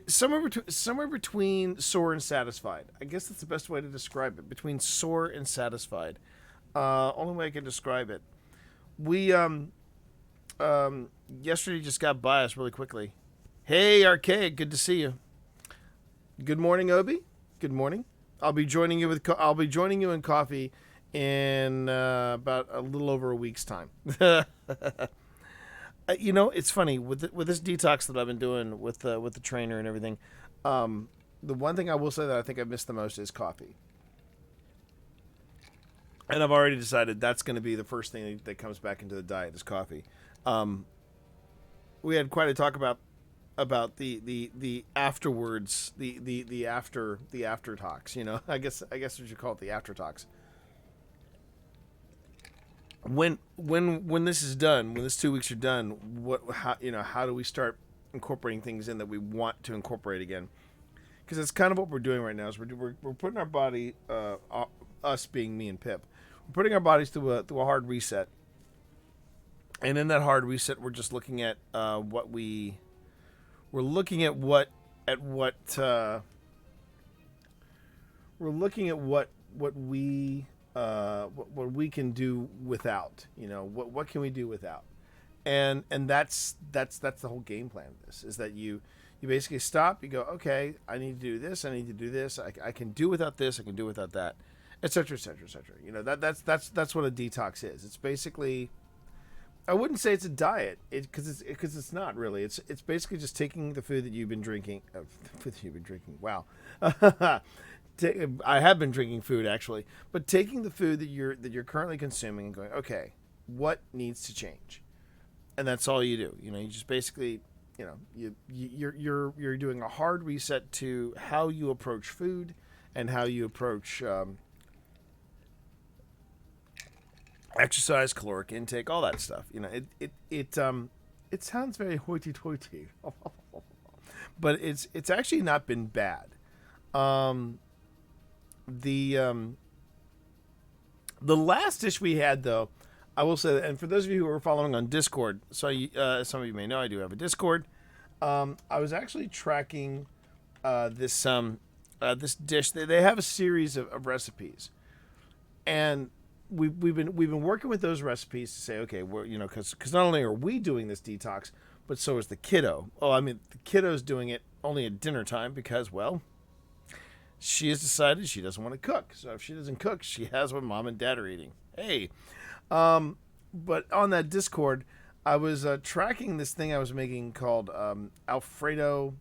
somewhere between sore and satisfied. I guess that's the best way to describe it. Between sore and satisfied. Only way I can describe it. We yesterday just got by us really quickly. Hey, Archaic, good to see you. Good morning, Obi. Good morning. I'll be joining you in coffee in about a little over a week's time. It's funny with this detox that I've been doing with the trainer and everything. The one thing I will say that I think I missed the most is coffee, and I've already decided that's going to be the first thing that comes back into the diet is coffee. Um, we had quite a talk about the afterwards, the after talks. I guess we should call it the after talks. When this is done, when this 2 weeks are done, how do we start incorporating things in that we want to incorporate again? Because that's kind of what we're doing right now. Is we're putting our body, us being me and Pip, we're putting our bodies through a hard reset, and in that hard reset, we're just looking at we're looking at what we're looking at what we can do without. What can we do without? And that's the whole game plan of this, is that you basically stop, you go, okay, I need to do this, I need to do this, I can do without this, I can do without that, etc., etc., etc. That's what a detox is. It's basically, I wouldn't say it's a diet, because it's not really. It's basically just taking the food that you've been drinking. Food that you've been drinking. Wow, I have been drinking food actually, but taking the food that you're currently consuming and going, okay, what needs to change, and that's all you do. You just basically, you're doing a hard reset to how you approach food and how you approach exercise, caloric intake, all that stuff. It sounds very hoity-toity, but it's actually not been bad. Um, the the last dish we had, though, I will say, and for those of you who are following on Discord, so some of you may know I do have a Discord. I was actually tracking this dish. They have a series of recipes, and we've been working with those recipes to say, okay, we're because not only are we doing this detox, but so is the kiddo. Oh, I mean, the kiddo's doing it only at dinner time because, well, she has decided she doesn't want to cook. So if she doesn't cook, she has what mom and dad are eating. Hey, but on that Discord, I was tracking this thing I was making called Alfredo.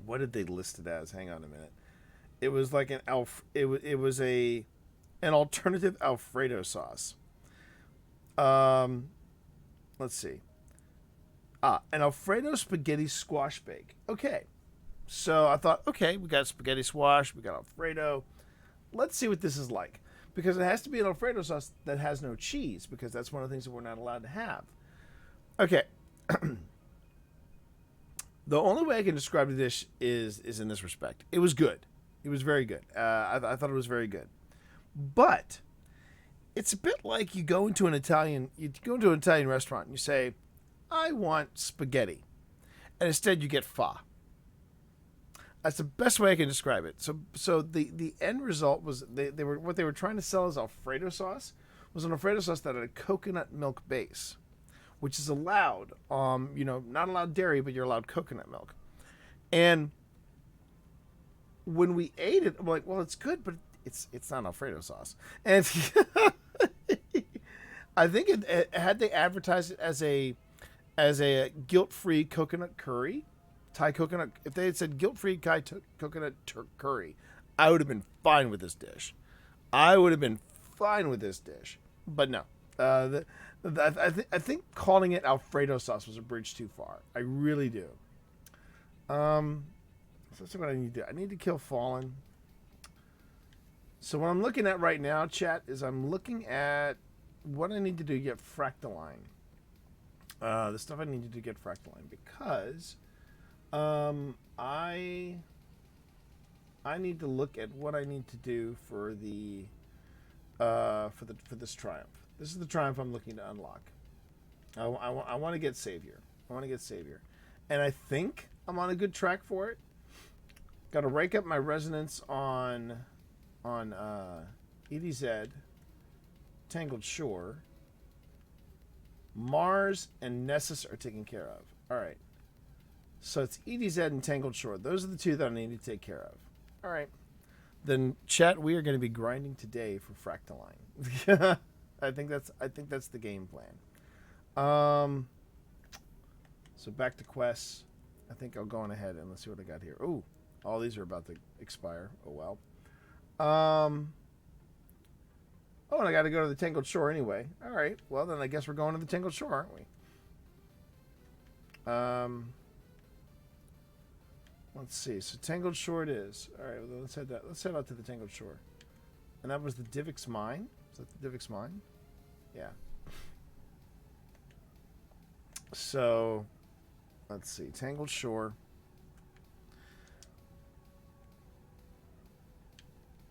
What did they list it as? Hang on a minute. It was like it was an alternative Alfredo sauce. Um, let's see. An Alfredo spaghetti squash bake. Okay. So I thought, okay, we got spaghetti squash, we got Alfredo. Let's see what this is like. Because it has to be an Alfredo sauce that has no cheese, because that's one of the things that we're not allowed to have. Okay. The only way I can describe the dish is in this respect. It was good. It was very good. I thought it was very good. But it's a bit like you go into an Italian restaurant and you say, I want spaghetti. And instead you get pho. That's the best way I can describe it. So the end result was they were trying to sell as Alfredo sauce was an Alfredo sauce that had a coconut milk base, which is allowed. Not allowed dairy, but you're allowed coconut milk. And when we ate it, I'm like, well, it's good, but it's not Alfredo sauce. And I think it had they advertised it as a guilt-free coconut curry. Thai coconut. If they had said guilt-free coconut curry, I would have been fine with this dish. But no. I think calling it Alfredo sauce was a bridge too far. I really do. So that's what I need to do. I need to kill Fallen. So what I'm looking at right now, chat, is I'm looking at what I need to do to get Fractaline. The stuff I need to do to get Fractaline, because I need to look at what I need to do for this triumph. This is the triumph I'm looking to unlock. I want to get Savior. And I think I'm on a good track for it. Got to rake up my resonance on EDZ, Tangled Shore. Mars and Nessus are taken care of. All right. So it's EDZ and Tangled Shore. Those are the two that I need to take care of. All right. Then chat, we are going to be grinding today for Fractaline. I think that's the game plan. So back to quests. I think I'll go on ahead and let's see what I got here. Ooh, all these are about to expire. Oh well. Oh, and I got to go to the Tangled Shore anyway. All right. Well, then I guess we're going to the Tangled Shore, aren't we? Let's see. So Tangled Shore it is. All right. Well, let's head that. Let's head out to the Tangled Shore. And that was the Divix Mine. Is that the Divix Mine? Yeah. So, let's see. Tangled Shore.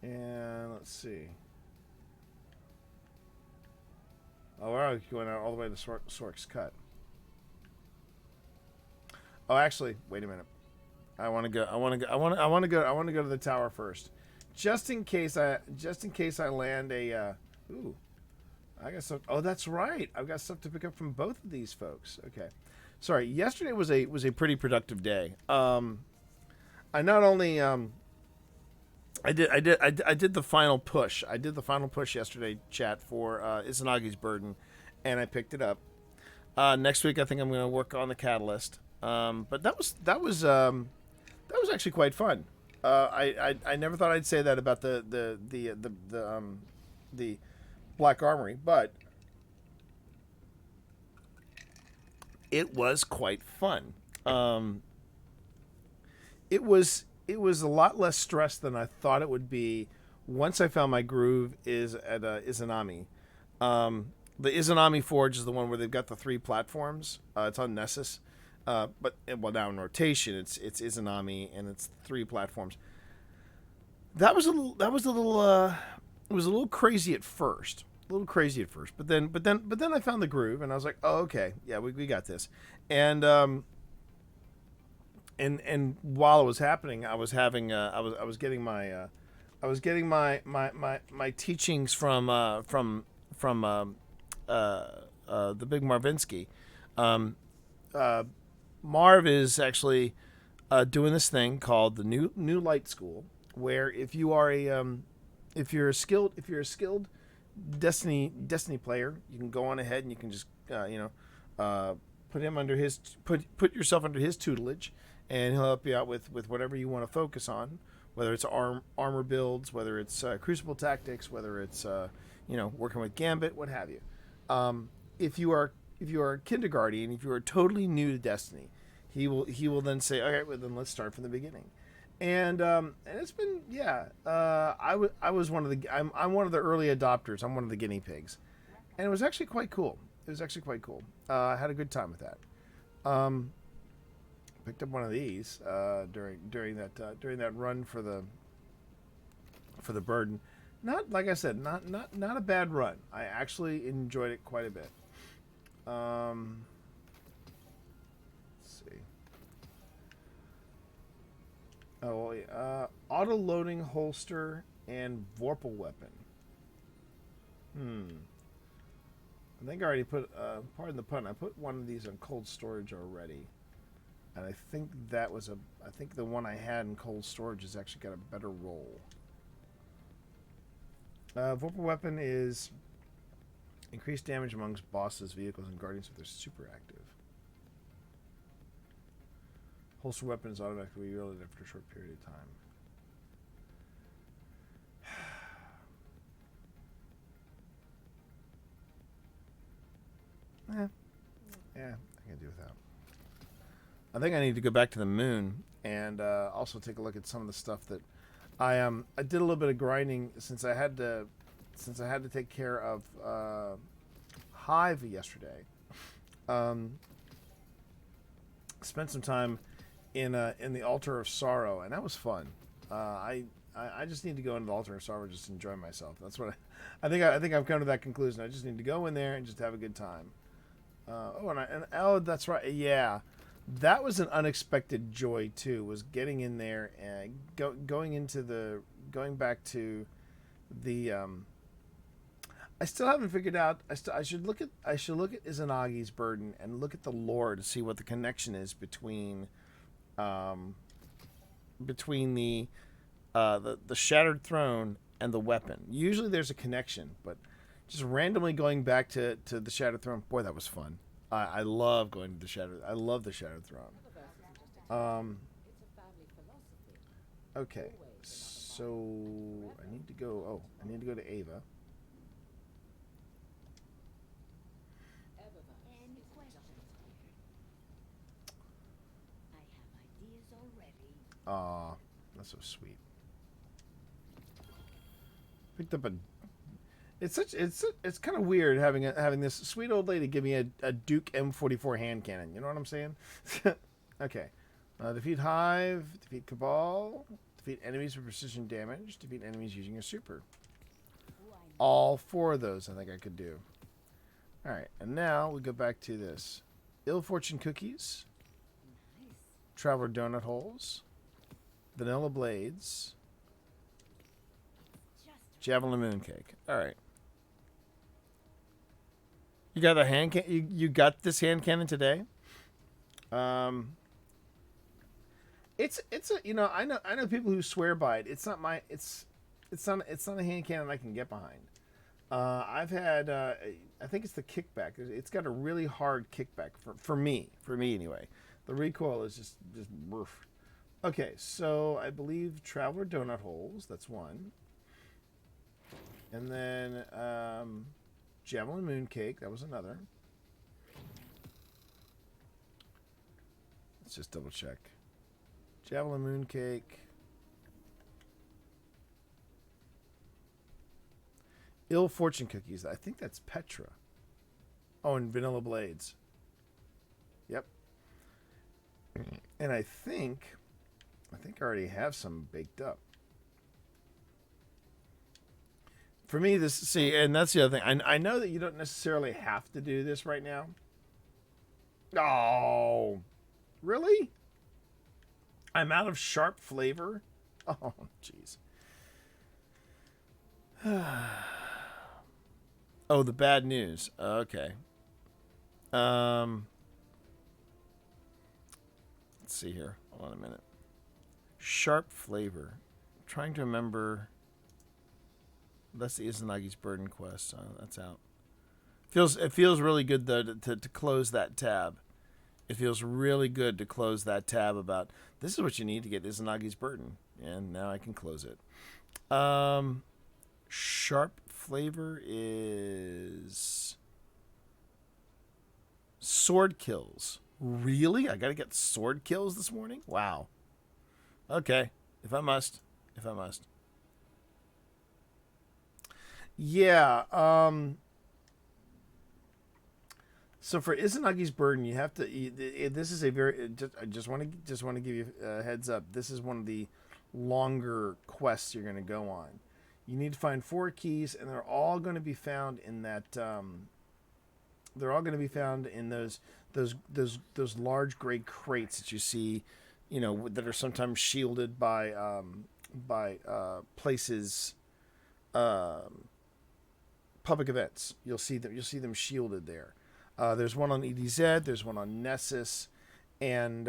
And let's see. Oh, we're going out all the way to Sork's Cut. Oh, actually, wait a minute. I want to go to the tower first, just in case I land a. Ooh, I got stuff. Oh, that's right. I've got stuff to pick up from both of these folks. Okay, sorry. Yesterday was a pretty productive day. I not only I did the final push. I did the final push yesterday, chat, for Izanagi's Burden, and I picked it up. Next week, I think I'm going to work on the Catalyst. But that was actually quite fun. I never thought I'd say that about the Black Armory, but it was quite fun. It was a lot less stress than I thought it would be once I found my groove is at Izanami. The Izanami Forge is the one where they've got the 3 platforms. It's on Nessus. But now in rotation, it's Izanami and it's 3 platforms. It was a little crazy at first. But then I found the groove and I was like, oh, okay, yeah, we got this. And while it was happening, I was having I was getting my teachings from the big Marvinsky. Marv is actually doing this thing called the New Light School, where if you're a skilled Destiny player, you can go on ahead and you can just put yourself under his tutelage, and he'll help you out with whatever you want to focus on, whether it's armor builds, whether it's Crucible tactics, whether it's working with Gambit, what have you. If you are a kindergarten, if you are totally new to Destiny, he will then say, all right, well then let's start from the beginning. And it's been I was one of the I'm one of the early adopters. I'm one of the guinea pigs, and it was actually quite cool. I had a good time with that. Picked up one of these during that run for the Burden. Not, like I said, not a bad run. I actually enjoyed it quite a bit. Let's see. Oh, auto loading holster and Vorpal weapon. I think I already put. Pardon the pun. I put one of these on cold storage already, and I think I think the one I had in cold storage has actually got a better roll. Vorpal weapon is increased damage amongst bosses, vehicles, and guardians if they're super active. Holster weapon is automatically reloaded after a short period of time. Yeah, I can do with that. I think I need to go back to the moon and also take a look at some of the stuff that I did a little bit of grinding since I had to take care of Hive yesterday. Spent some time in the Altar of Sorrow, and that was fun. I just need to go into the Altar of Sorrow and just enjoy myself. That's what I think I've come to that conclusion. I just need to go in there and just have a good time. That's right. Yeah. That was an unexpected joy too. Was getting in there and going back to the. I still haven't figured out. I should look at Izanagi's Burden and look at the lore to see what the connection is um, between the Shattered Throne and the weapon. Usually there's a connection, but just randomly going back to the Shattered Throne, boy, that was fun. I love going to the Shattered. I love the Shattered Throne. Um, okay, so I need to go. Oh, I need to go to Ava. Any questions? I have ideas already. Aw, that's so sweet. Picked up a. It's kind of weird having this sweet old lady give me a Duke M44 hand cannon. You know what I'm saying? Okay. Defeat Hive, defeat Cabal, defeat enemies with precision damage, defeat enemies using a super. All four of those I think I could do. Alright, and now we go back to this. Ill Fortune Cookies, Traveler Donut Holes, Vanilla Blades, Javelin Mooncake. Alright. You got the hand can you got this hand cannon today? It's a I know people who swear by it. It's not it's not a hand cannon I can get behind. I've had I think it's the kickback. It's got a really hard kickback for me anyway. The recoil is just roof. Okay, so I believe Traveler Donut Holes. That's one, and then Javelin Mooncake. That was another. Let's just double check. Javelin Mooncake. Ill Fortune Cookies. I think that's Petra. Oh, and Vanilla Blades. Yep. And I think I already have some baked up. For me, and that's the other thing. I know that you don't necessarily have to do this right now. Oh, really? I'm out of sharp flavor? Oh, jeez. Oh, the bad news. Okay. Let's see here. Hold on a minute. Sharp flavor. I'm trying to remember. That's the Izanagi's Burden quest. That's out. It feels really good though to close that tab. It feels really good to close that tab about this is what you need to get Izanagi's Burden, and now I can close it. Sharp flavor is sword kills. Really? I gotta get sword kills this morning? Wow. Okay. If I must. Yeah. So for Izanagi's Burden, you have to. This is a very. I just want to give you a heads up. This is one of the longer quests you're going to go on. You need to find 4 keys, and they're all going to be found in that. They're all going to be found in those large gray crates that you see, that are sometimes shielded by places, public events. You'll see them shielded there. There's one on EDZ. There's one on Nessus, and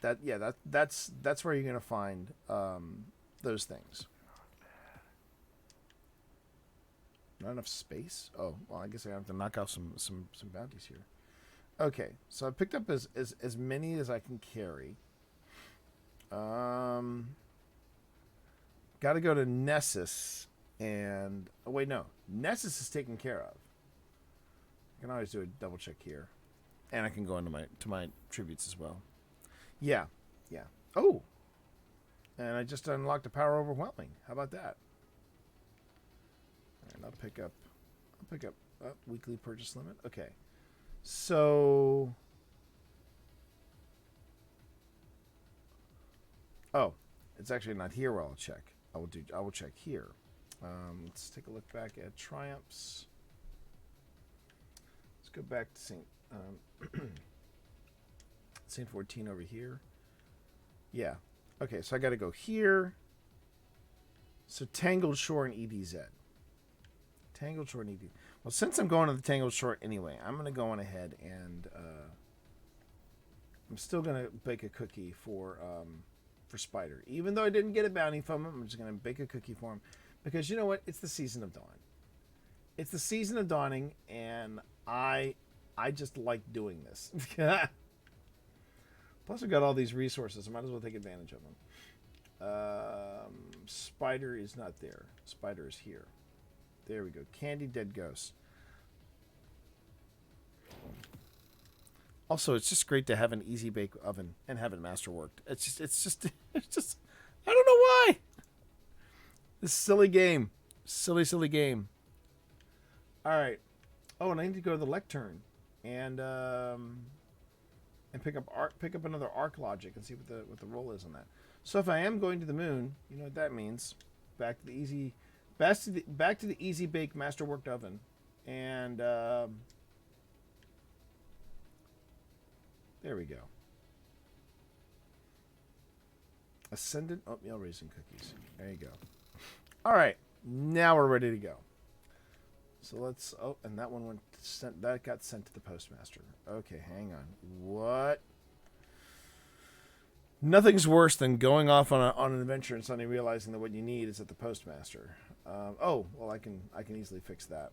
that's where you're gonna find those things. Not enough space. Oh well, I guess I have to knock out some bounties here. Okay, so I picked up as many as I can carry. Got to go to Nessus, and oh wait, no, Nessus is taken care of. I can always do a double check here, and I can go into my tributes as well. Yeah. Oh, and I just unlocked a Power Overwhelming. How about that? And I'll pick up weekly purchase limit. Okay, so it's actually not here where I'll check. I will check here. Let's take a look back at Triumphs. Let's go back to Scene 14 over here. Yeah. Okay, so I got to go here. So Tangled Shore and EDZ. Tangled Shore and EDZ. Well, since I'm going to the Tangled Shore anyway, I'm going to go on ahead and I'm still going to bake a cookie for Spider. Even though I didn't get a bounty from him, I'm just going to bake a cookie for him. Because you know what? It's the season of dawn. It's the season of dawning, and I just like doing this. Plus, I've got all these resources. I might as well take advantage of them. Spider is not there. Spider is here. There we go. Candy Dead Ghost. Also, it's just great to have an easy bake oven and have it masterworked. It's just, I don't know why. This silly game. Silly game. All right. Oh, and I need to go to the lectern and pick up another arc logic and see what the roll is on that. So if I am going to the moon, you know what that means. Back to the easy bake masterworked oven, and there we go. Ascendant oatmeal raisin cookies. There you go. All right, now we're ready to go. So let's. Oh, and that one went sent. That got sent to the postmaster. Okay, hang on. What? Nothing's worse than going off on an adventure and suddenly realizing that what you need is at the postmaster. Oh, well, I can easily fix that.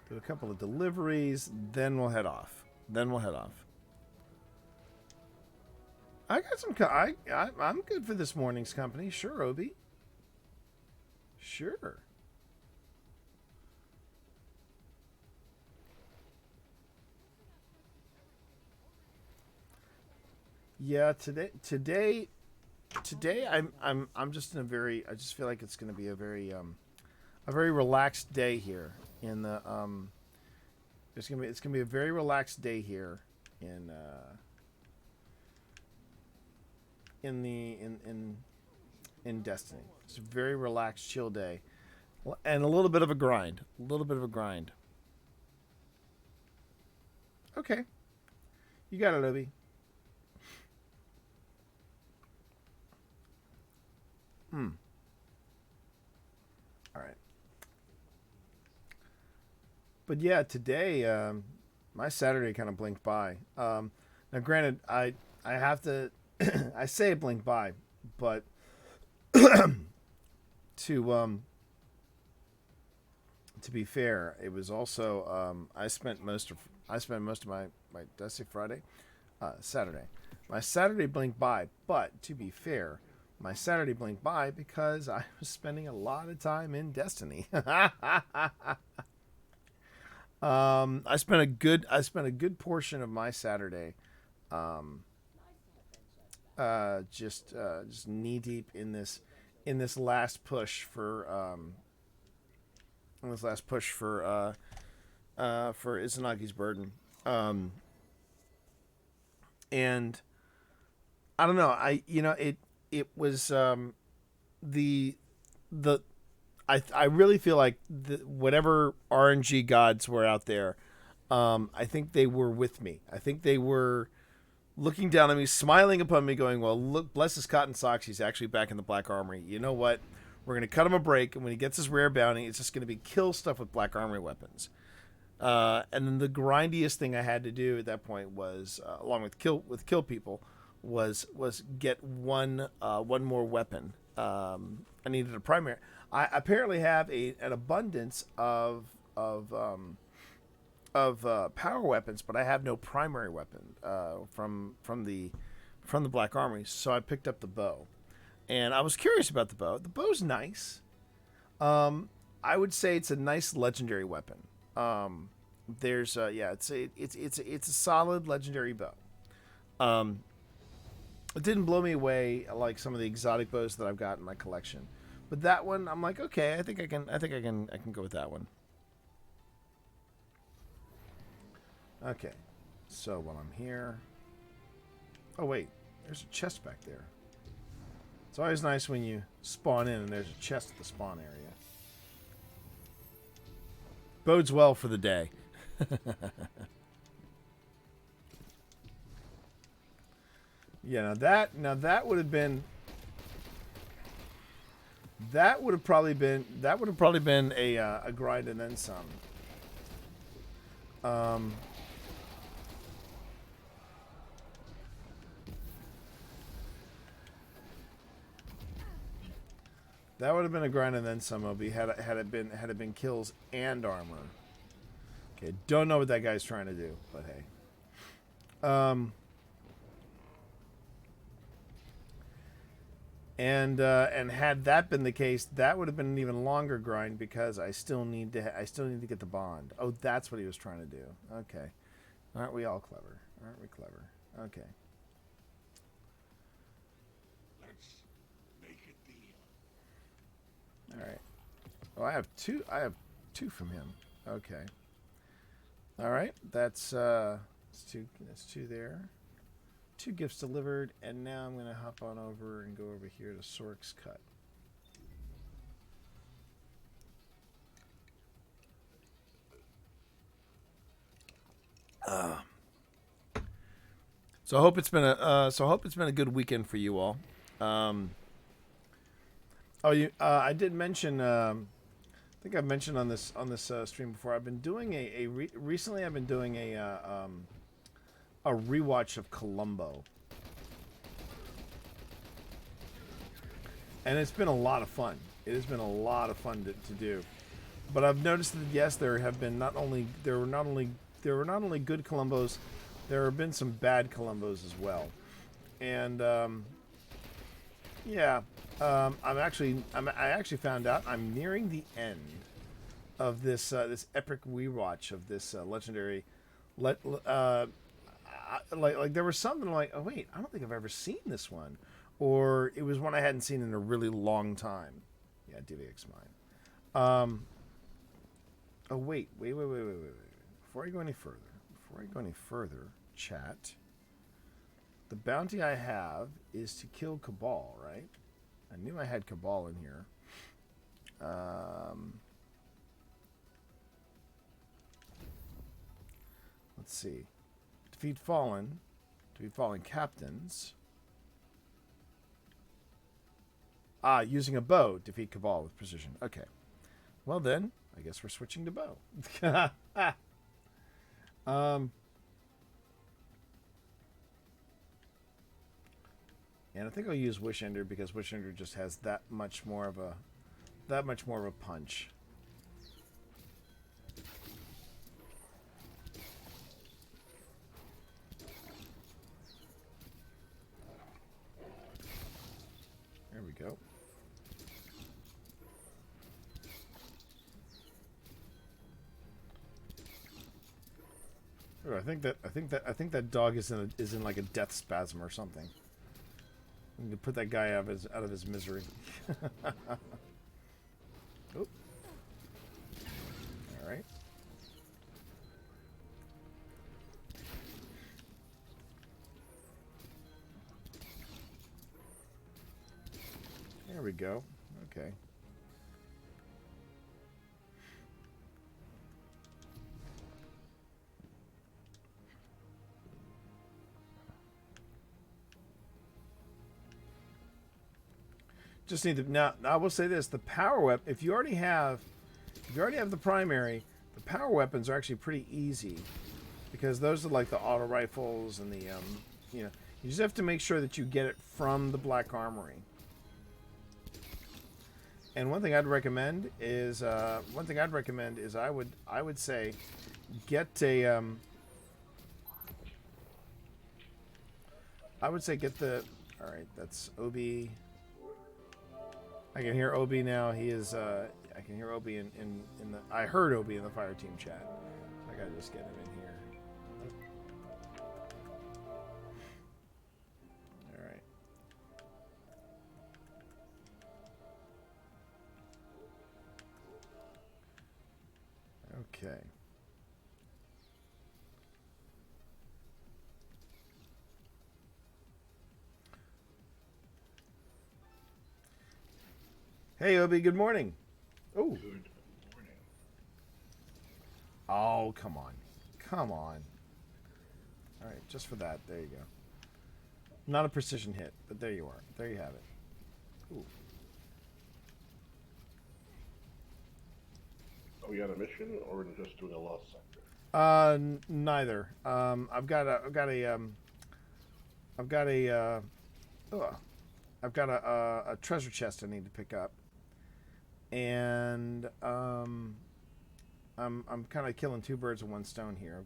Do a couple of deliveries, then we'll head off. I got some. I'm good for this morning's company. Sure, Obi. Sure. Yeah, today I'm just in a very. I just feel like it's going to be a very relaxed day here in the it's gonna be a very relaxed day here in Destiny. It's a very relaxed, chill day, and a little bit of a grind. Okay, you got it, Obi. All right. But yeah, today my Saturday kind of blinked by. Now, granted, I have to I say it blinked by, but to be fair, it was also I spent most of my Destiny Friday, Saturday. My Saturday blinked by, but to be fair, my Saturday blinked by because I was spending a lot of time in Destiny. I spent a good portion of my Saturday, just knee deep in this last push for Izanagi's Burden, and I don't know. It was I really feel like whatever RNG gods were out there, I think they were with me. I think they were looking down at me, smiling upon me, going, well, look, bless his cotton socks, he's actually back in the Black Armory. You know what? We're going to cut him a break, and when he gets his rare bounty, it's just going to be kill stuff with Black Armory weapons. And then the grindiest thing I had to do at that point was, along with kill people, was get one more weapon. I needed a primary. I apparently have an abundance of power weapons, but I have no primary weapon from the Black Armory. So I picked up the bow, and I was curious about the bow. The bow's nice. I would say it's a nice legendary weapon. It's a solid legendary bow. It didn't blow me away like some of the exotic bows that I've got in my collection, but that one I'm like, okay, I think I can go with that one. Okay, so while I'm here, oh wait, there's a chest back there. It's always nice when you spawn in and there's a chest at the spawn area. Bodes well for the day. Yeah, now that would have been that would have probably been a grind and then some. Um, that would have been a grind and then some. Obi had it been kills and armor. Okay, don't know what that guy's trying to do, but hey. And had that been the case, that would have been an even longer grind because I still need to get the bond. Oh, that's what he was trying to do. Okay, aren't we all clever? Aren't we clever? Okay. Let's make a deal. All right. Well, I have two. I have two from him. Okay. All right. That's two. That's two there. 2 gifts delivered, and now I'm going to hop on over and go over here to Sork's Cut. So I hope it's been a good weekend for you all. I did mention. I think I've mentioned on this stream before. I've been doing recently. I've been doing a rewatch of Columbo, and it's been a lot of fun. It has been a lot of fun to do. But I've noticed that yes, there were not only good Columbos, there have been some bad Columbos as well, and I actually found out I'm nearing the end of this epic rewatch of this legendary. Like there was something like, oh wait, I don't think I've ever seen this one, or it was one I hadn't seen in a really long time. Yeah, DVX mine. Oh wait. Before I go any further, chat. The bounty I have is to kill Cabal, right? I knew I had Cabal in here. Let's see. Defeat fallen captains. Using a bow, defeat Cabal with precision. Okay. Well then, I guess we're switching to bow. And I think I'll use Wish Ender because Wish Ender just has that much more of a punch. There we go. Oh, I think that dog is in like a death spasm or something. We need to put that guy out of his misery. Oop. All right. There we go. Okay. Just need to now. I will say this: the power weapon. If you already have the primary, the power weapons are actually pretty easy because those are like the auto rifles and the you just have to make sure that you get it from the Black Armory. And one thing I'd recommend is I would say get a all right, that's Obi. I can hear Obi now. He is I can hear Obi in the I heard Obi in the fire team chat. I gotta just get him in here. All right. Okay. Hey, Obi, good morning. Oh. Good morning. Oh, come on. Come on. All right, just for that. There you go. Not a precision hit, but there you are. There you have it. Ooh. Are we on a mission or just doing a lost sector? Neither. I've got a, a treasure chest I need to pick up, and I'm kind of killing two birds with one stone here.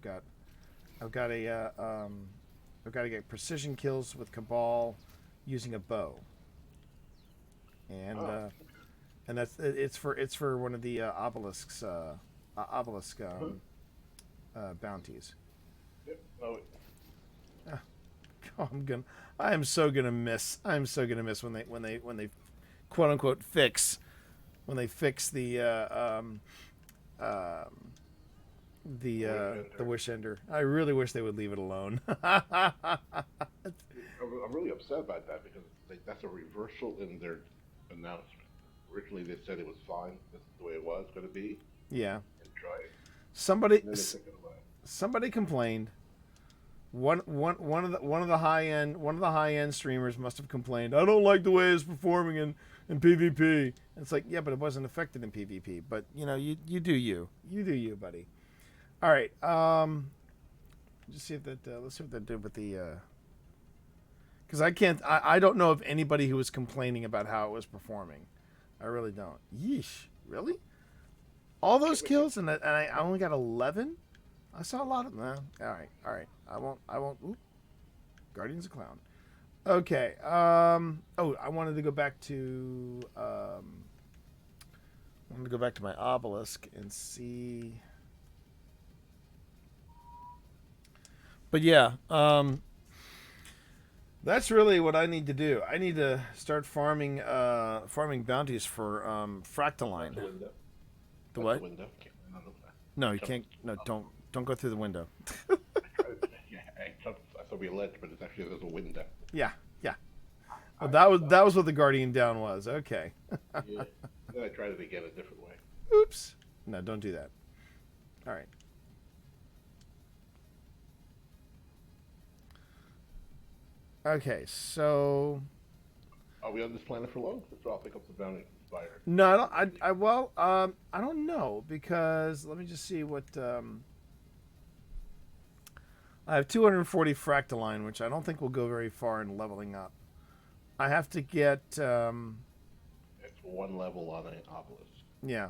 I've got to get precision kills with Cabal using a bow, and it's for one of the obelisks bounties. Yep. Oh, Oh, I'm so gonna miss when they quote unquote fix the Wish Ender. I really wish they would leave it alone. I'm really upset about that because that's a reversal in their announcement. Originally, they said it was fine. This is the way it was going to be. Yeah. And try it. Somebody And then they took it away. somebody complained. One of the high end streamers must have complained. I don't like the way it's performing in PvP. And it's like, yeah, but it wasn't affected in PvP. But you know, you do you, buddy. All right. Just see if that. Let's see what that did with the. Because I don't know of anybody who was complaining about how it was performing. I really don't. Yeesh. Really? All those kills and I only got 11. I saw a lot of them. All right. I won't. Oop. Guardians of Clown. Okay. Oh, I wanted to go back to. I wanted to go back to my obelisk and see. But yeah, that's really what I need to do. I need to start farming bounties for Fractaline. The window. The what? The window. No, you can't. No, don't go through the window. Yeah, I thought we ledge, but it's actually there's a window. Yeah. Well, that was what the Guardian Down was. Okay. Yeah. Then I tried it again a different way. Oops. No, don't do that. All right. Okay, so Are we on this planet for long? So I'll pick up the bounty spider. no, I don't know because let me just see what I have 240 Fractaline, which I don't think will go very far in leveling up. I have to get It's one level on an obelisk. yeah.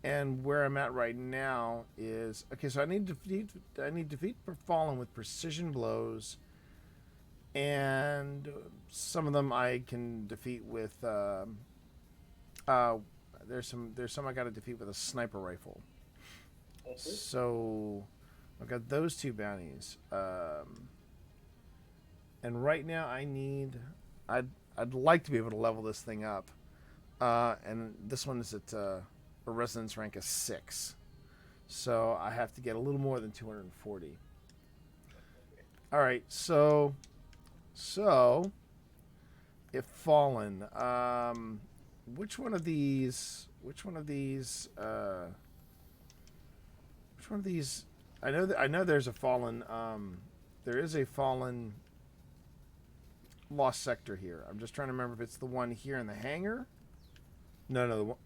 And where I'm at right now is okay. So I need defeat Fallen with precision blows, and some of them I can defeat with. There's some I got to defeat with a sniper rifle. So I've got those two bounties, and right now I'd like to be able to level this thing up, and this one is at a resonance rank of 6, so I have to get a little more than 240. All right, so if Fallen, which one of these? I know there's a Fallen. There is a Fallen lost sector here. I'm just trying to remember if it's the one here in the hangar. No,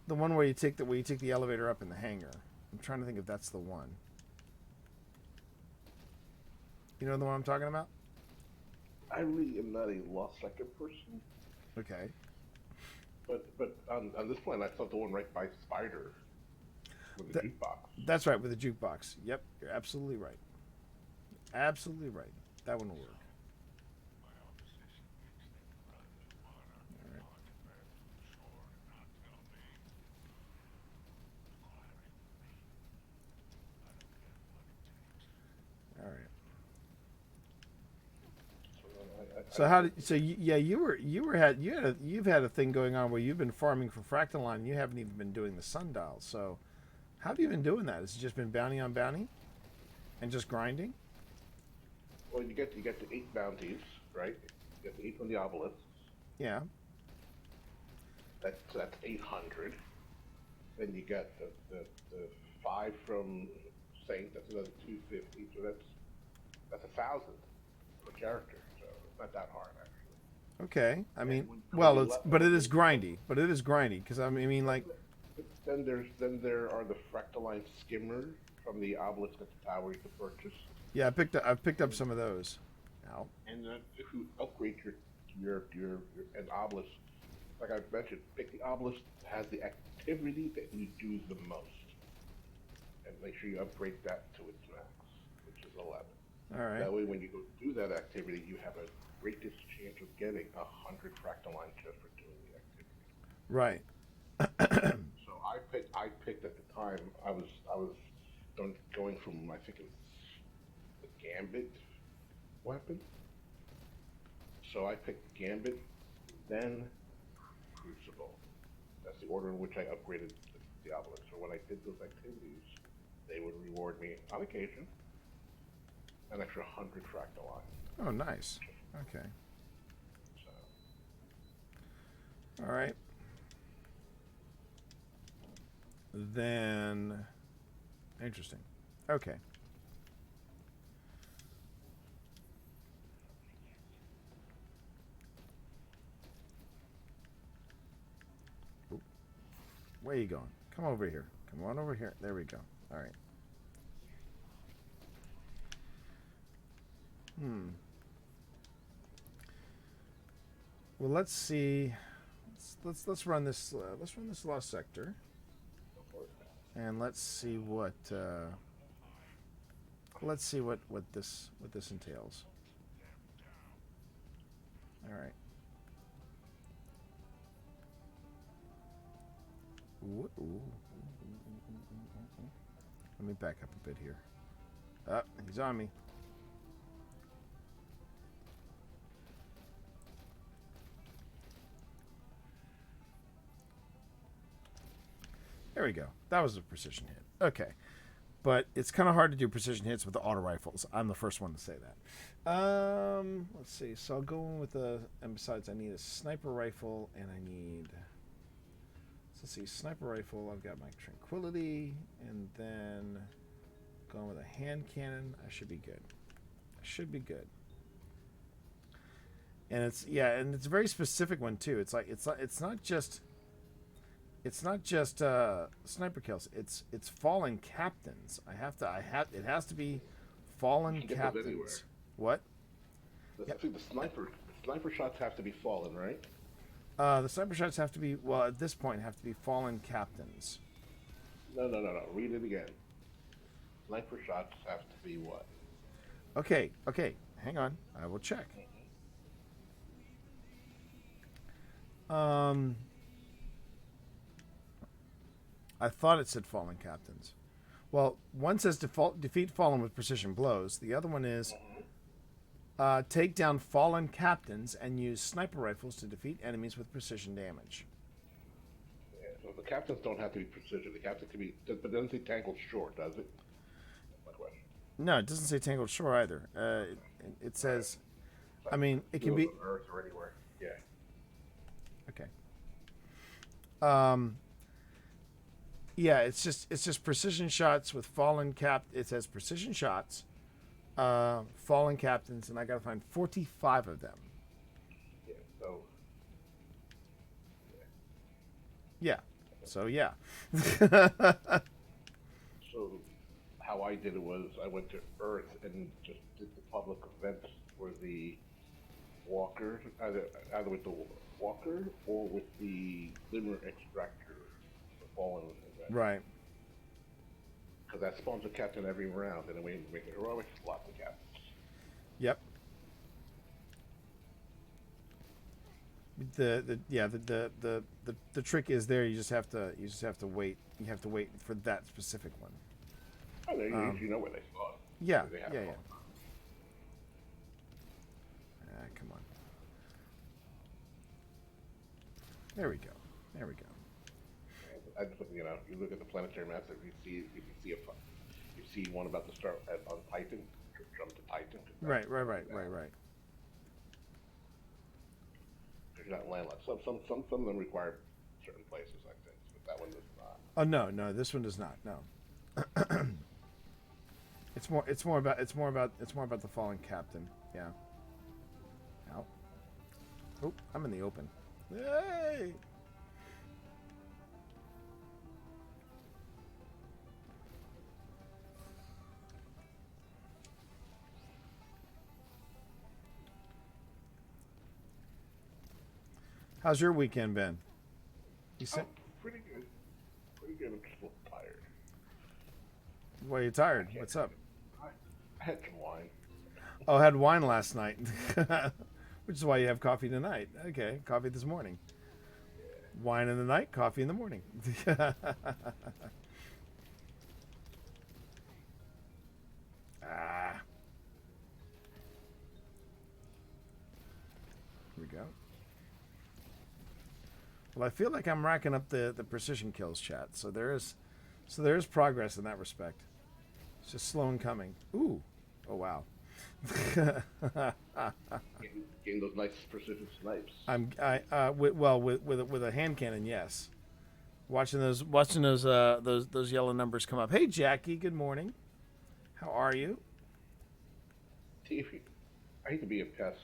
the one where you take the elevator up in the hangar. I'm trying to think if that's the one. You know the one I'm talking about? I really am not a lost sector person, Okay. but on this planet I thought the one right by Spider with the jukebox. That's right, with the jukebox. Yep, you're absolutely right. Absolutely right. That one will work. All right. So how did you've had a thing going on where you've been farming for Fractaline and you haven't even been doing the sundial. So how have you been doing that? Has it just been bounty on bounty and just grinding? Well, you get the 8 bounties, right? You get the 8 from the obelisks. Yeah. That's 800. Then you got the 5 from Saint. That's another 250. So that's 1,000 per character. So it's not that hard actually. Okay. I mean, when- well, when it's you but it is grindy. But it is grindy because I mean, like, Then there are the Fractaline skimmers from the obelisk at the tower you can purchase. yeah, I've picked up some of those. Ow. And then if you upgrade your an obelisk, like I mentioned, pick the obelisk that has the activity that you do the most, and make sure you upgrade that to its max, which is 11. All right. That way, when you go do that activity, you have a greatest chance of getting 100 Fractaline just for doing the activity. Right. So I picked at the time. I was going from, I think it's the Gambit weapon. So I picked Gambit, then Crucible. That's the order in which I upgraded the obelisk. So when I did those activities, they would reward me on occasion an extra 100 Fractaline. Oh, nice. Okay. So All right. Then, interesting. Okay. Oop. Where you going? Come over here. Come on over here. There we go. All right. Well, let's see. Let's run this. Let's run this lost sector. And let's see what this entails. All right. Let me back up a bit here. He's on me. There we go. That was a precision hit. Okay. But it's kind of hard to do precision hits with the auto rifles. I'm the first one to say that. Let's see. So I'll go in with and besides, I need a sniper rifle, and I need. So let's see. Sniper rifle. I've got my tranquility, and then going with a hand cannon. I should be good. And it's a very specific one too. It's not just sniper kills. It's fallen captains. It has to be fallen You can get those anywhere. captains. What? I think the sniper shots have to be fallen, right? The sniper shots have to be, well, at this point, have to be fallen captains. No. Read it again. Sniper shots have to be what? Okay. Hang on. I will check. I thought it said fallen captains. Well, one says defeat fallen with precision blows. The other one is take down fallen captains and use sniper rifles to defeat enemies with precision damage. Yeah, so the captains don't have to be precision. The captain can be, but it doesn't say tangled short, does it? That's my question. No, it doesn't say tangled shore either. It says, I mean, it can be. On Earth or anywhere. Yeah. Okay. Yeah, it's just precision shots with fallen cap. It says precision shots, fallen captains, and I gotta find 45 of them. Yeah. So. Yeah. So yeah. So, how I did it was I went to Earth and just did the public events for the walkers, either with the walker or with the Glimmer extractor, the fallen event. Right. Because that spawns a captain every round, and then we make it heroic, lots of captains. Yep. The trick is there. You just have to wait. You have to wait for that specific one. Oh, you usually know where they spawn. Yeah. They have Yeah. them. Come on. There we go. I just, you look at the planetary maps. If you see one about to start on Titan, jump to Titan. Right. Because you're not landlocked. Some of them require certain places, I think, but that one does not. Oh no, this one does not. No. It's more about the fallen captain. Yeah. Ow. Oh, I'm in the open. Hey. How's your weekend been? You said, Pretty good. Pretty good. I'm just a little tired. why are you tired? What's up? I had some wine. Oh, I had wine last night, which is why you have coffee tonight. Okay, coffee this morning. Wine in the night, coffee in the morning. Ah. Here we go. Well, I feel like I'm racking up the precision kills, chat. So there is progress in that respect. It's just slow in coming. Ooh. Oh wow. Getting those nice precision snipes. With a hand cannon, yes. Watching those yellow numbers come up. Hey Jackie, good morning. How are you? See, I hate to be a pest,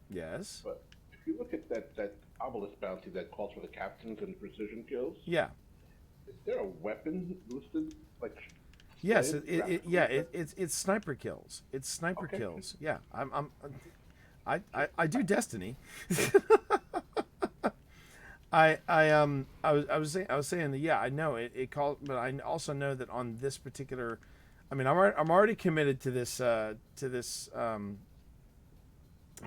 Yes. but if you look at that obelisk bounty that calls for the captains and precision kills, Yeah. is there a weapon listed? Like, Yes. slave? It's sniper kills. It's sniper Okay. kills. Yeah. I do Destiny. I was saying that, yeah, I know it called, but I also know that on this particular, I mean, I'm already committed to this I'm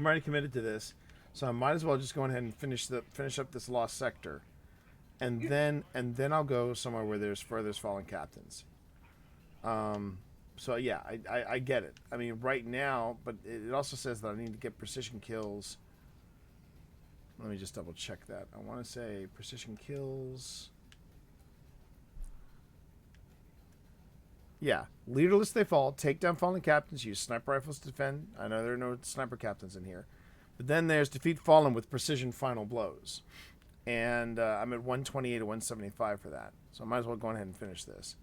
already committed to this, so I might as well just go ahead and finish up this lost sector, and then I'll go somewhere where there's fallen captains. So yeah, I get it. I mean, right now, but it also says that I need to get precision kills. Let me just double check that. I want to say precision kills. Yeah, leaderless they fall. Take down fallen captains. Use sniper rifles to defend. I know there are no sniper captains in here, but then there's defeat fallen with precision final blows, and I'm at 128 to 175 for that. So I might as well go ahead and finish this.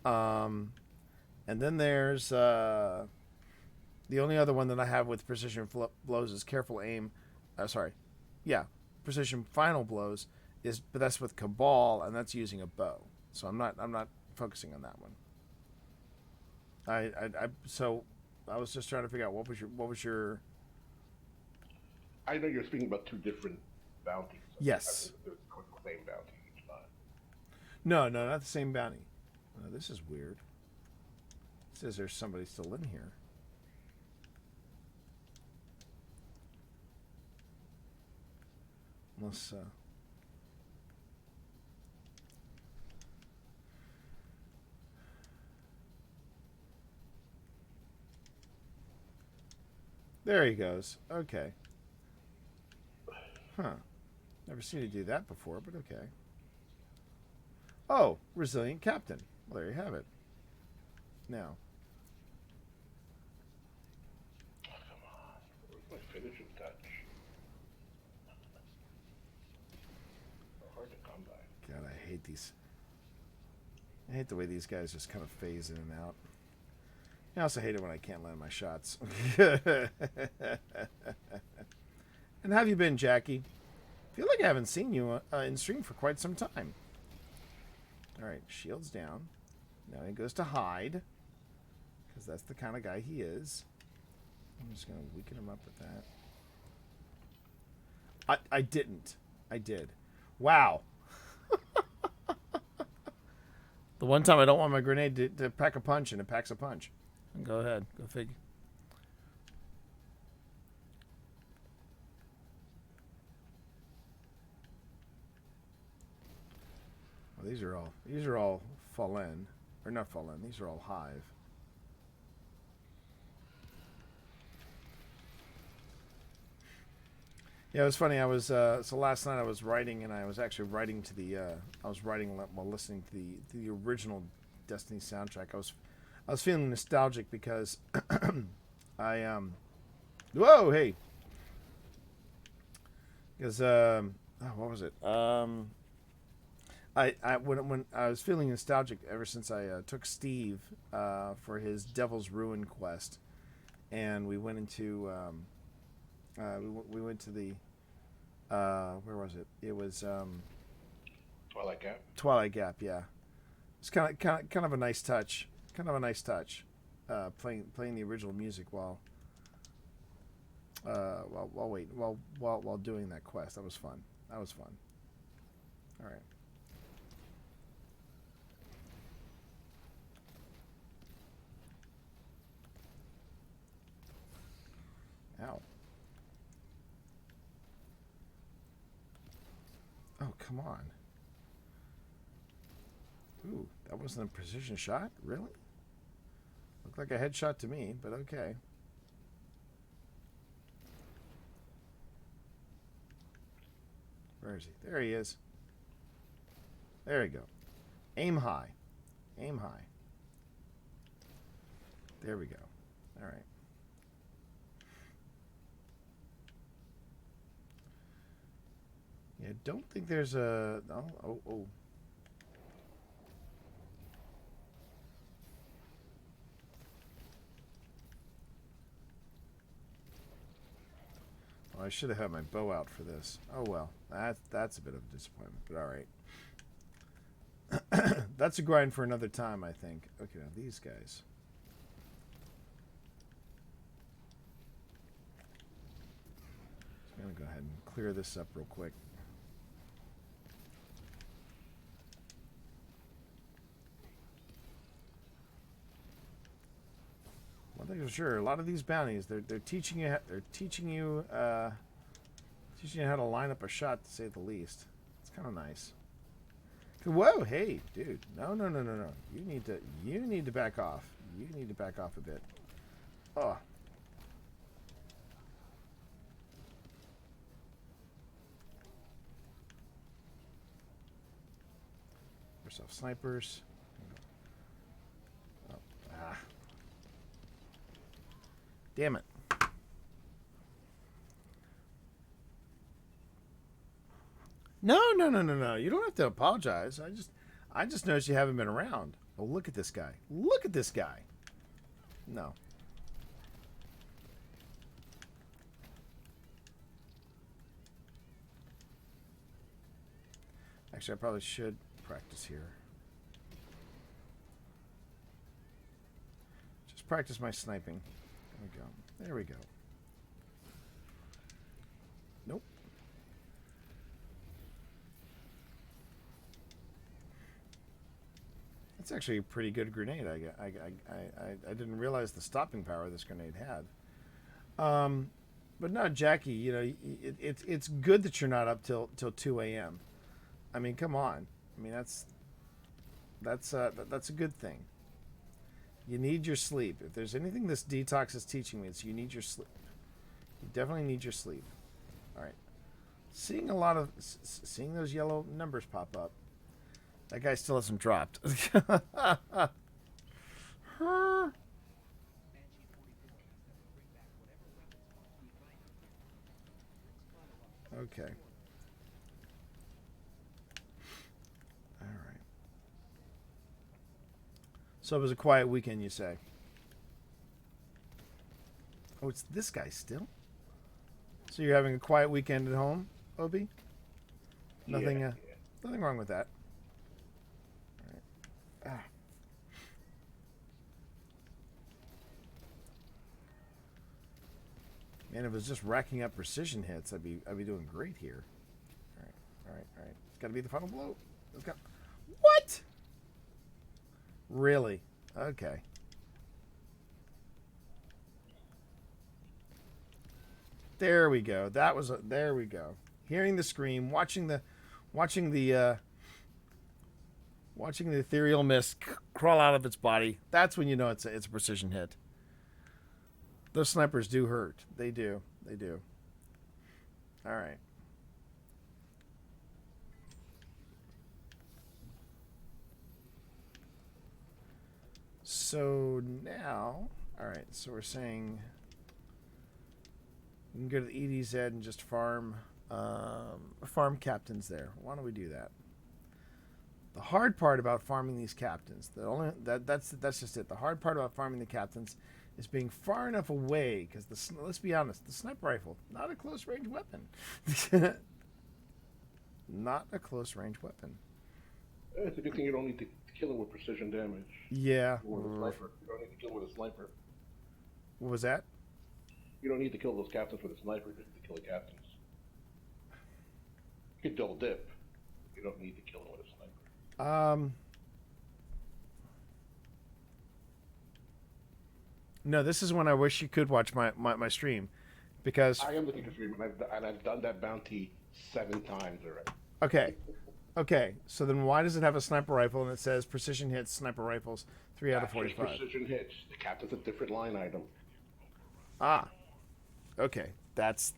And then there's the only other one that I have with precision blows is careful aim. Precision final blows but that's with Cabal, and that's using a bow. So I'm not focusing on that one. So I was just trying to figure out what was your. I know you're speaking about two different bounties. Yes. They're the same bounty each time. No, not the same bounty. Oh, this is weird. It says there's somebody still in here. Unless, there he goes. Okay. Huh. Never seen you do that before, but okay. Oh, resilient captain. Well, there you have it. Now. Oh, come on. Where's my finishing touch? So hard to come by. God, I hate these. I hate the way these guys just kind of phase in and out. I also hate it when I can't land my shots. And how have you been, Jackie? I feel like I haven't seen you in stream for quite some time. All right, shields down. Now he goes to hide, because that's the kind of guy he is. I'm just going to weaken him up with that. I didn't. I did. Wow. The one time I don't want my grenade to pack a punch, and it packs a punch. Go ahead. Go figure. Well, these are all fallen, or not fallen. These are all hive. Yeah, it was funny. I was so last night I was writing, and I was actually writing to the I was writing while listening to the original Destiny soundtrack. I was feeling nostalgic because whoa, hey, because what was it? When I was feeling nostalgic ever since I took Steve for his Devil's Ruin quest, and we went into we went to the where was it? It was Twilight Gap. Twilight Gap. Yeah, it's kind of a nice touch. Kind of a nice touch. Playing the original music while doing that quest. That was fun. That was fun. All right. Ow. Oh, come on. Ooh, that wasn't a precision shot? Really? Looked like a headshot to me, but okay. Where is he? There he is. There we go. Aim high. Aim high. There we go. All right. Yeah, don't think there's a... Oh. Well, I should have had my bow out for this. Oh, well. That's a bit of a disappointment, but all right. That's a grind for another time, I think. Okay, now these guys. I'm going to go ahead and clear this up real quick. One thing for sure, a lot of these bounties, they're teaching you how to line up a shot, to say the least. It's kind of nice. Whoa, hey, dude, no. You need to back off. You need to back off a bit. Oh. Yourself snipers. Oh, ah. Damn it. No. You don't have to apologize. I just noticed you haven't been around. Oh, look at this guy. Look at this guy. No. Actually, I probably should practice here. Just practice my sniping. There we go. There we go. Nope. That's actually a pretty good grenade. I didn't realize the stopping power this grenade had. But no, Jackie, you know, it's good that you're not up till 2 a.m. I mean, come on. I mean, that's a good thing. You need your sleep. If there's anything this detox is teaching me, it's you need your sleep. You definitely need your sleep. All right. Seeing those yellow numbers pop up. That guy still hasn't dropped. Okay. All right. So it was a quiet weekend, you say? Oh, it's this guy still? So you're having a quiet weekend at home, Obi? Nothing, Yeah. Nothing wrong with that. All right. Ah. Man, if it was just racking up precision hits, I'd be doing great here. All right. It's got to be the final blow. Let's go. What? Really? Okay. There we go. There we go. Hearing the scream, watching the ethereal mist crawl out of its body. That's when you know it's a precision hit. Those snipers do hurt. They do. All right. So now, all right. So we're saying we can go to the EDZ and just farm farm captains there. Why don't we do that? The hard part about farming these captains, that's just it. The hard part about farming the captains is being far enough away, because let's be honest, the sniper rifle, not a close range weapon. Not a close range weapon. It's a good thing you don't need to kill him with precision damage. Yeah. Or with a sniper. You don't need to kill him with a sniper. What was that? You don't need to kill those captains with a sniper. You need to kill the captains. You can double dip. You don't need to kill them with a sniper. No, this is when I wish you could watch my stream, because I am looking to stream, and I've done that bounty 7 times already. okay, so then why does it have a sniper rifle and it says precision hits sniper rifles 3 out of That's just 45? precision hits. The captain's a different line item. Ah, okay, that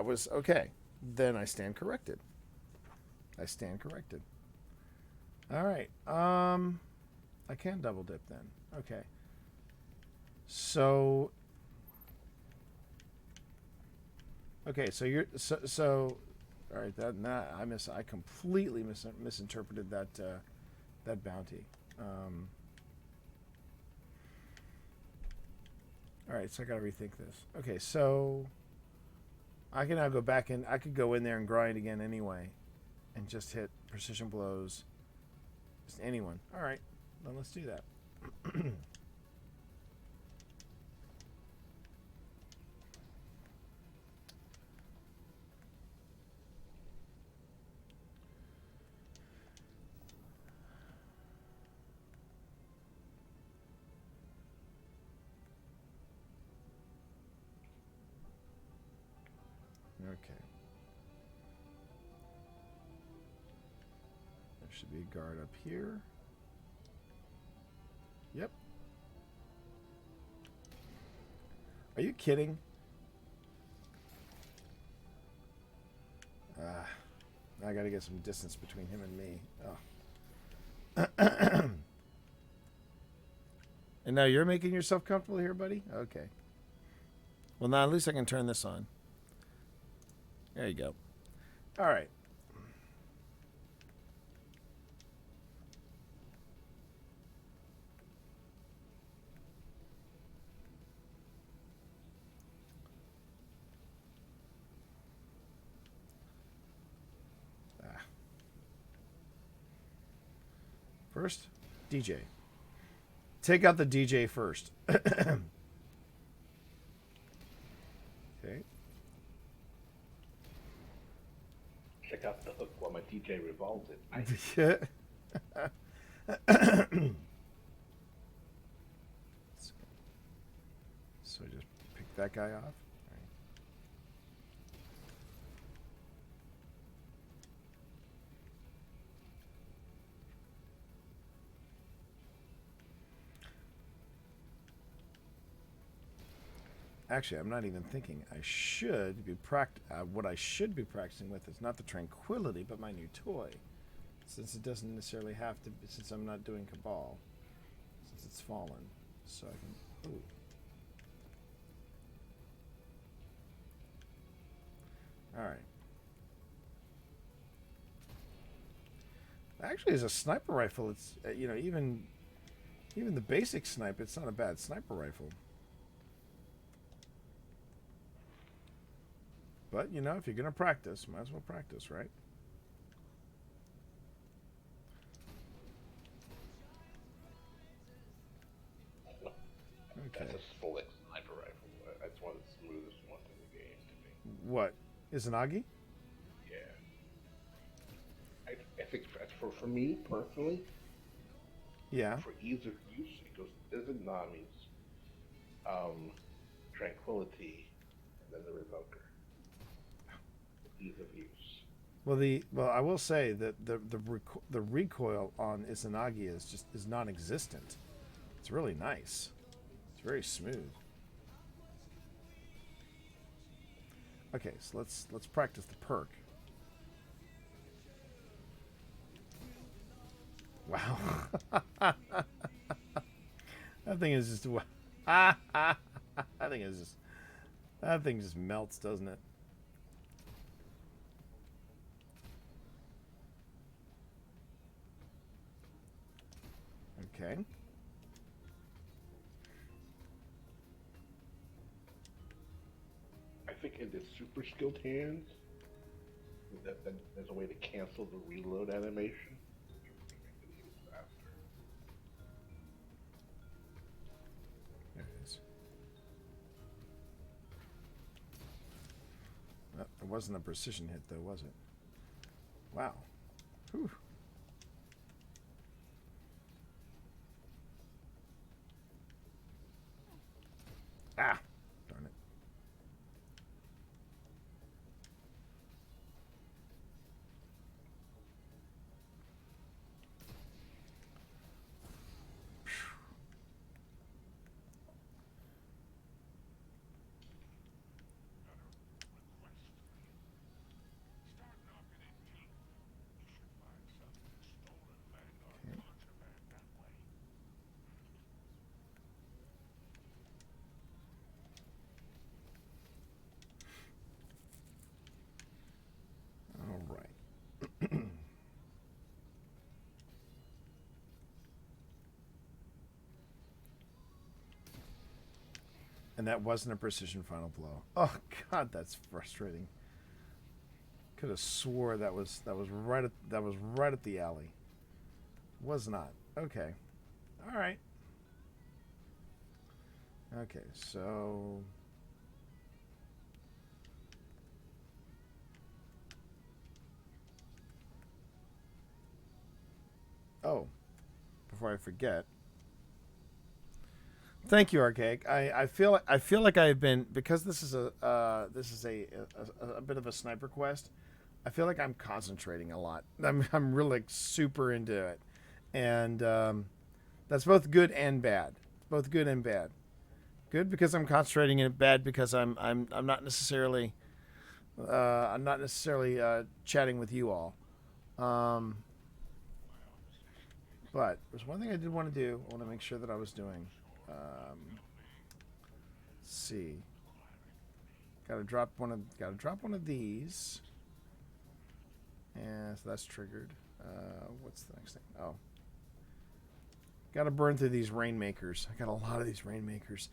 was okay. Then I stand corrected. All right. I can double dip then. Okay. So. Okay, so you're so. All right, I completely misinterpreted that bounty. All right, so I got to rethink this. Okay, so I can now go back in. I could go in there and grind again anyway, and just hit precision blows. Just anyone. All right, then let's do that. Okay. There should be a guard up here. Yep. Are you kidding? I gotta get some distance between him and me. Oh. And now you're making yourself comfortable here, buddy? Okay. Well, now at least I can turn this on. There you go. All right. First, DJ. Take out the DJ first. Okay. Check out the hook while my DJ revolves it. So just pick that guy off. Actually, I'm not even thinking. I should be what I should be practicing with is not the Tranquility, but my new toy. Since it doesn't necessarily have to, since I'm not doing Cabal, since it's fallen, so I can. Ooh. All right. Actually, as a sniper rifle, it's even the basic snipe, it's not a bad sniper rifle. But, if you're going to practice, might as well practice, right? Okay. That's a Smolik sniper rifle. That's one of the smoothest ones in the game to me. What? Izanagi? Yeah. I think for me, personally, Yeah. for ease of use, it goes Izanagi's, Tranquility, and then the Revoker. Ease of use. Well, I will say that the recoil on Izanagi is non-existent. It's really nice. It's very smooth. Okay, so let's practice the perk. Wow. That thing is just that thing just melts, doesn't it? Okay. I think in the super skilled hands, that there's a way to cancel the reload animation, which would make it even faster. There it is. It wasn't a precision hit, though, was it? Wow. Whew. Ah! Darn it. Start knocking it deep. You should find something stolen Vanguard contraband that way. All right. And that wasn't a precision final blow. Oh God, that's frustrating. Could have swore that was right at the alley. Was not. Okay. All right. Okay, so oh, before I forget. Thank you, Archaic. I feel like I've been, because this is a bit of a sniper quest. I feel like I'm concentrating a lot. I'm really super into it, and that's both good and bad. Both good and bad. Good because I'm concentrating, and bad because I'm not necessarily chatting with you all. But there's one thing I did want to do. I want to make sure that I was doing. Let's see. Gotta drop one of these. And so that's triggered. What's the next thing? Oh. Gotta burn through these rainmakers. I got a lot of these rainmakers.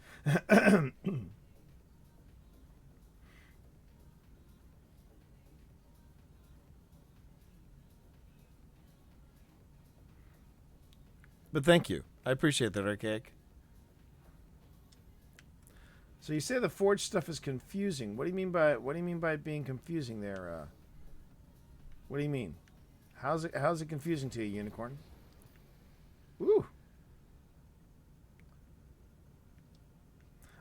But thank you. I appreciate that, Archaic. So you say the forge stuff is confusing. What do you mean by it being confusing there? What do you mean? How's it confusing to you, Unicorn? Ooh.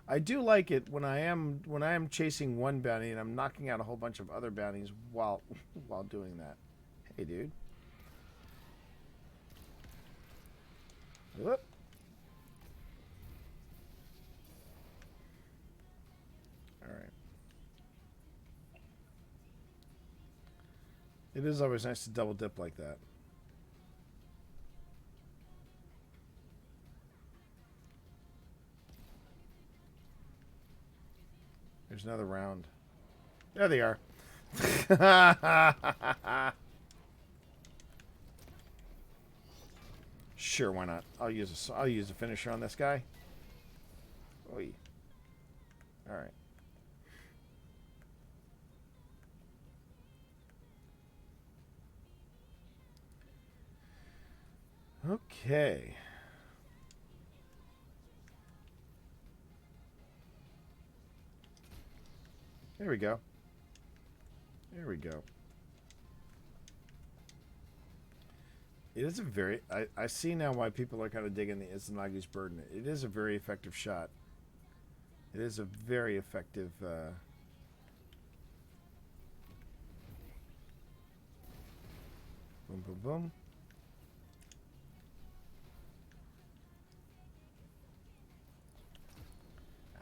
I do like it when I am chasing one bounty and I'm knocking out a whole bunch of other bounties while doing that. Hey, dude. Whoop. All right. It is always nice to double dip like that. There's another round. There they are. Sure, why not? I'll use a finisher on this guy. Oy. All right. Okay. There we go. There we go. It is a very... I see now why people are kind of digging the Izanagi's Burden. It is a very effective shot. It is a very effective... boom, boom, boom.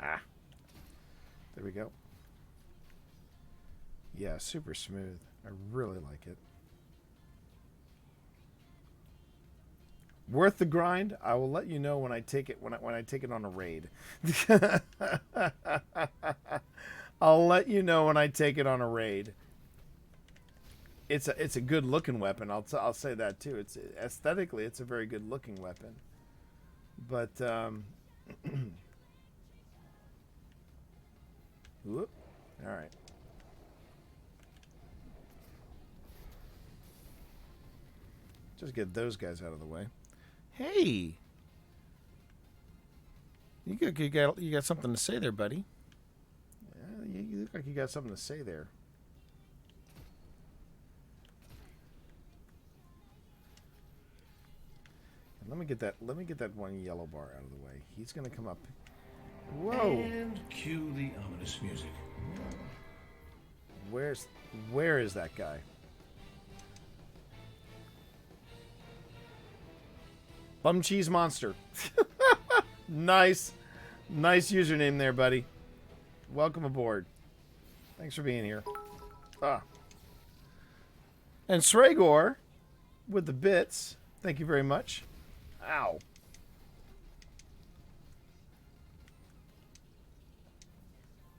Ah. There we go. Yeah, super smooth. I really like it. Worth the grind? I will let you know when I take it when I take it on a raid. I'll let you know when I take it on a raid. It's a good looking weapon. I'll say that too. It's aesthetically it's a very good looking weapon. But whoop. All right. Just get those guys out of the way. Hey, you got something to say there, buddy. Yeah, you look like you got something to say there. Let me get that one yellow bar out of the way. He's gonna come up. Whoa! And cue the ominous music. Where is that guy? Bum Cheese Monster. Nice username there, buddy. Welcome aboard. Thanks for being here. And Sregor with the bits. Thank you very much. Ow.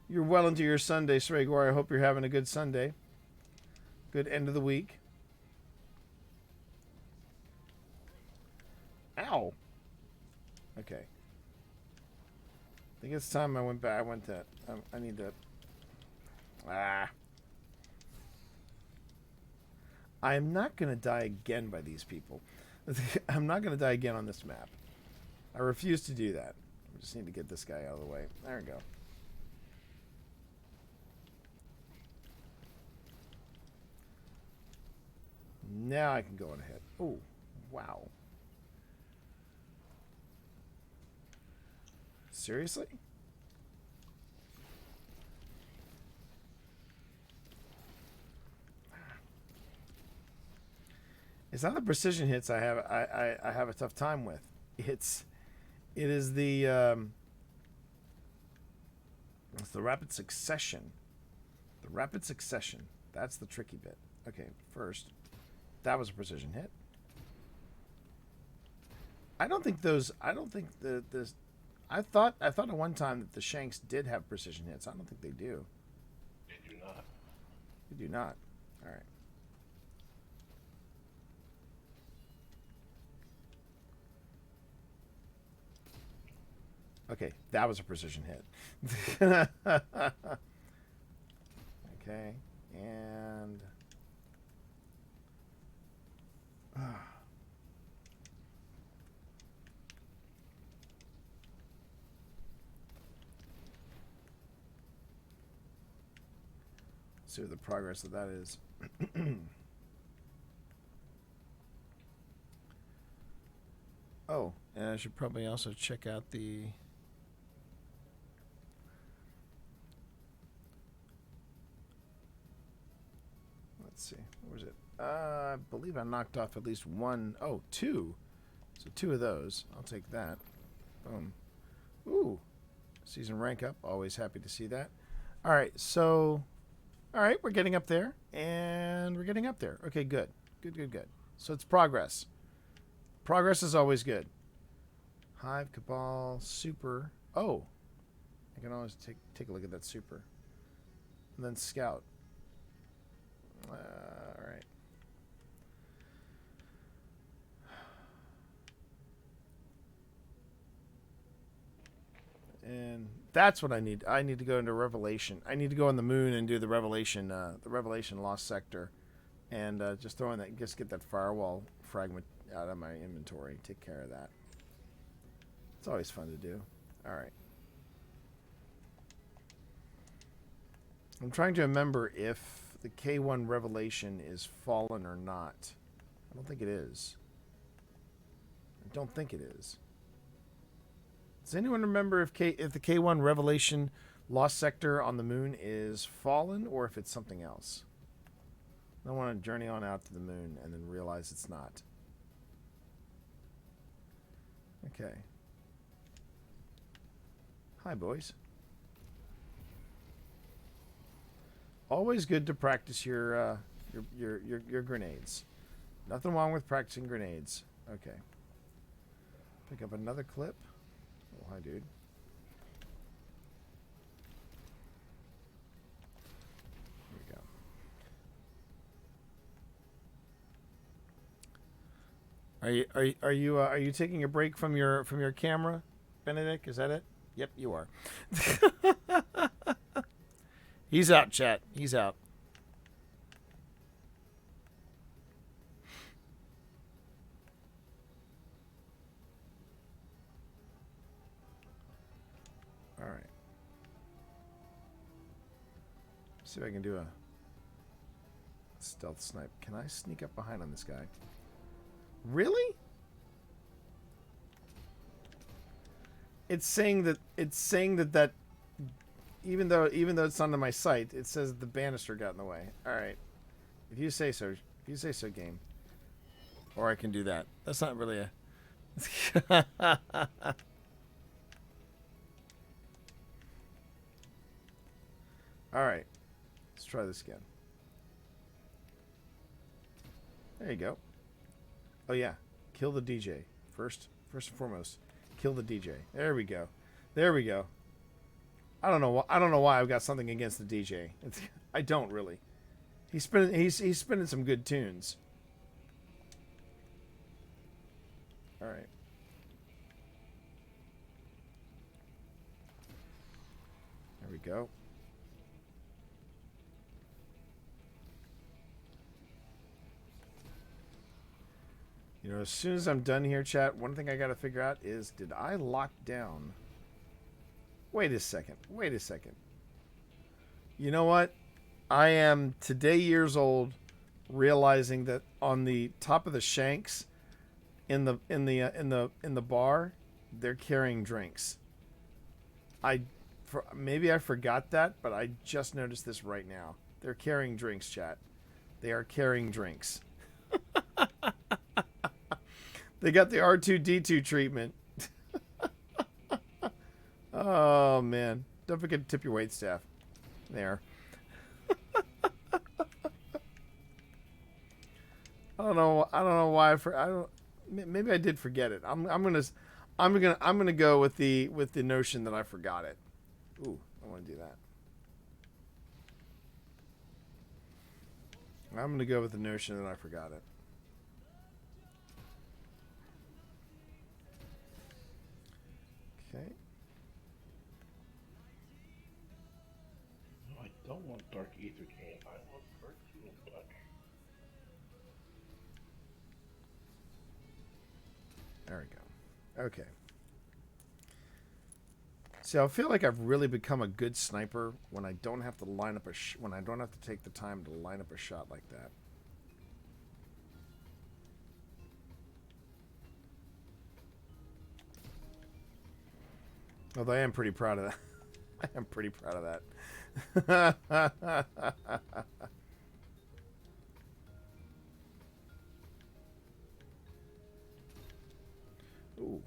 You're well into your Sunday, Sregor. I hope you're having a good Sunday. Good end of the week. Ow. Okay. I think it's time I went back. I need that. I am not going to die again by these people. I'm not going to die again on this map. I refuse to do that. I just need to get this guy out of the way. There we go. Now I can go on ahead. Oh, wow. Seriously? It's not the precision hits I have a tough time with. It's the rapid succession. The rapid succession. That's the tricky bit. Okay, first, that was a precision hit. I don't think I thought at one time that the Shanks did have precision hits. I don't think they do. They do not. They do not. All right. Okay, that was a precision hit. Okay, and see what the progress of that is. Oh, and I should probably also check out the let's see, what was it? I believe I knocked off at least one. Oh, two. So two of those. I'll take that. Boom. Ooh. Season rank up. Always happy to see that. All right. So, all right. We're getting up there. And we're getting up there. Okay, good. Good. So it's progress. Progress is always good. Hive, Cabal, Super. Oh. I can always take a look at that Super. And then Scout. All right. And that's what I need. I need to go into Revelation. I need to go on the moon and do the Revelation Lost Sector, and just get that firewall fragment out of my inventory. Take care of that. It's always fun to do. All right. I'm trying to remember if the K1 Revelation is fallen or not. I don't think it is. Does anyone remember if the K1 Revelation Lost Sector on the moon is fallen or if it's something else? I don't want to journey on out to the moon and then realize it's not. Okay. Hi, boys. Always good to practice your grenades. Nothing wrong with practicing grenades. Okay. Pick up another clip. Oh, hi, dude. Here we go. Are you taking a break from your camera, Benedict? Is that it? Yep, you are. He's out, chat. He's out. All right. See if I can do a stealth snipe. Can I sneak up behind on this guy? Really? It's saying that even though it's under my sight, it says the banister got in the way. All right. If you say so, game. Or I can do that. That's not really a All right. Let's try this again. There you go. Oh yeah, kill the DJ first and foremost. Kill the DJ. There we go. There we go. I don't know why I've got something against the DJ. I don't really. He's spinning some good tunes. All right. There we go. You know, as soon as I'm done here, chat, one thing I got to figure out is, did I lock down? Wait a second. Wait a second. You know what? I am today years old, realizing that on the top of the shanks, in the bar, they're carrying drinks. Maybe I forgot that, but I just noticed this right now. They're carrying drinks, chat. They are carrying drinks. They got the R2-D2 treatment. Oh man! Don't forget to tip your wait staff. There. I don't know why. Maybe I did forget it. I'm gonna go with the notion that I forgot it. Ooh, I want to do that. I'm gonna go with the notion that I forgot it. Okay. No, I don't want Dark Ether Cane. I want Cartoon Touch. There we go. Okay. See, I feel like I've really become a good sniper when I don't have to line up when I don't have to take the time to line up a shot like that. Although I am pretty proud of that. I am pretty proud of that. Ooh,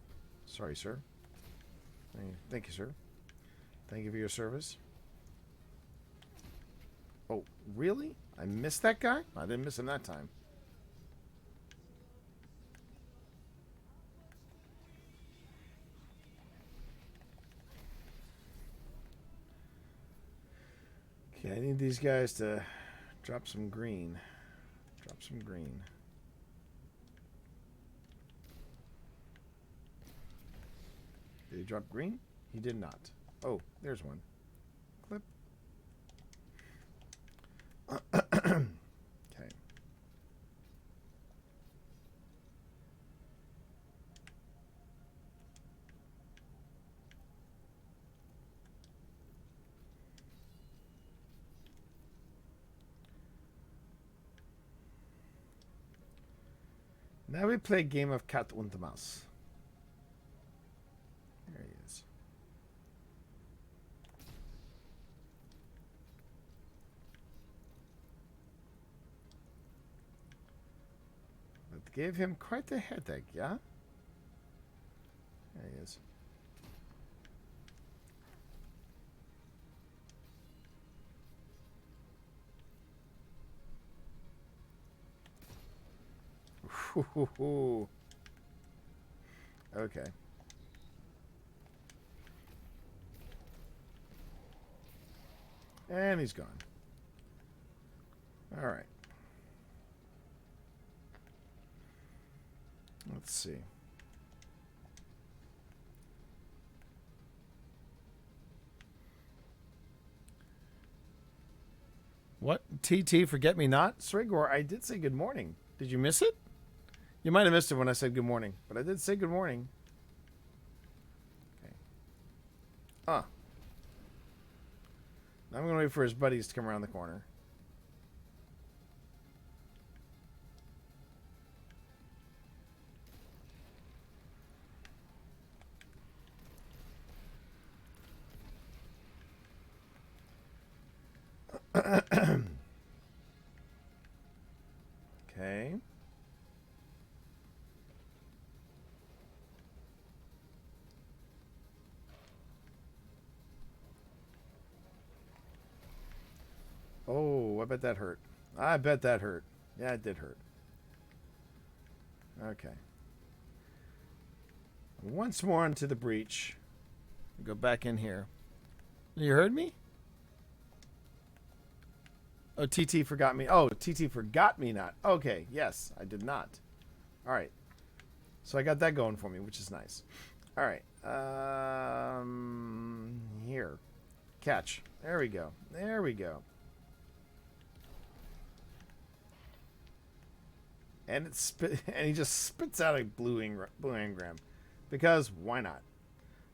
sorry, sir. Thank you, sir. Thank you for your service. Oh, really? I missed that guy? I didn't miss him that time. Okay, I need these guys to drop some green. Drop some green. Did he drop green? He did not. Oh, there's one. Clip. Okay. Now we play a game of Cat und Maus. There he is. That gave him quite a headache, yeah? There he is. Okay. And he's gone. All right. Let's see. What? TT, forget me not? Srigor, I did say good morning. Did you miss it? You might have missed it when I said good morning, but I did say good morning. Okay. Now I'm going to wait for his buddies to come around the corner. Okay. Oh, I bet that hurt. I bet that hurt. Yeah, it did hurt. Okay. Once more into the breach. Go back in here. You heard me? Oh, TT forgot me. Oh, TT forgot me not. Okay, yes, I did not. All right. So I got that going for me, which is nice. All right. Here. Catch. There we go. There we go. And and he just spits out a blue engram. Because why not?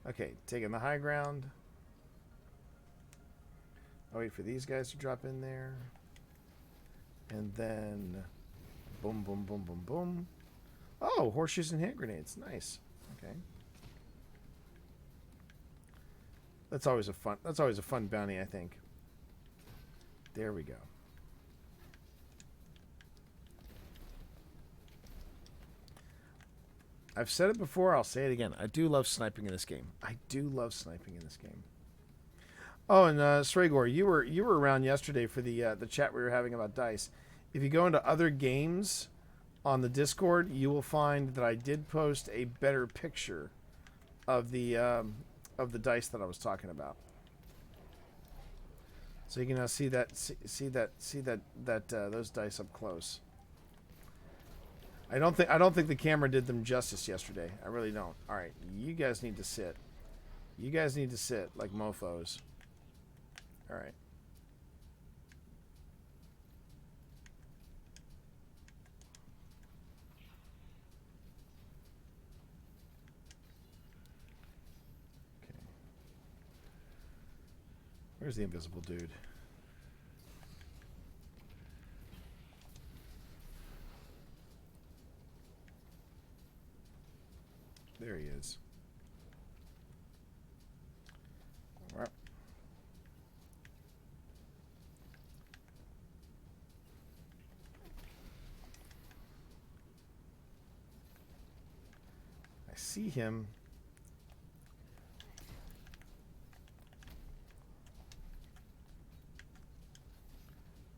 Okay, taking the high ground. I'll wait for these guys to drop in there. And then boom, boom, boom, boom, boom. Oh, horseshoes and hand grenades. Nice. Okay. That's always a fun bounty, I think. There we go. I've said it before, I'll say it again. I do love sniping in this game. I do love sniping in this game. Oh, and Sragor, you were around yesterday for the chat we were having about dice. If you go into other games on the Discord, you will find that I did post a better picture of the dice that I was talking about. So you can now see those dice up close. I don't think the camera did them justice yesterday. I really don't. All right, you guys need to sit. You guys need to sit like mofos. All right. Okay. Where's the invisible dude? There he is. All right. I see him.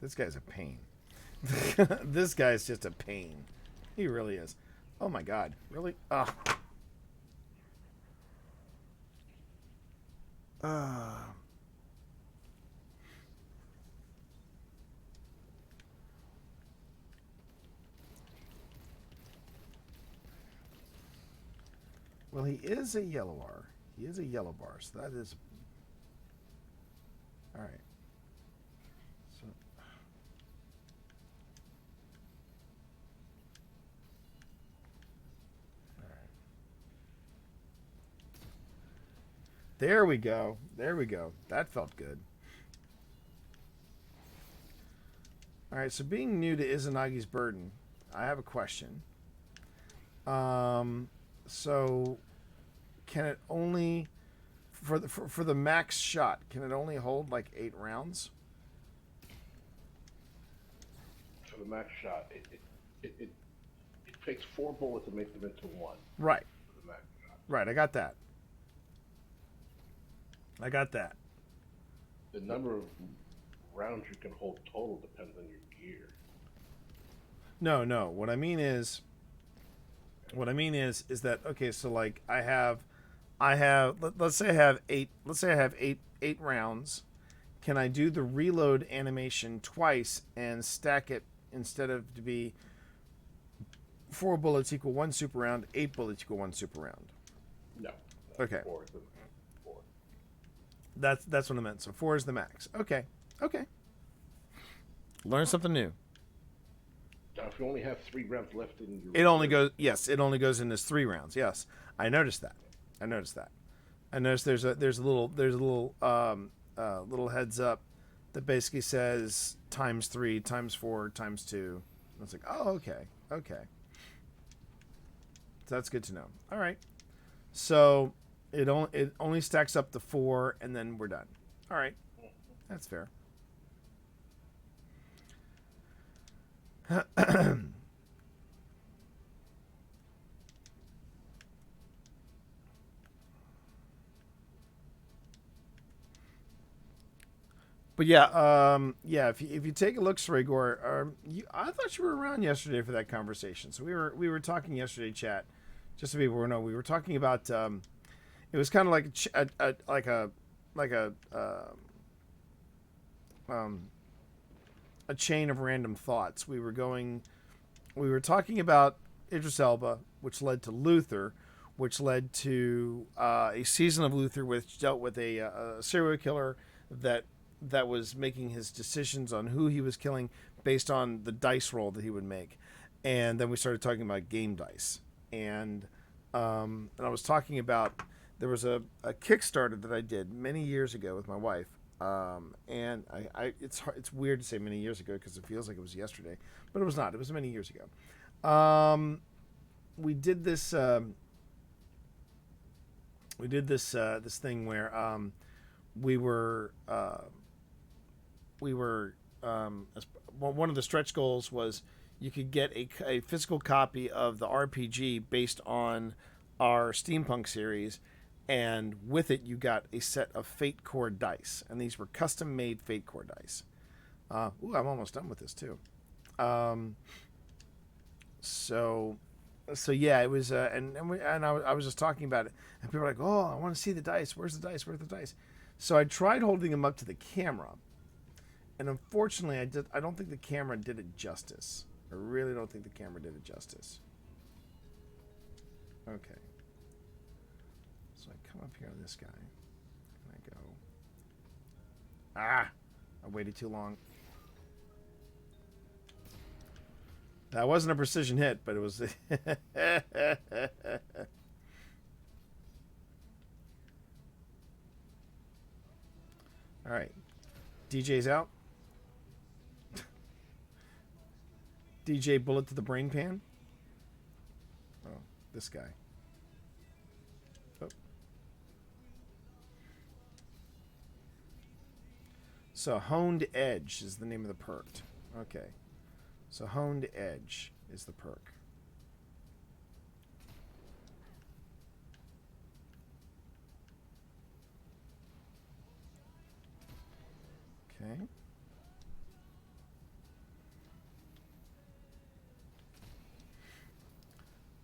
This guy's a pain. This guy's just a pain. He really is. Oh my God. Really? Ah. Well, he is a yellow bar. He is a yellow bar, so that is... All right. So... All right. There we go. There we go. That felt good. All right, so being new to Izanagi's Burden, I have a question. So can it only for the max shot, can it only hold like 8 rounds? For the max shot, it takes 4 bullets to make them into 1. Right. For the max shot. Right, I got that. I got that. The number of rounds you can hold total depends on your gear. No. What I mean is that okay, so like I have let's say I have 8 rounds. Can I do the reload animation twice and stack it instead of to be 4 bullets equal 1 super round. 8 bullets equal 1 super round. No. Okay. 4 is the 4. That's what I meant. So 4 is the max. Okay. Okay. Learn something new. Now, if you only have 3 rounds left in your... It only goes. Yes, it only goes in as 3 rounds. Yes, I noticed that. I noticed there's a little little heads up that basically says times 3, times 4, times 2. And it's like, oh, okay, okay. So that's good to know. All right. So it only stacks up to 4, and then we're done. All right, that's fair. But yeah. If you take a look, Sregor, I thought you were around yesterday for that conversation. So we were talking yesterday, chat. Just so people know, we were talking about. It was kind of like a chain of random thoughts. We were talking about Idris Elba, which led to Luther, which led to a season of Luther, which dealt with a serial killer that was making his decisions on who he was killing based on the dice roll that he would make. And then we started talking about game dice. And I was talking about, there was a Kickstarter that I did many years ago with my wife. And it's weird to say many years ago because it feels like it was yesterday, but it was not. It was many years ago. We did this this thing where we were one of the stretch goals was you could get a physical copy of the RPG based on our steampunk series, and with it you got a set of Fate Core dice, and these were custom made Fate Core dice. I'm almost done with this too. So yeah, it was I was just talking about it, and people were like, "Oh, I want to see the dice. Where's the dice? Where's the dice?" So I tried holding them up to the camera, and unfortunately, I don't think the camera did it justice. I really don't think the camera did it justice. Okay. So I come up here to this guy, and I go, I waited too long. That wasn't a precision hit, but it was. All right. DJ's out. DJ bullet to the brain pan. Oh, this guy. Oh. So Honed Edge is the name of the perk. Okay. So Honed Edge is the perk. Okay.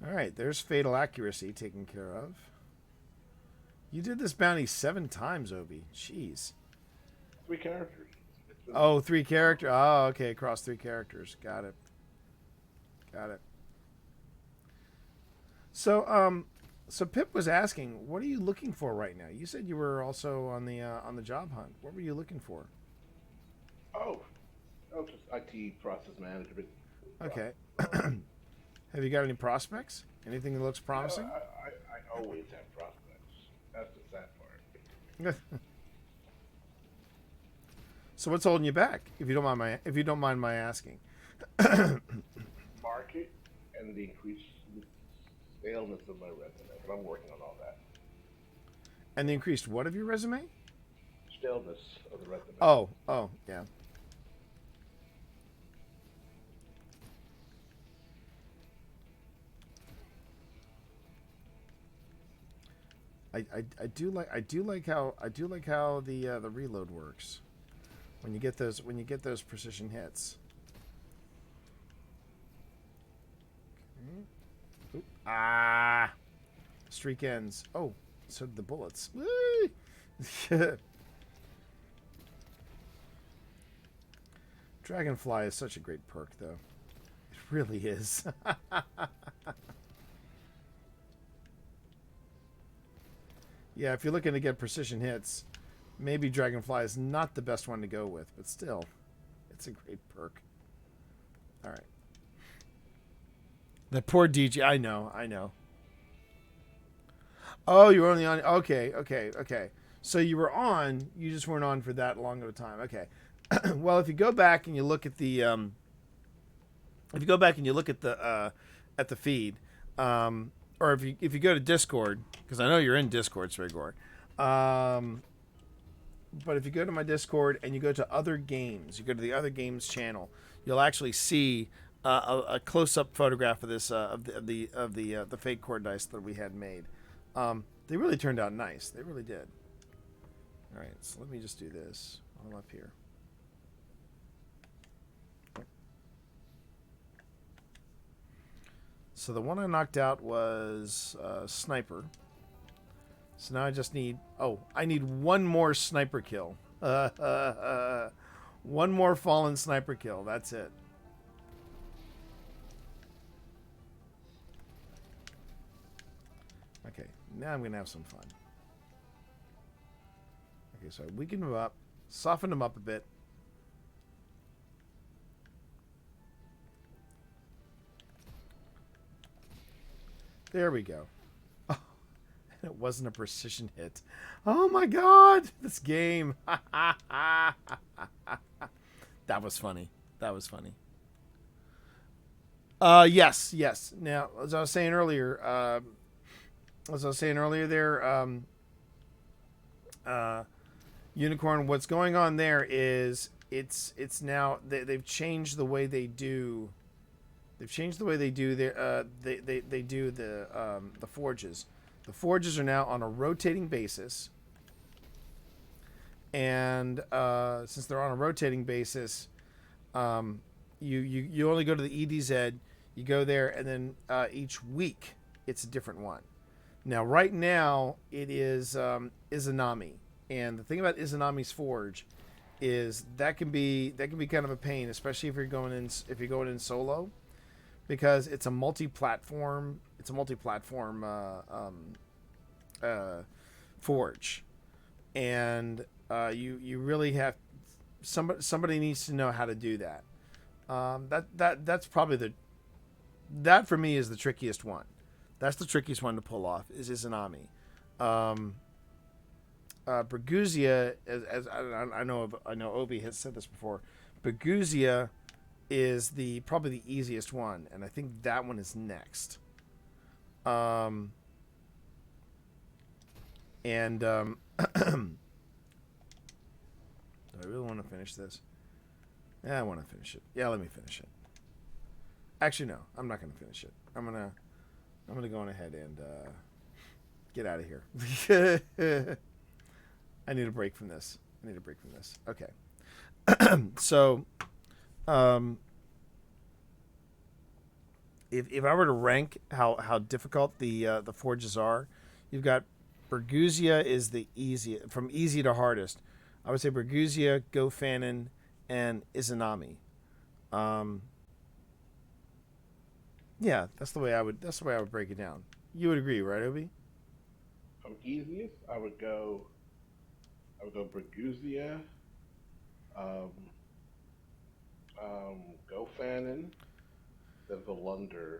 All right, there's Fatal Accuracy taken care of. You did this bounty 7 times, Obi. Jeez. 3 characters. Oh, 3 characters. Oh, okay, across 3 characters. Got it. So Pip was asking, what are you looking for right now? You said you were also on the job hunt. What were you looking for? Oh, just IT process management. Okay. Have you got any prospects? Anything that looks promising? I always have prospects. That's the sad part. So what's holding you back? If you don't mind my asking. Market and the increased staleness of my resume, but I'm working on all that. And the increased what of your resume? Staleness of the resume. Oh, yeah. I do like how the reload works when you get those precision hits. Okay. Oop. Streak ends. Oh, so did the bullets. Dragonfly is such a great perk, though. It really is. Yeah, if you're looking to get precision hits, maybe Dragonfly is not the best one to go with, but still, it's a great perk. All right. That poor DJ. I know. Oh, you were only on. Okay. So you were on. You just weren't on for that long of a time. Okay. Well, if you go back and you look at the, at the feed, or if you go to Discord, because I know you're in Discord, Swigor. But if you go to my Discord and you go to other games, you go to the other games channel, you'll actually see a close-up photograph of this of the fake cord dice that we had made. They really turned out nice. They really did. All right, so let me just do this while I'm up here. So the one I knocked out was Sniper. So now I just need... Oh, I need one more Sniper kill. One more fallen Sniper kill. That's it. Okay, now I'm going to have some fun. Okay, so I weaken him up. Soften him up a bit. There we go. Oh, and it wasn't a precision hit. Oh my god! This game. That was funny. That was funny. Yes. Now, as I was saying earlier, Unicorn, what's going on there is it's now they've changed the way they do. They've changed the way they do their they do the forges. The forges are now on a rotating basis, and since they're on a rotating basis, you only go to the EDZ. You go there, and then each week it's a different one. Now, right now it is Izanami, and the thing about Izanami's forge is that can be kind of a pain, especially if you're going in solo. Because it's a multi-platform, forge, and you really have somebody needs to know how to do that. That's probably that for me is the trickiest one. That's the trickiest one to pull off is Izanami. Berguzia, as I know Obi has said this before, Berguzia is probably the easiest one, and I think that one is next. Do I really want to finish this? Yeah, I want to finish it. Yeah, let me finish it. Actually, no, I'm not going to finish it. I'm gonna go on ahead and get out of here. I need a break from this. Okay. So. If I were to rank how difficult the forges are, you've got Berguzia is the easiest, from easy to hardest. I would say Berguzia, Gofanon, and Izanami. Yeah, that's the way I would break it down. You would agree, right, Obi? From easiest, I would go Berguzia, Gofanon, then Volunder.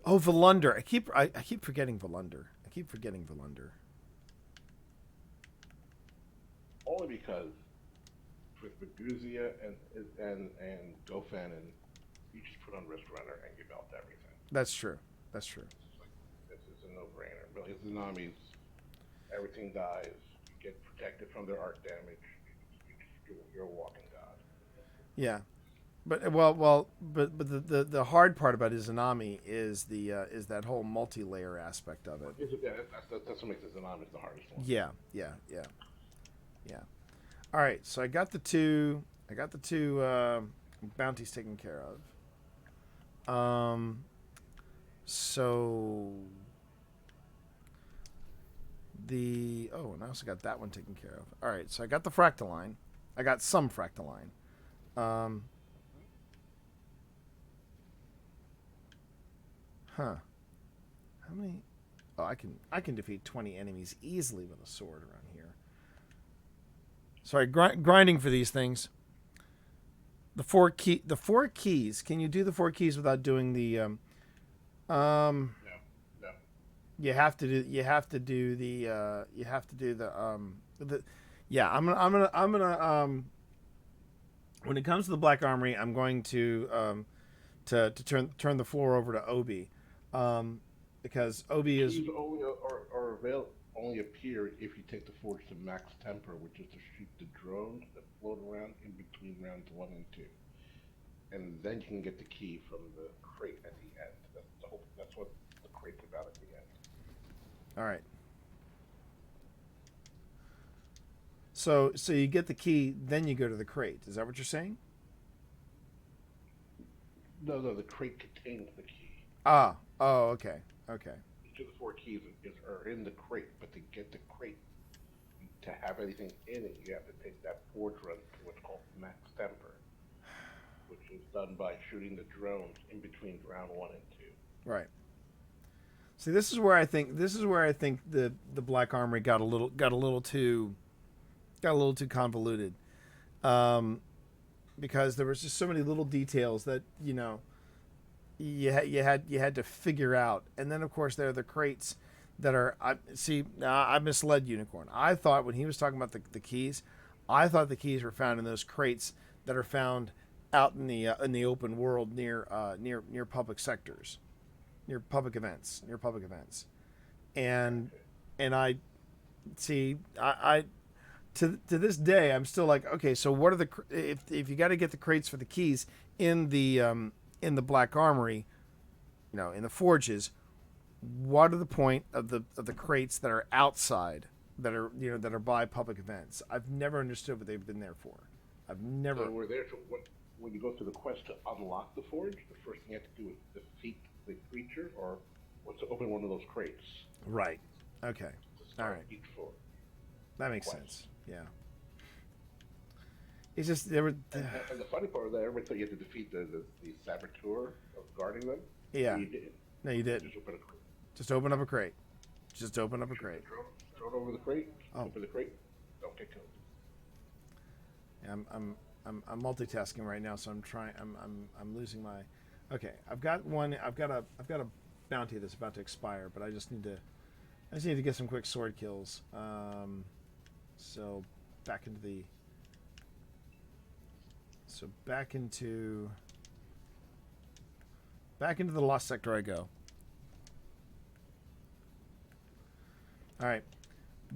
Oh, Volunder. I keep forgetting Volunder. Only because with Berguzia and Gofanon, you just put on Wrist Runner and you melt everything. That's true. It's a no-brainer. Really, Tsunami's everything dies. You get protected from their arc damage. You're a walking god. Yeah. But the hard part about Izanami is is that whole multi-layer aspect of it. Yeah, that's what makes Izanami the hardest one. Yeah. All right, so I got the two bounties taken care of. So and I also got that one taken care of. All right, so I got the Fractaline. I got some Fractaline. Huh. How many? Oh, I can defeat 20 enemies easily with a sword around here. Sorry, grinding for these things. The four keys. Can you do the four keys without doing the No, no. you have to do the yeah, I'm gonna when it comes to the Black Armory, I'm going to turn the floor over to Obi. Because Obi is Keys only appear if you take the forge to max temper, which is to shoot the drones that float around in between rounds 1 and 2, and then you can get the key from the crate at the end. That's what the crate's about at the end. all right. So you get the key, then you go to the crate. Is that what you're saying? No, the crate contains the key. Ah. Oh, okay. Okay. Each of the 4 keys are in the crate, but to get the crate, to have anything in it, you have to take that forge run to what's called max temper, which is done by shooting the drones in between round 1 and 2. Right. See, this is where I think the Black Armory got a little too convoluted, because there was just so many little details that you had to figure out, and then of course there are the crates that are. I misled Unicorn. I thought when he was talking about the keys, I thought the keys were found in those crates that are found out in the open world near public sectors, near public events, and I see I to this day I'm still like, okay, so what are the if you got to get the crates for the keys in the Black Armory, in the forges, what are the point of the crates that are outside, that are by public events? I've never understood what they've been there for. I've never. So we're there to when you go through the quest to unlock the forge. The first thing you have to do is defeat the creature, or what's to open one of those crates. Right. Okay. To start All right. each floor. That makes Quest. sense. Yeah. It's just there were. And the funny part of that, everybody thought you had to defeat the saboteur of guarding them. Yeah. You didn't. No, you didn't. Just open a crate. Just open up a crate. Just open up a crate. Throw it over the crate. Oh. Open the crate. Don't get killed. Yeah, I'm multitasking right now, so I'm losing my. Okay, I've got a bounty that's about to expire, but I just need to get some quick sword kills. So back into the lost sector I go. All right.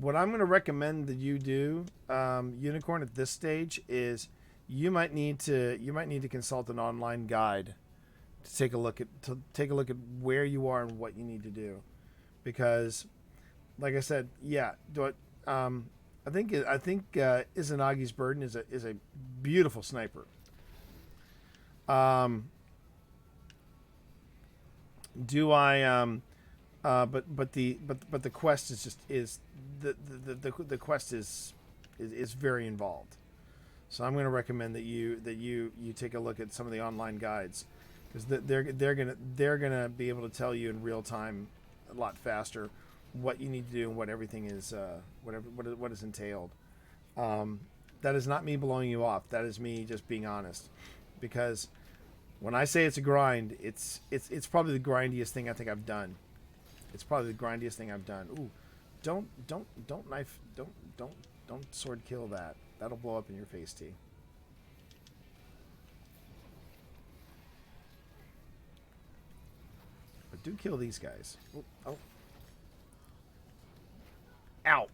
What I'm going to recommend that you do, Unicorn, at this stage is you might need to consult an online guide to take a look at where you are and what you need to do, because, like I said, yeah, I think Izanagi's Burden is a beautiful sniper. Do I but the quest is the quest is very involved. So I'm going to recommend that you take a look at some of the online guides, because they're gonna be able to tell you in real time, a lot faster, what you need to do and what everything is, what is entailed. That is not me blowing you off. That is me just being honest, because when I say it's a grind, it's probably the grindiest thing I think I've done. It's probably the grindiest thing I've done. Ooh, don't knife, don't sword kill that. That'll blow up in your face, T. But do kill these guys. Oh. Ow.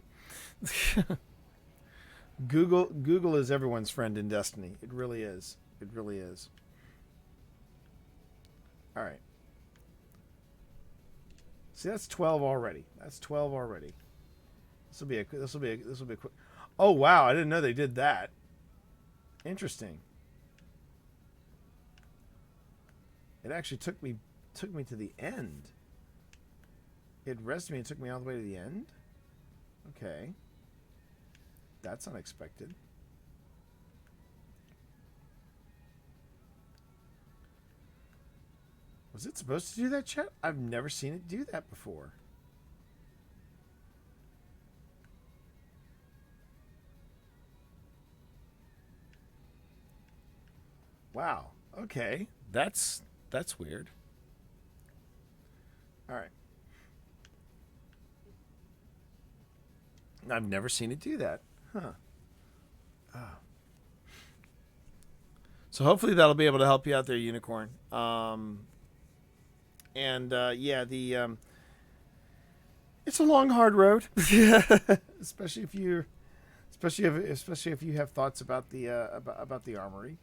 Google is everyone's friend in Destiny. It really is. It really is. All right. See, that's 12 already. That's 12 already. This will be a quick. Oh wow, I didn't know they did that. Interesting. It actually took me to the end. It rested me and took me all the way to the end. Okay. That's unexpected. Was it supposed to do that, chat? I've never seen it do that before. Wow. Okay. That's weird. All right. I've never seen it do that. Huh. Oh. So hopefully that'll be able to help you out there, Unicorn. Yeah, it's a long, hard road, especially if you have thoughts about the armory.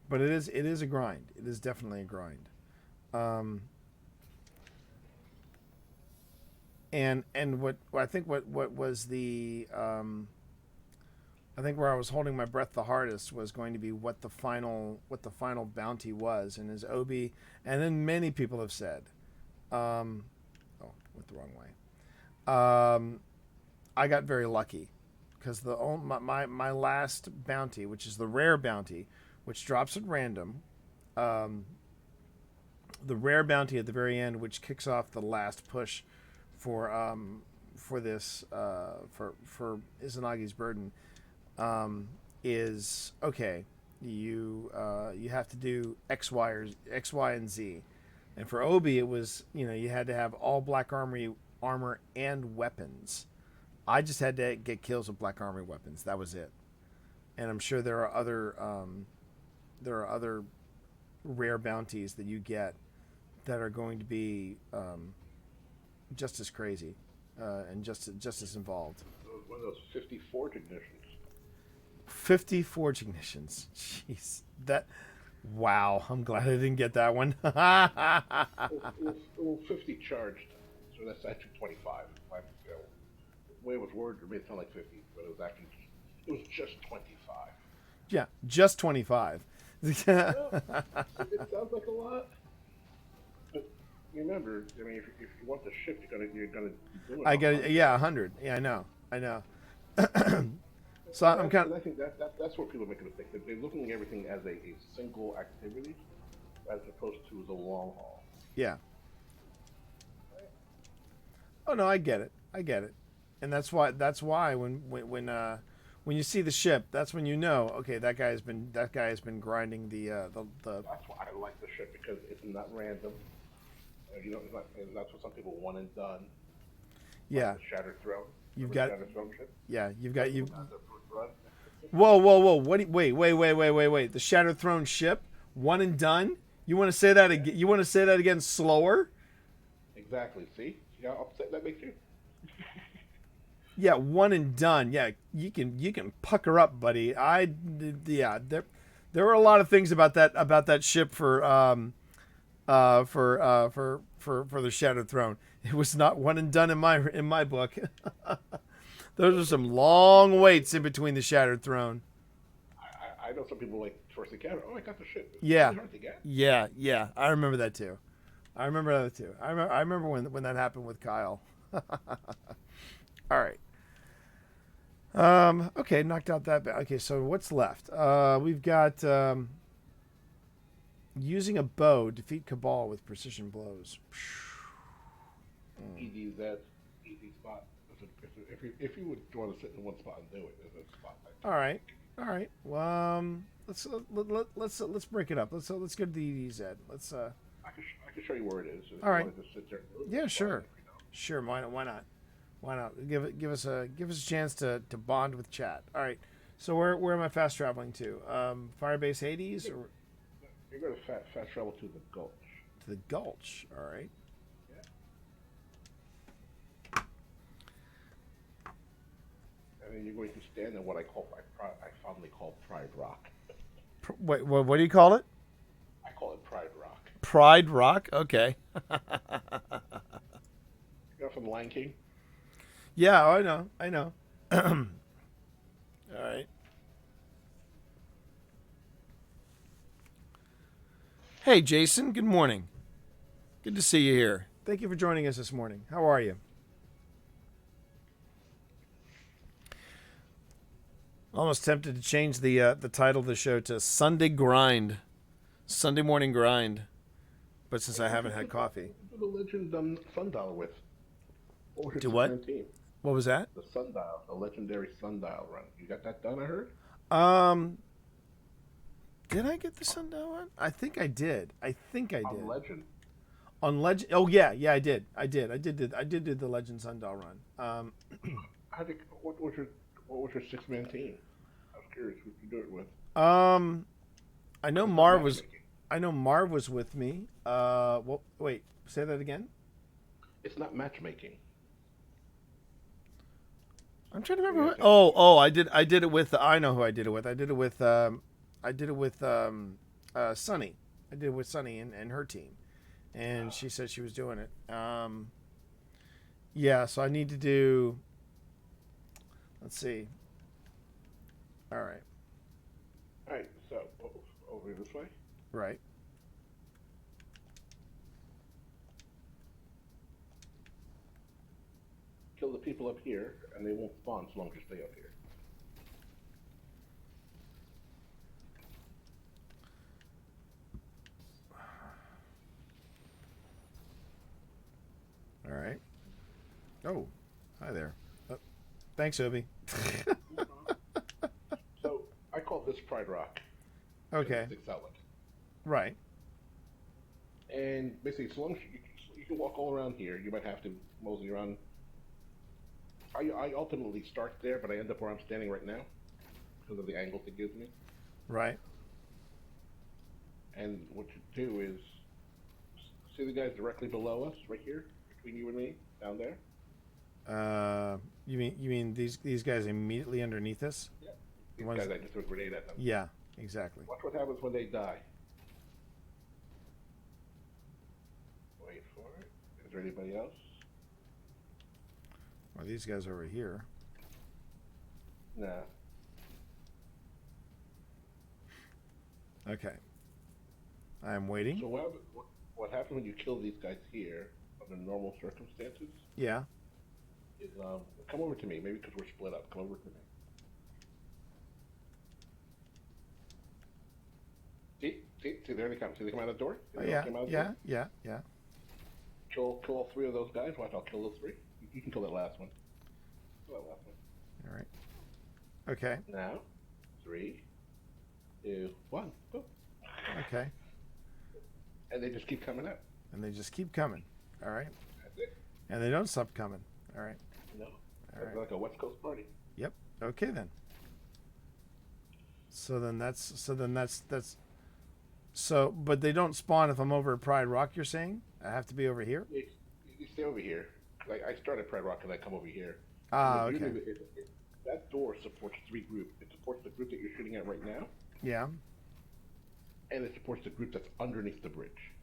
But it is a grind. It is definitely a grind. And what I think what was the I think where I was holding my breath the hardest was going to be what the final bounty was, and as Obi and then many people have said, went the wrong way. I got very lucky because my last bounty, which is the rare bounty, which drops at random, the rare bounty at the very end, which kicks off the last push for this for Izanagi's Burden, is okay. You have to do X, Y, and Z, and for Obi it was you had to have all black armor and weapons. I just had to get kills with black armor weapons. That was it, and I'm sure there are other rare bounties that you get that are going to be just as crazy and just as involved. One of those 50 forge ignitions. 50 forge ignitions. Jeez, wow. I'm glad I didn't get that one. Well, 50 charged, so that's actually 25. The way it was worded, it made it sound like 50, but it was just 25. Yeah, just 25. Well, it sounds like a lot. But remember, I mean, if you want the ship, you're gonna be doing. I got 100. Yeah, I know. So I'm kind of. I think that's where people make a mistake. They're looking at everything as a single activity, as opposed to the long haul. Yeah. Oh no, I get it, and that's why when you see the ship, that's when you know, okay, that guy has been grinding the. That's why I like the ship, because it's not random. That's what some people want and done. Yeah. Like the Shattered Throne. You've got. Shattered Throne ship. Yeah, you've got you. Whoa! What? Wait! The Shattered Throne ship, one and done. You want to say that again? You want to say that again slower? Exactly. See how upset that makes you? Yeah, one and done. Yeah, you can pucker up, buddy. There were a lot of things about that ship for the Shattered Throne. It was not one and done in my book. Those are some long waits in between the Shattered Throne. I know some people like first encounter. Oh, I got the ship. It's Yeah, really hard to get. yeah. I remember that too. I remember when that happened with Kyle. All right. Okay, knocked out that. Okay, so what's left? We've got using a bow, defeat Cabal with precision blows. Easy spot. If you would want to sit in one spot and do it, there's a spot. All right. Well, let's break it up. Let's go to the EDZ. Let's. I can show you where it is. If All right. You want to just sit there and move, Yeah, it's sure. fine if you don't. Sure. Why not? Give us a chance to bond with chat. All right. So where am I fast traveling to? Firebase Hades or You're going to fast travel to the Gulch. to the Gulch? All right. Yeah. And then you're going to stand in what I fondly call Pride Rock. Wait, what do you call it? I call it Pride Rock. Pride Rock. Okay. You know from Lion King? Yeah, I know. All right. Hey, Jason. Good morning. Good to see you here. Thank you for joining us this morning. How are you? Almost tempted to change the title of the show to Sunday Grind, Sunday Morning Grind, but since I haven't had coffee, The legend sundial with. What was your Do what? 619? what was that? The sundial, the legendary sundial run. You got that done? I heard. Um, did I get the sundial one? I think I did. I think I did. On legend. On Legend. Oh yeah, I did. I did do the Legend Sundial run. What was your 6-man team? I was curious who you do it with. I know Marv was. I know Marv was with me. Well, wait. Say that again. It's not matchmaking. I'm trying to remember. Oh, I did. I did it with. I know who I did it with. I did it with. I did it with Sunny. I did it with Sunny and her team, and she said she was doing it. Yeah. So I need to do. Let's see. All right. All right, so over this way. Right. Kill the people up here, and they won't spawn so long as you stay up here. All right. Oh, hi there. Thanks, Obi. So I call this Pride Rock. Okay. Six outlet. Right. And basically, so long as you can walk all around here, you might have to mosey around. I ultimately start there, but I end up where I'm standing right now because of the angles it gives me. Right. And what you do is see the guys directly below us, right here, between you and me, down there. You mean these guys immediately underneath us? Yeah. These Ones- guys, I just threw a grenade at them. Yeah. Exactly. Watch what happens when they die. Wait for it. Is there anybody else? Well, these guys over here. Nah. Okay. I am waiting. So what happens when you kill these guys here under normal circumstances Yeah. is come over to me. Maybe because we're split up. Come over to me. See, there they come. See, they come out of the door. See, Oh, they all yeah. came out of the Yeah. door? Yeah. Yeah. Kill all three of those guys. Watch, I'll kill those three. You can kill that last one. Kill that last one. All right. Okay. Now, 3, 2, 1, go. Okay. And they just keep coming out. And they just keep coming. All right. That's it. And they don't stop coming. All right. No. All It's right. like a West Coast party. Yep. Okay then. So but they don't spawn if I'm over at Pride Rock. You're saying I have to be over here? You stay over here. I started Pride Rock and I come over here. Ah. And the Okay. beauty of it is that door supports 3 groups. It supports the group that you're shooting at right now, Yeah. and it supports the group that's underneath the bridge.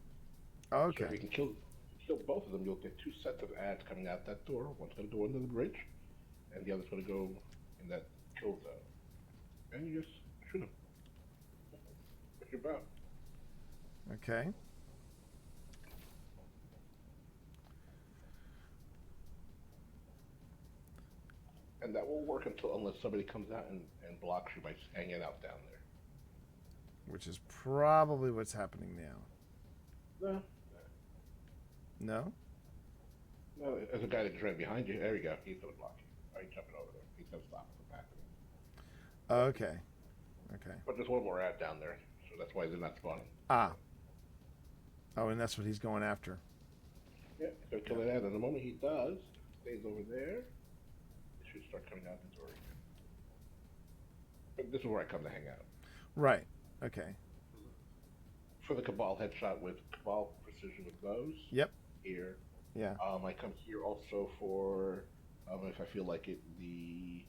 So if you Okay. can kill both of them, you'll get 2 sets of ads coming out that door. One's going to go under the bridge, and the other's going to go in that kill zone. And you just shoot them. What you about? Okay. And that won't work unless somebody comes out and blocks you by just hanging out down there. Which is probably what's happening now. No. No? No, there's a guy that's right behind you. There you go. He's going to block you. All right, jumping over there. He's going to stop it from happening. Okay. Okay. But there's one more ad down there, so that's why they're not spawning. Ah. Oh, and that's what he's going after. Yeah, he's going to kill that ad. And the moment he does, stays over there, it should start coming out the door again. But this is where I come to hang out. Right. Okay. For the Cabal headshot with Cabal precision with bows. Yep. Here. Yeah. I come here also for, if I feel like it, the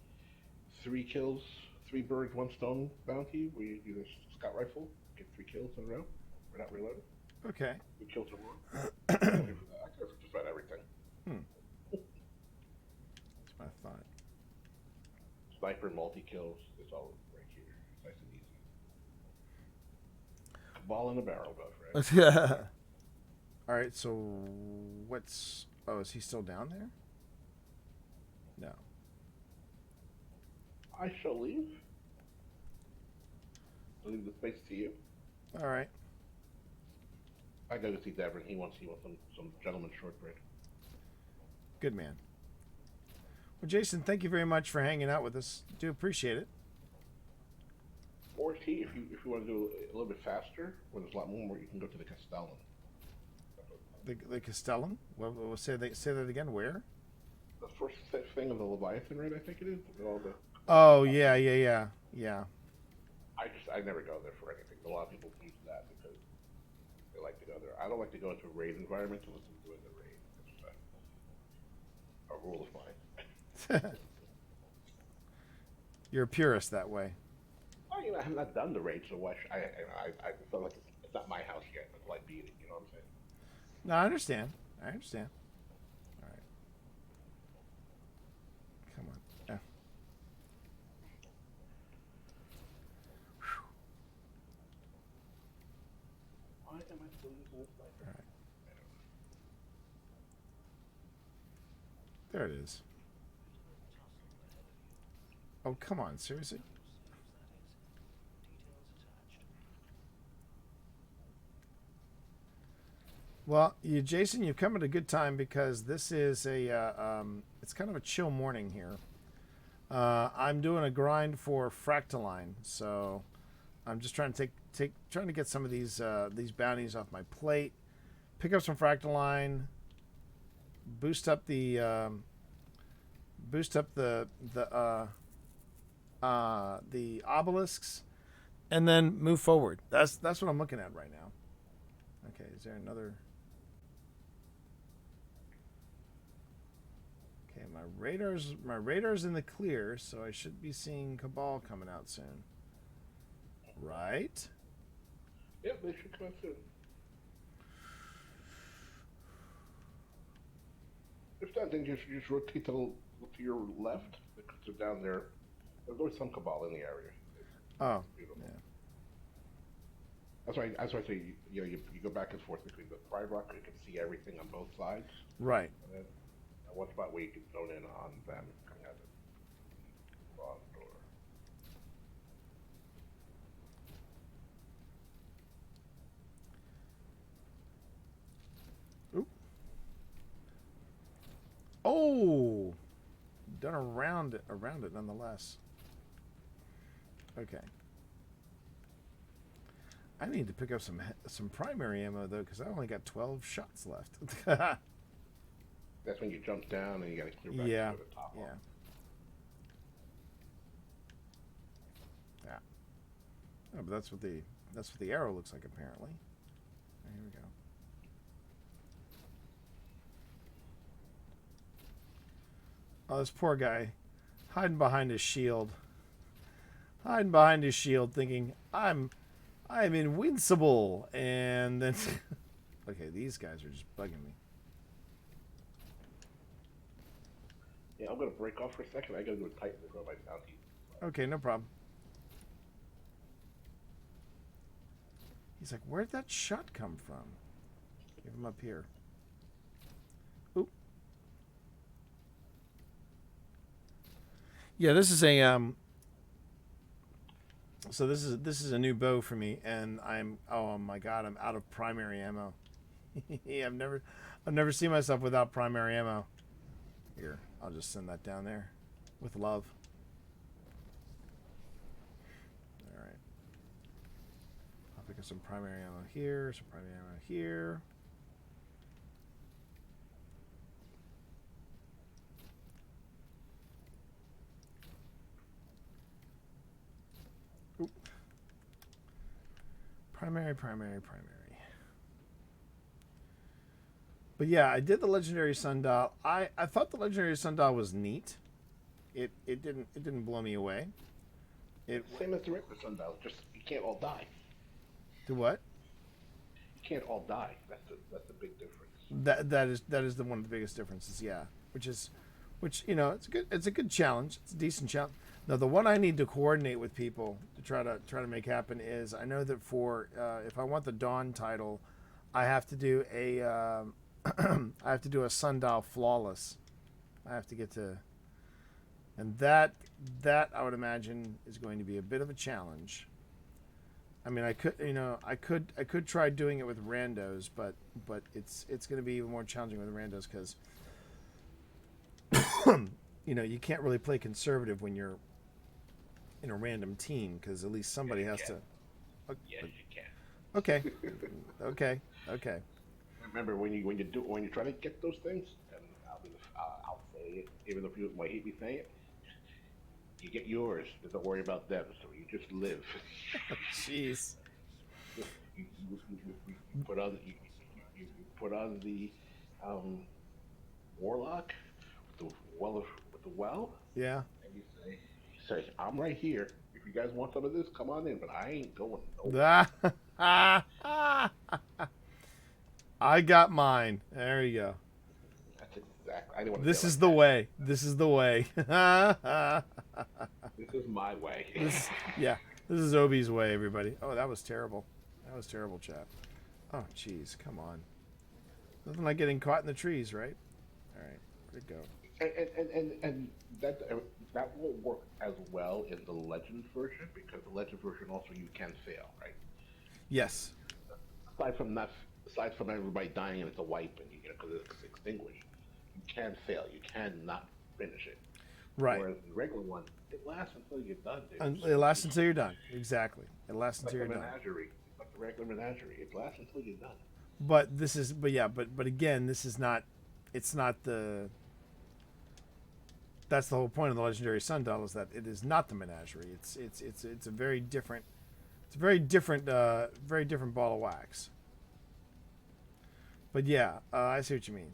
3 kills, 3 birds, 1 stone bounty, where you use a scout rifle, get 3 kills in a row. We're not reloaded. Okay. 3 kills in a row. I can for just about everything. That's what I thought. Sniper, multi kills, it's all right here. It's nice and easy. Ball in the barrel, though, Fred. All right. So what's? Oh, is he still down there? No. I shall leave. I'll leave the space to you. All right. I go to see Devin. He wants some gentleman shortbread. Good man. Well, Jason, thank you very much for hanging out with us. Do appreciate it. Or T, if you want to do it a little bit faster, where there's a lot more, you can go to the Castellan. The Castellan? Well, say that again. Where? The first thing of the Leviathan, right? I think it is. With all the, Oh, yeah. I never go there for anything. A lot of people use that because they like to go there. I don't like to go into a raid environment unless I'm doing the raid. It's a rule of mine. You're a purist that way. Oh, I have not done the raid, so why should I feel like it's not my house yet until I beat it. You know what I'm saying? No, I understand. All right. Come on. Yeah. Why am I still using this light? All right. There it is. Oh, come on. Seriously? Well, Jason, you've come at a good time because this is it's kind of a chill morning here. I'm doing a grind for Fractaline, so I'm just trying to trying to get some of these bounties off my plate, pick up some Fractaline, boost up the obelisks, and then move forward. That's what I'm looking at right now. Okay, is there another? Okay, my radar's in the clear, so I should be seeing Cabal coming out soon. Right? Yep, they should come out soon. If not, then just rotate to your left because they're down there. There's always some Cabal in the area. Oh, Beautiful. yeah. That's why I say you go back and forth between the Pride Rock. You can see everything on both sides. Right. And then one spot where you can zone in on them coming out the front door. Oop. Oh, done around it nonetheless. Okay. I need to pick up some primary ammo though, because I only got 12 shots left. That's when you jump down and you got to clear back Yeah. to the top. Yeah. Yeah. Oh, but that's what the arrow looks like apparently. Here we go. Oh, this poor guy hiding behind his shield. Thinking I'm invincible, and then okay, these guys are just bugging me. Yeah, I'm gonna break off for a second. I gotta go tighten the my bounty. Okay, no problem. He's like, where'd that shot come from? Give him up here. Oop. Yeah, this is a so this is a new bow for me, and oh my god, I'm out of primary ammo. I've never seen myself without primary ammo. Here, I'll just send that down there with love. All right. I'll pick up some primary ammo here, some primary ammo here. Oop. Primary. But yeah, I did the legendary sundial. I thought the legendary sundial was neat. It didn't blow me away. Same as the regular sundial, just you can't all die. Do what? You can't all die. That's the big difference. That is the one of the biggest differences. Yeah, which it's a good challenge. It's a decent challenge. Now the one I need to coordinate with people to try to make happen is I know that for if I want the Dawn title, I have to do a sundial flawless. I have to get to, and that I would imagine is going to be a bit of a challenge. I mean, I could try doing it with randos, but it's going to be even more challenging with randos because you can't really play conservative when you're in a random team because at least somebody has to. Yes, you can. Okay, okay. Remember when you try to get those things, and I'll say it, even if you might hate me saying it, you get yours. Don't worry about them. So you just live. Jeez. You put on the warlock with the well. Yeah. And you say, I'm right here. If you guys want some of this, come on in. But I ain't going nowhere. I got mine. There you go. That's exactly. I didn't want to This say it is like the that. way. This is the way. This is my way. Yeah, this is Obi's way, everybody. Oh, that was terrible. That was terrible, chap. Oh, jeez, come on. Nothing like getting caught in the trees, right? All right, where'd it go? And that won't work as well in the Legends version because the Legends version also you can fail, right? Yes. Aside from everybody dying and it's a wipe and because it's extinguished, you can fail. You cannot finish it. Right. Whereas the regular one, it lasts until you're done. Dude. And it lasts until you're done. Exactly. It lasts It's until like you're a done. menagerie. It's like the regular menagerie. It lasts until you're done. But again, this is not. It's not the. That's the whole point of the Legendary Sundial is that it is not the menagerie. It's a very different. It's a very different ball of wax. But yeah, I see what you mean.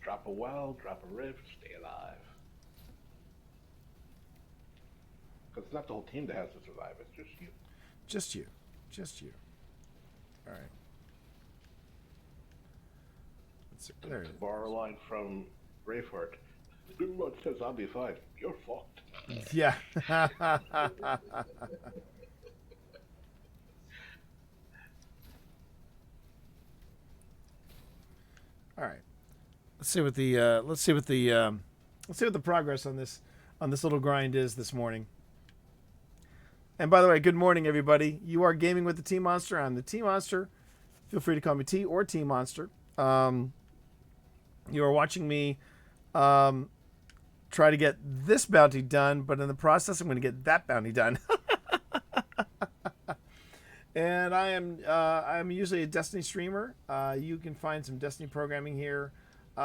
Drop a well, drop a rift, stay alive. Because it's not the whole team that has to survive. It's just you. Just you. All right. There it To is. borrow a line from Braveheart, the good Lord says I'll be fine. You're fucked. Yeah. All right. Let's see what the progress on this little grind is this morning. And by the way, good morning, everybody. You are gaming with the T Monster. I'm the T Monster. Feel free to call me T or T Monster. You are watching me try to get this bounty done, but in the process, I'm going to get that bounty done. And I'm usually a Destiny streamer. You can find some Destiny programming here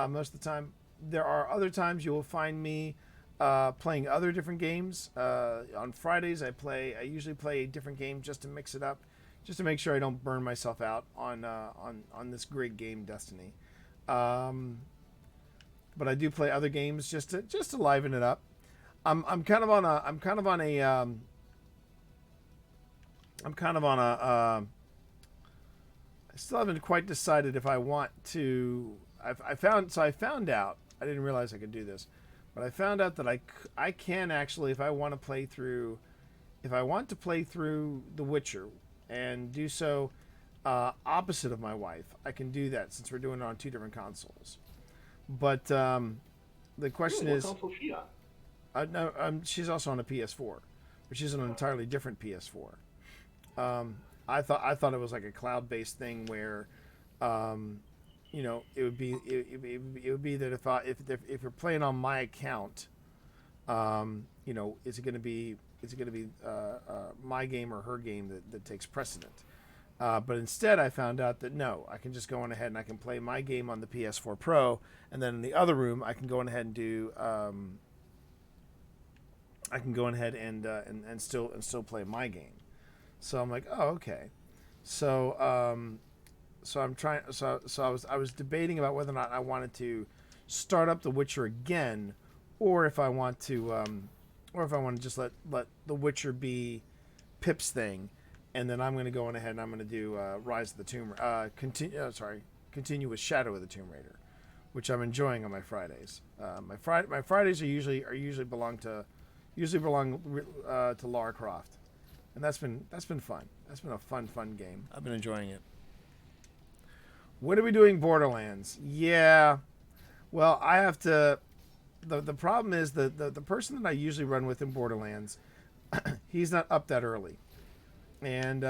most of the time. There are other times you will find me playing other different games. On Fridays, I usually play a different game just to mix it up, just to make sure I don't burn myself out on this great game, Destiny. But I do play other games just to liven it up. I'm kind of on a I still haven't quite decided if I want to. I found out. I didn't realize I could do this, but I found out that I can actually, if I want to play through The Witcher and do so opposite of my wife, I can do that since we're doing it on two different consoles. But the question What is, console is she on? no, she's also on a PS4, but she's on an entirely different PS4. I thought it was like a cloud-based thing where, it would be that if you're playing on my account, is it going to be my game or her game that takes precedent? But instead, I found out that no, I can just go on ahead and I can play my game on the PS4 Pro, and then in the other room, I can go on ahead and do. I can go on ahead and still play my game. So I'm like, oh, okay. So I'm trying. So I was debating about whether or not I wanted to start up The Witcher again, or if I want to just let The Witcher be Pip's thing, and then I'm going to go on ahead and I'm going to do Rise of the Tomb. Continue with Shadow of the Tomb Raider, which I'm enjoying on my Fridays. My Fridays usually belong to Lara Croft. And that's been fun. That's been a fun game. I've been enjoying it. When are we doing Borderlands? Yeah. Well, I have to. The problem is the person that I usually run with in Borderlands, he's not up that early. and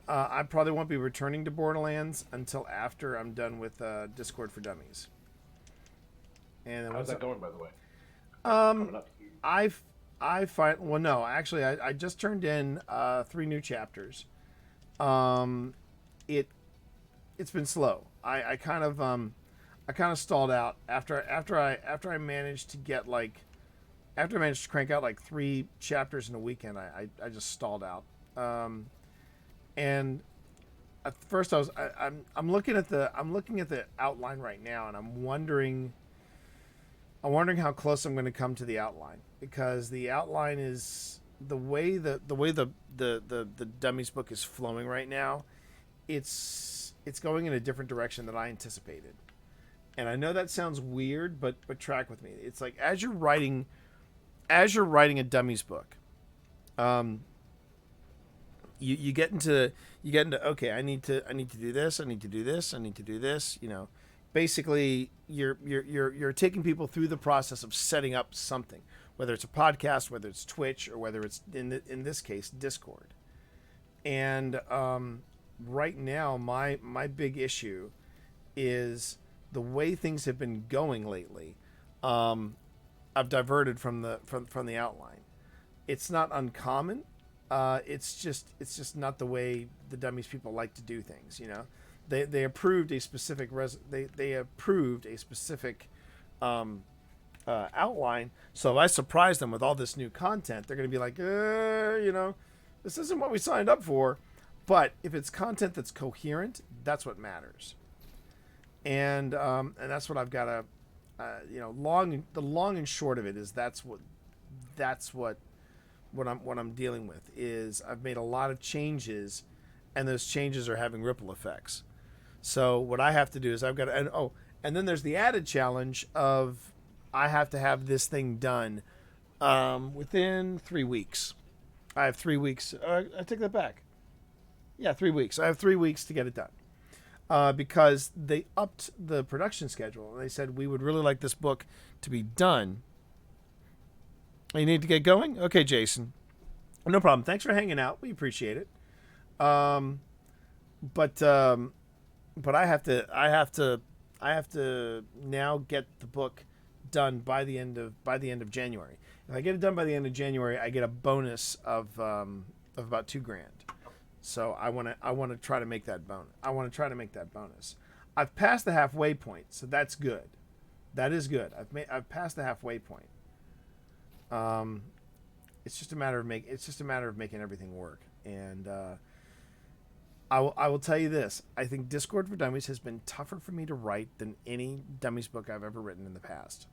I probably won't be returning to Borderlands until after I'm done with Discord for Dummies. And then How's that going, by the way? Um, Coming up. I find well no actually I just turned in 3 new chapters. Um, it's been slow. I kind of stalled out after I managed to get after I managed to crank out like 3 chapters in a weekend. I just stalled out. And at first I'm looking at the outline right now, and I'm wondering how close I'm going to come to the outline, because the outline is the way the Dummies book is flowing right now. It's going in a different direction than I anticipated, and I know that sounds weird, but track with me. It's like as you're writing a Dummies book, you get into okay, I need to do this, I need to do this, I need to do this. Basically you're taking people through the process of setting up something, whether it's a podcast, whether it's Twitch, or whether it's in this case Discord. And right now my big issue is the way things have been going lately. I've diverted from the outline. It's not uncommon. It's just not the way the Dummies people like to do things. They approved a specific outline. So if I surprise them with all this new content, they're going to be like, this isn't what we signed up for. But if it's content that's coherent, that's what matters. And that's what I've got to, the long and short of it is that's what I'm dealing with. Is I've made a lot of changes, and those changes are having ripple effects. So what I have to do is I've got to, and then there's the added challenge of I have to have this thing done within 3 weeks. I have 3 weeks. I take that back. Yeah, 3 weeks. I have 3 weeks to get it done. Because they upped the production schedule. They said, we would really like this book to be done. You need to get going? Okay, Jason. No problem. Thanks for hanging out. We appreciate it. But I have to now get the book done by the end of January. If I get it done by the end of January, I get a bonus of about $2,000. So I want to try to make that bonus. I've passed the halfway point, so that's good. That is good. I've passed the halfway point. It's just a matter of making everything work. And I will tell you this. I think Discord for Dummies has been tougher for me to write than any Dummies book I've ever written in the past.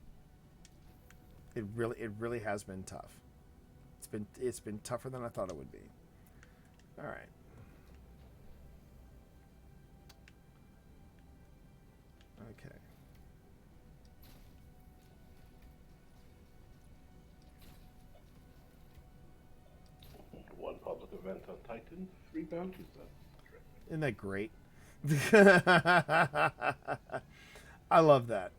It really has been tough. It's been tougher than I thought it would be. All right. Okay. One public event on Titan, 3 bounties done. Isn't that great? I love that.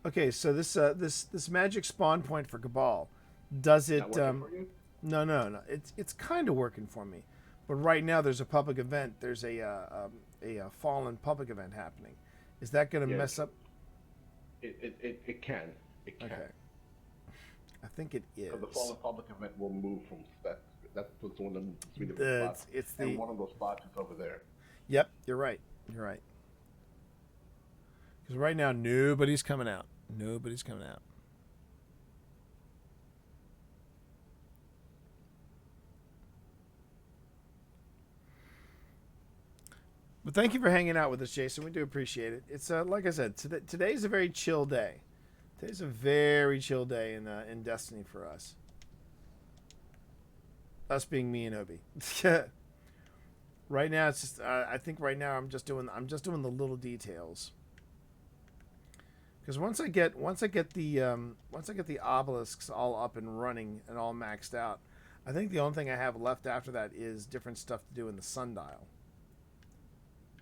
Okay, so this magic spawn point for Cabal, does it? Not working for you? No. It's kind of working for me, but right now there's a public event. There's a fallen public event happening. Is that going to Yeah, mess up? It can. It can. Okay. I think it is. So the fallen public event will move from that. That's what's one of the 3 different It's- spots. it's and the- one of those spots is over there. Yep, you're right. Because right now nobody's coming out. But thank you for hanging out with us, Jason. We do appreciate it. It's like I said, today's a very chill day. Today's a very chill day in Destiny for us. Us being me and Obi. Right now, it's just. I think right now I'm just doing the little details. Because once I get the obelisks all up and running and all maxed out, I think the only thing I have left after that is different stuff to do in the sundial.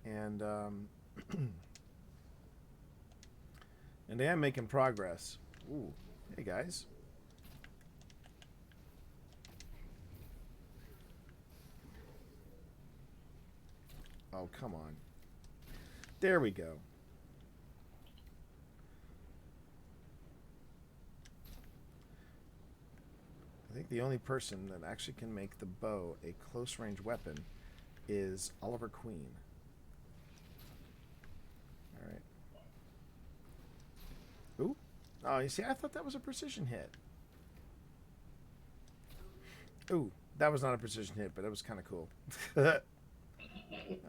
And I am making progress. Ooh. Hey, guys. Oh, come on. There we go. I think the only person that actually can make the bow a close-range weapon is Oliver Queen. All right. Ooh. Oh, you see, I thought that was a precision hit. Ooh, that was not a precision hit, but that was kind of cool.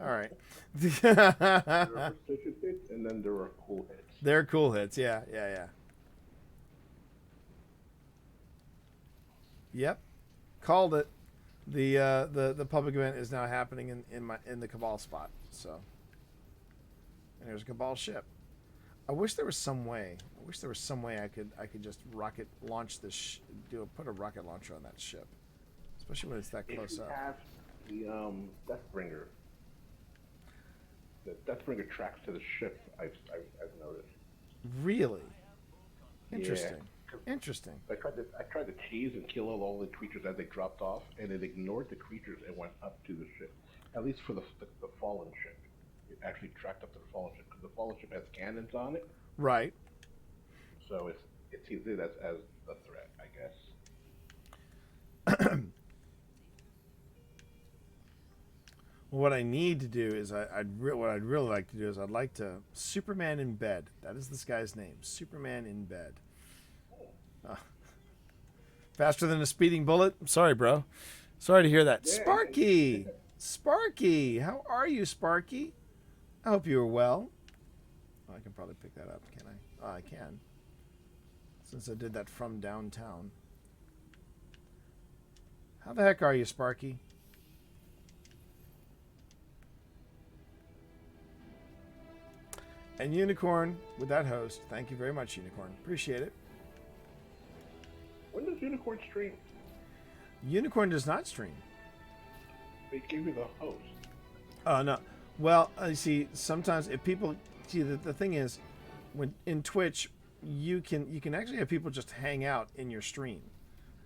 All right. There were precision hits, and then there were cool hits. They're cool hits. Yeah. Yep. Called it. The public event is now happening in the Cabal spot. So, and there's a Cabal ship. I wish there was some way. I could just rocket launch this. Put a rocket launcher on that ship, especially when it's that close If you up. have the Deathbringer, the Deathbringer tracks to the ship. I've noticed. Really interesting. Yeah. Interesting. I tried to tease and kill all the creatures as they dropped off, and it ignored the creatures and went up to the ship. At least for the fallen ship, it actually tracked up to the fallen ship because the fallen ship has cannons on it. Right. So it sees it as a threat, I guess. What I need to do is what I'd really like to do is I'd like to Superman in bed. That is this guy's name, Superman in bed. Faster than a speeding bullet. I'm sorry, bro. Sorry to hear that. Yeah. Sparky, how are you, Sparky? I hope you are well. Oh, I can probably pick that up, can I? Oh, I can. Since I did that from downtown. How the heck are you, Sparky? And Unicorn with that host. Thank you very much, Unicorn. Appreciate it. When does Unicorn stream? Unicorn does not stream. They give you the host. No. Well, you see, sometimes if people see the thing is, when in Twitch, you can actually have people just hang out in your stream,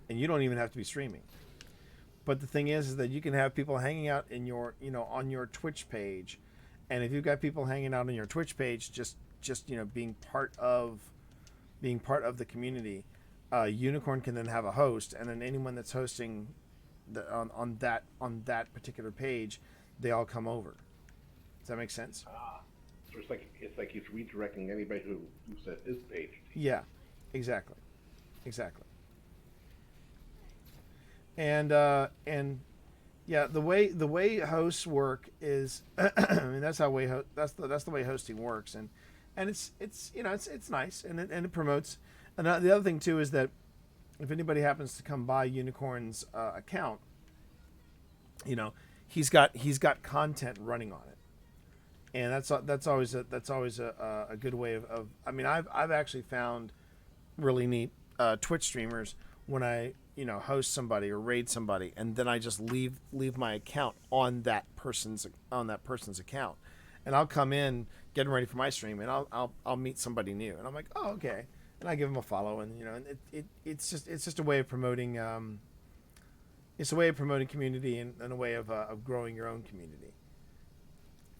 and you don't even have to be streaming. But the thing is that you can have people hanging out in your on your Twitch page, and if you've got people hanging out on your Twitch page, just being part of the community, Unicorn can then have a host, and then anyone that's hosting on that particular page, they all come over. Does that make sense? So it's like he's redirecting anybody who's at his page. Yeah, exactly. And yeah, the way hosts work is, I mean, that's the way hosting works, and it's nice, and it promotes. And the other thing too is that if anybody happens to come by Unicorn's account, he's got content running on it, and that's always a good way of. I mean, I've actually found really neat Twitch streamers when I host somebody or raid somebody, and then I just leave my account on that person's account, and I'll come in getting ready for my stream, and I'll meet somebody new, and I'm like, oh, okay, and I give them a follow, and and it's just a way of promoting community and a way of growing your own community.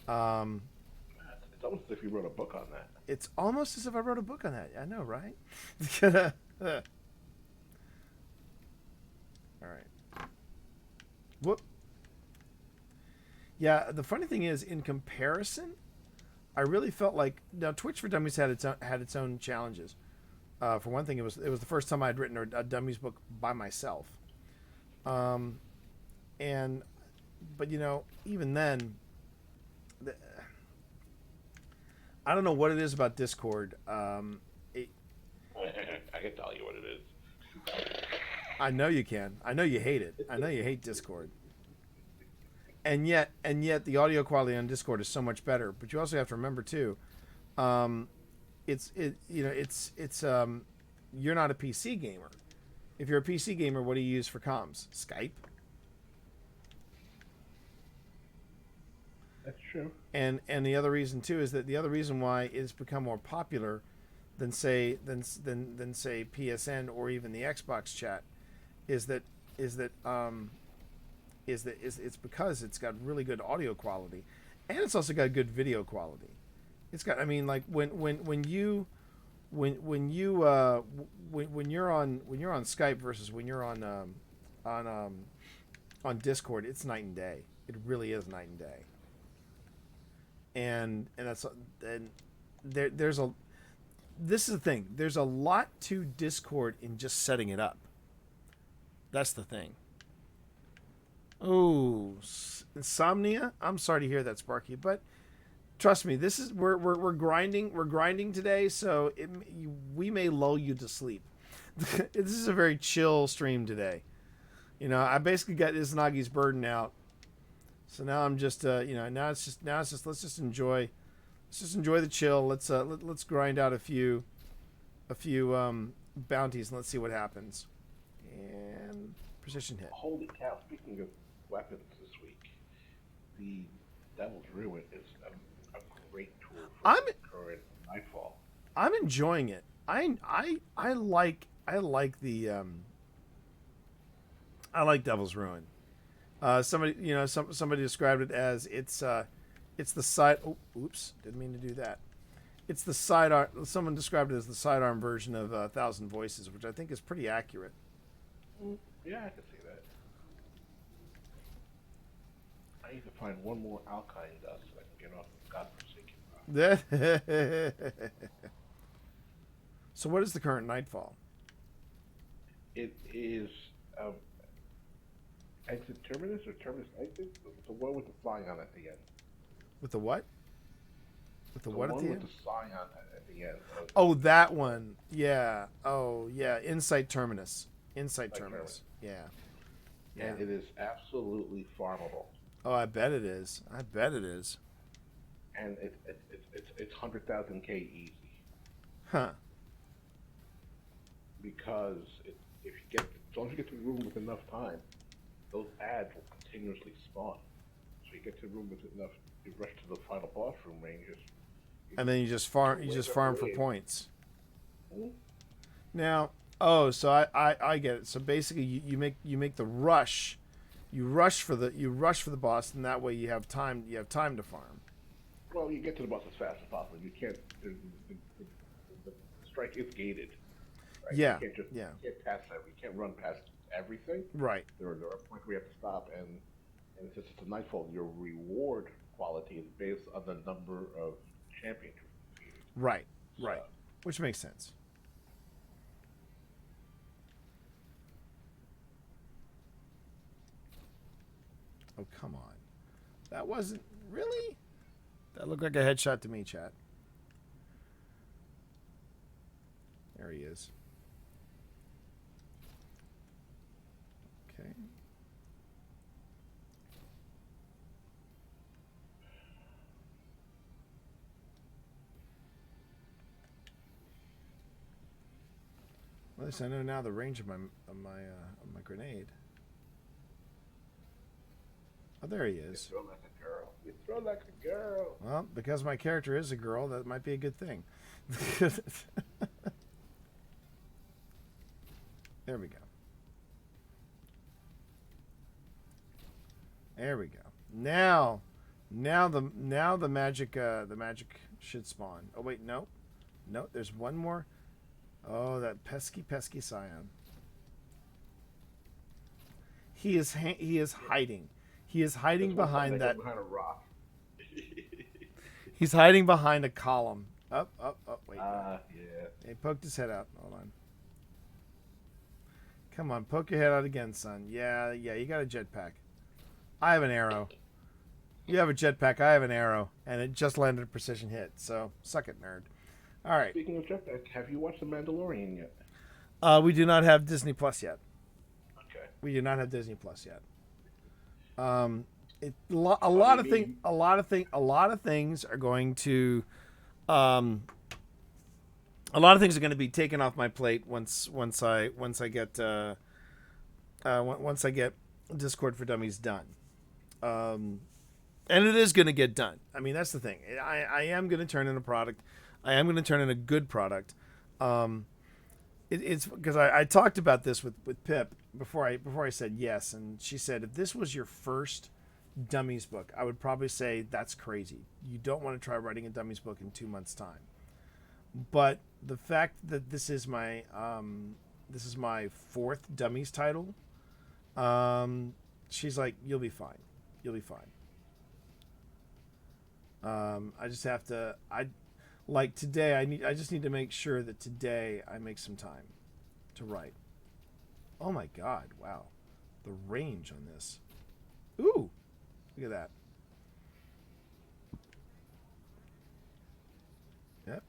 It's almost as if you wrote a book on that. It's almost as if I wrote a book on that. I know, right? All right. Whoop. Yeah, the funny thing is, in comparison, I really felt like now Twitch for Dummies had its own challenges. For one thing, it was the first time I'd written a Dummies book by myself. But even then, I don't know what it is about Discord. I can tell you what it is. I know you can. I know you hate it. I know you hate Discord. And yet the audio quality on Discord is so much better. But you also have to remember too, you're not a PC gamer. If you're a PC gamer, what do you use for comms? Skype. That's true. And the other reason too is that the other reason why it's become more popular than say PSN or even the Xbox chat is that is that it's because it's got really good audio quality, and it's also got good video quality. It's got, I mean, like when you're on Skype versus when you're on Discord, it's night and day. It really is night and day. And there's a this is the thing. There's a lot to Discord in just setting it up. That's the thing. Oh, insomnia. I'm sorry to hear that, Sparky, but trust me, this is we're grinding. We're grinding today, so we may lull you to sleep. This is a very chill stream today. You know, I basically got Izanagi's burden out, so now I'm just now it's just let's just enjoy the chill. Let's grind out a few bounties and let's see what happens. And precision hit. Holy cow! Speaking of weapons this week, the Devil's Ruin is a great tool for current Nightfall. I'm enjoying it. I like Devil's Ruin. Somebody described it as it's the side. Oh, oops! Didn't mean to do that. It's the sidearm. Someone described it as the sidearm version of Thousand Voices, which I think is pretty accurate. Yeah, I can see that. I need to find one more alkyne dust so I can get off of Godforsaken Rock. So, what is the current Nightfall? It is Exit Terminus or Terminus Exit? The one with the Scion at the end. With the what? With the what at the one end? with the Scion at the end. Oh, that one. Yeah. Oh, yeah. Insight Terminus. Insight Terminus. Yeah. And it is absolutely farmable. Oh, I bet it is. I bet it is. And it's 100,000K easy. Huh. Because as long as you get to the room with enough time, those ads will continuously spawn. So you get to the room with enough, you rush to the final boss room ranges. And then you just farm. You just farm for points. Hmm? Now, so I get it. So basically, you make the rush. You rush for the boss, and that way you have time. You have time to farm. Well, you get to the boss as fast as possible. You can't. The strike is gated. Right? Yeah. You can't pass that. You can't run past everything. Right. There are points where you have to stop, and since it's a Nightfall, your reward quality is based on the number of champions you've defeated. Right. Right. Which makes sense. Oh, come on. That wasn't really. That looked like a headshot to me, chat. There he is. Okay. Well, at least I know now the range of my grenade. Oh, there he is. You throw like a girl. You throw like a girl. Well, because my character is a girl, that might be a good thing. There we go. There we go. Now the magic should spawn. Oh wait, no, there's one more. Oh, that pesky Scion. He is hiding. He is hiding behind that. Behind a rock. He's hiding behind a column. Up, wait. Yeah. He poked his head out. Hold on. Come on, poke your head out again, son. Yeah, you got a jetpack. I have an arrow. You have a jetpack, I have an arrow. And it just landed a precision hit. So, suck it, nerd. All right. Speaking of jetpack, have you watched The Mandalorian yet? We do not have Disney Plus yet. Okay. We do not have Disney Plus yet. A lot of things are going to a lot of things are going to be taken off my plate once I get Discord for Dummies done. And it is going to get done. I mean, that's the thing. I am going to turn in a product. I am going to turn in a good product. It's because I talked about this with Pip before I said yes, and she said if this was your first dummies book, I would probably say that's crazy. You don't want to try writing a dummies book in 2 months' time. But the fact that this is my fourth dummies title, she's like, you'll be fine. You'll be fine. I just have to. Like today, I just need to make sure that today I make some time to write. Oh my God! Wow, the range on this. Ooh, look at that. Yep.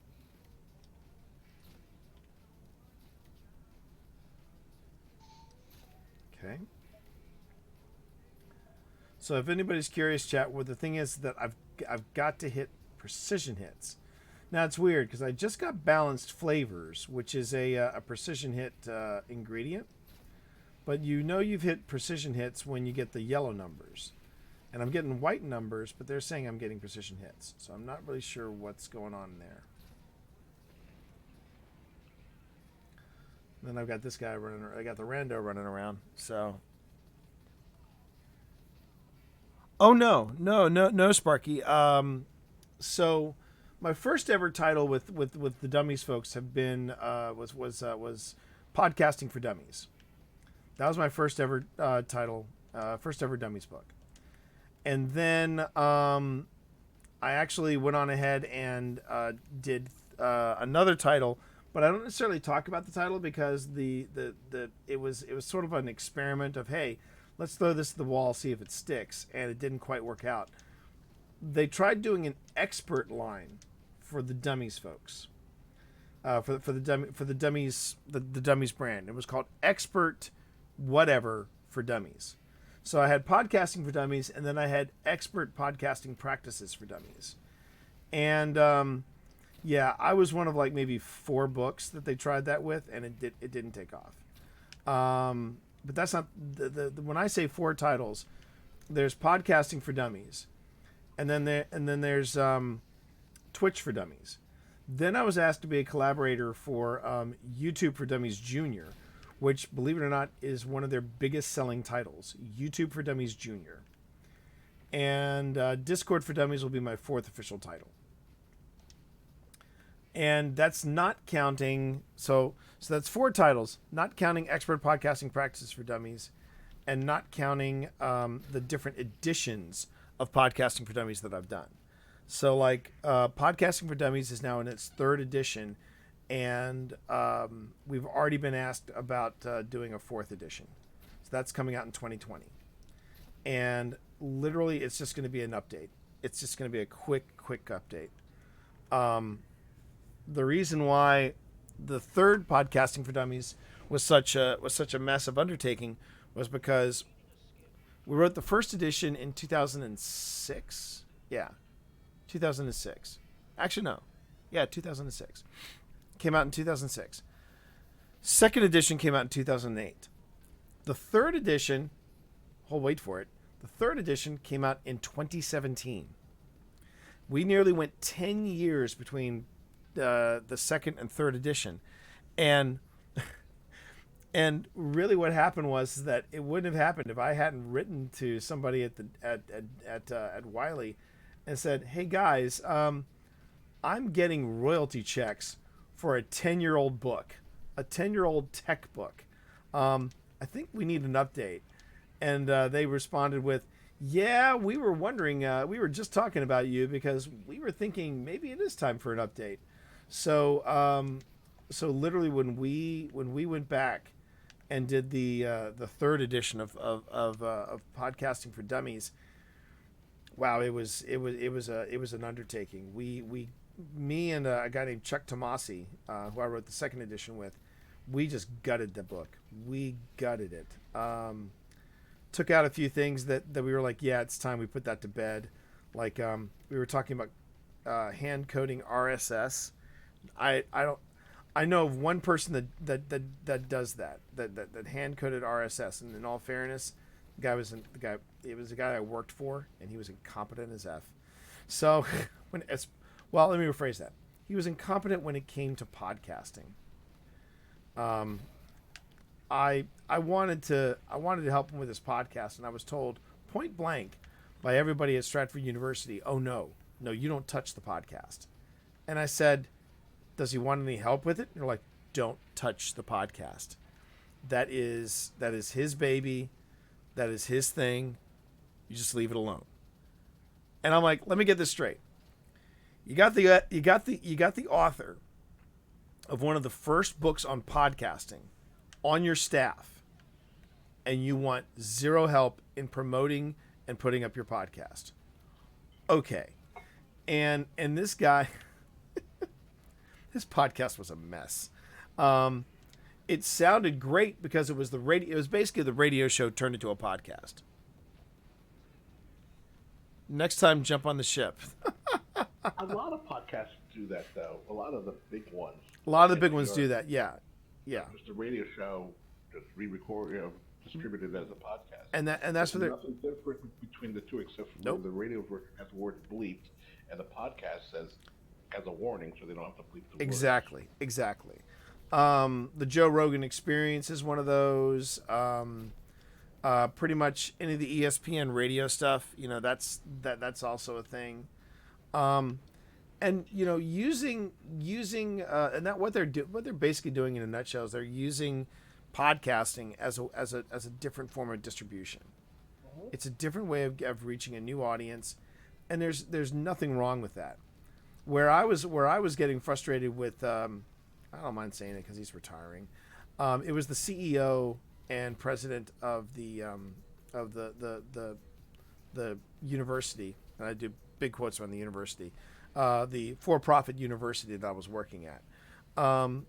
Okay. So if anybody's curious, chat, well, the thing is that I've got to hit precision hits. Now it's weird because I just got balanced flavors, which is a precision hit ingredient. But you know you've hit precision hits when you get the yellow numbers. And I'm getting white numbers, but they're saying I'm getting precision hits. So I'm not really sure what's going on there. And then I've got this guy running around. I got the rando running around. So. Oh, no, Sparky. So my first ever title with the Dummies folks have been was Podcasting for Dummies. That was my first ever title, first ever Dummies book. And then I actually went on ahead and did another title, but I don't necessarily talk about the title because it was sort of an experiment of, hey, let's throw this at the wall, see if it sticks, and it didn't quite work out. They tried doing an expert line for the Dummies folks, for the Dummies brand. It was called Expert Whatever for Dummies. So I had Podcasting for Dummies, and then I had Expert Podcasting Practices for Dummies. And yeah, I was one of like maybe 4 books that they tried that with, and it didn't take off. But that's not when I say 4 titles, there's Podcasting for Dummies, and then there's Twitch for Dummies. Then I was asked to be a collaborator for YouTube for Dummies Junior, which, believe it or not, is one of their biggest selling titles. YouTube for Dummies Junior, and Discord for Dummies will be my 4th official title. And that's not counting, so that's 4 titles, not counting Expert Podcasting Practices for Dummies, and not counting the different editions of Podcasting for Dummies that I've done. So like Podcasting for Dummies is now in its 3rd edition, and we've already been asked about doing a 4th edition. So that's coming out in 2020. And literally it's just going to be an update. It's just going to be a quick update. The reason why the 3rd Podcasting for Dummies was such a massive undertaking was because we wrote the 1st edition in 2006. Yeah, 2006. Actually, no. Yeah, 2006. Came out in 2006. 2nd edition came out in 2008. The 3rd edition, wait for it. The 3rd edition came out in 2017. We nearly went 10 years between the 2nd and 3rd edition, and really what happened was that it wouldn't have happened if I hadn't written to somebody at Wiley and said, hey guys, I'm getting royalty checks for a 10-year-old book, a 10-year-old tech book. I think we need an update. And they responded with, yeah, we were wondering, we were just talking about you because we were thinking maybe it is time for an update. So literally when we went back and did the 3rd edition of Podcasting for Dummies, wow, it was an undertaking. Me and a guy named Chuck Tomasi, who I wrote the 2nd edition with, we just gutted the book. We gutted it. Took out a few things that we were like, yeah, it's time we put that to bed. Like we were talking about hand coding RSS. I know of one person that does that hand coded RSS, and in all fairness, it was a guy I worked for, and he was incompetent as F. So let me rephrase that. He was incompetent when it came to podcasting. I wanted to help him with his podcast, and I was told point blank by everybody at Stratford University, "Oh no, you don't touch the podcast." And I said, "Does he want any help with it?" And they're like, "Don't touch the podcast. That is his baby. That is his thing. You just leave it alone." And I'm like, "Let me get this straight. You got the author of one of the first books on podcasting on your staff, and you want zero help in promoting and putting up your podcast." Okay. And this guy, his podcast was a mess. It sounded great because it was it was basically the radio show turned into a podcast. Next time, jump on the ship. A lot of podcasts do that, though. A lot of the big ones. A lot of the big ones do that. Yeah. Just a radio show, just re-record, distributed as a podcast. And that's for There's their. nothing different between the two, except for Nope. the radio has the word bleeped, and the podcast has a warning, so they don't have to bleep the word. Exactly. The Joe Rogan Experience is one of those. Pretty much any of the ESPN radio stuff, that's also a thing. And using and that what they're basically doing in a nutshell is they're using podcasting as a different form of distribution. It's a different way of reaching a new audience, and there's nothing wrong with that. Where I was getting frustrated with, I don't mind saying it because he's retiring. It was the CEO and president of the university, and I do big quotes on the university, the for-profit university that I was working at. Oh,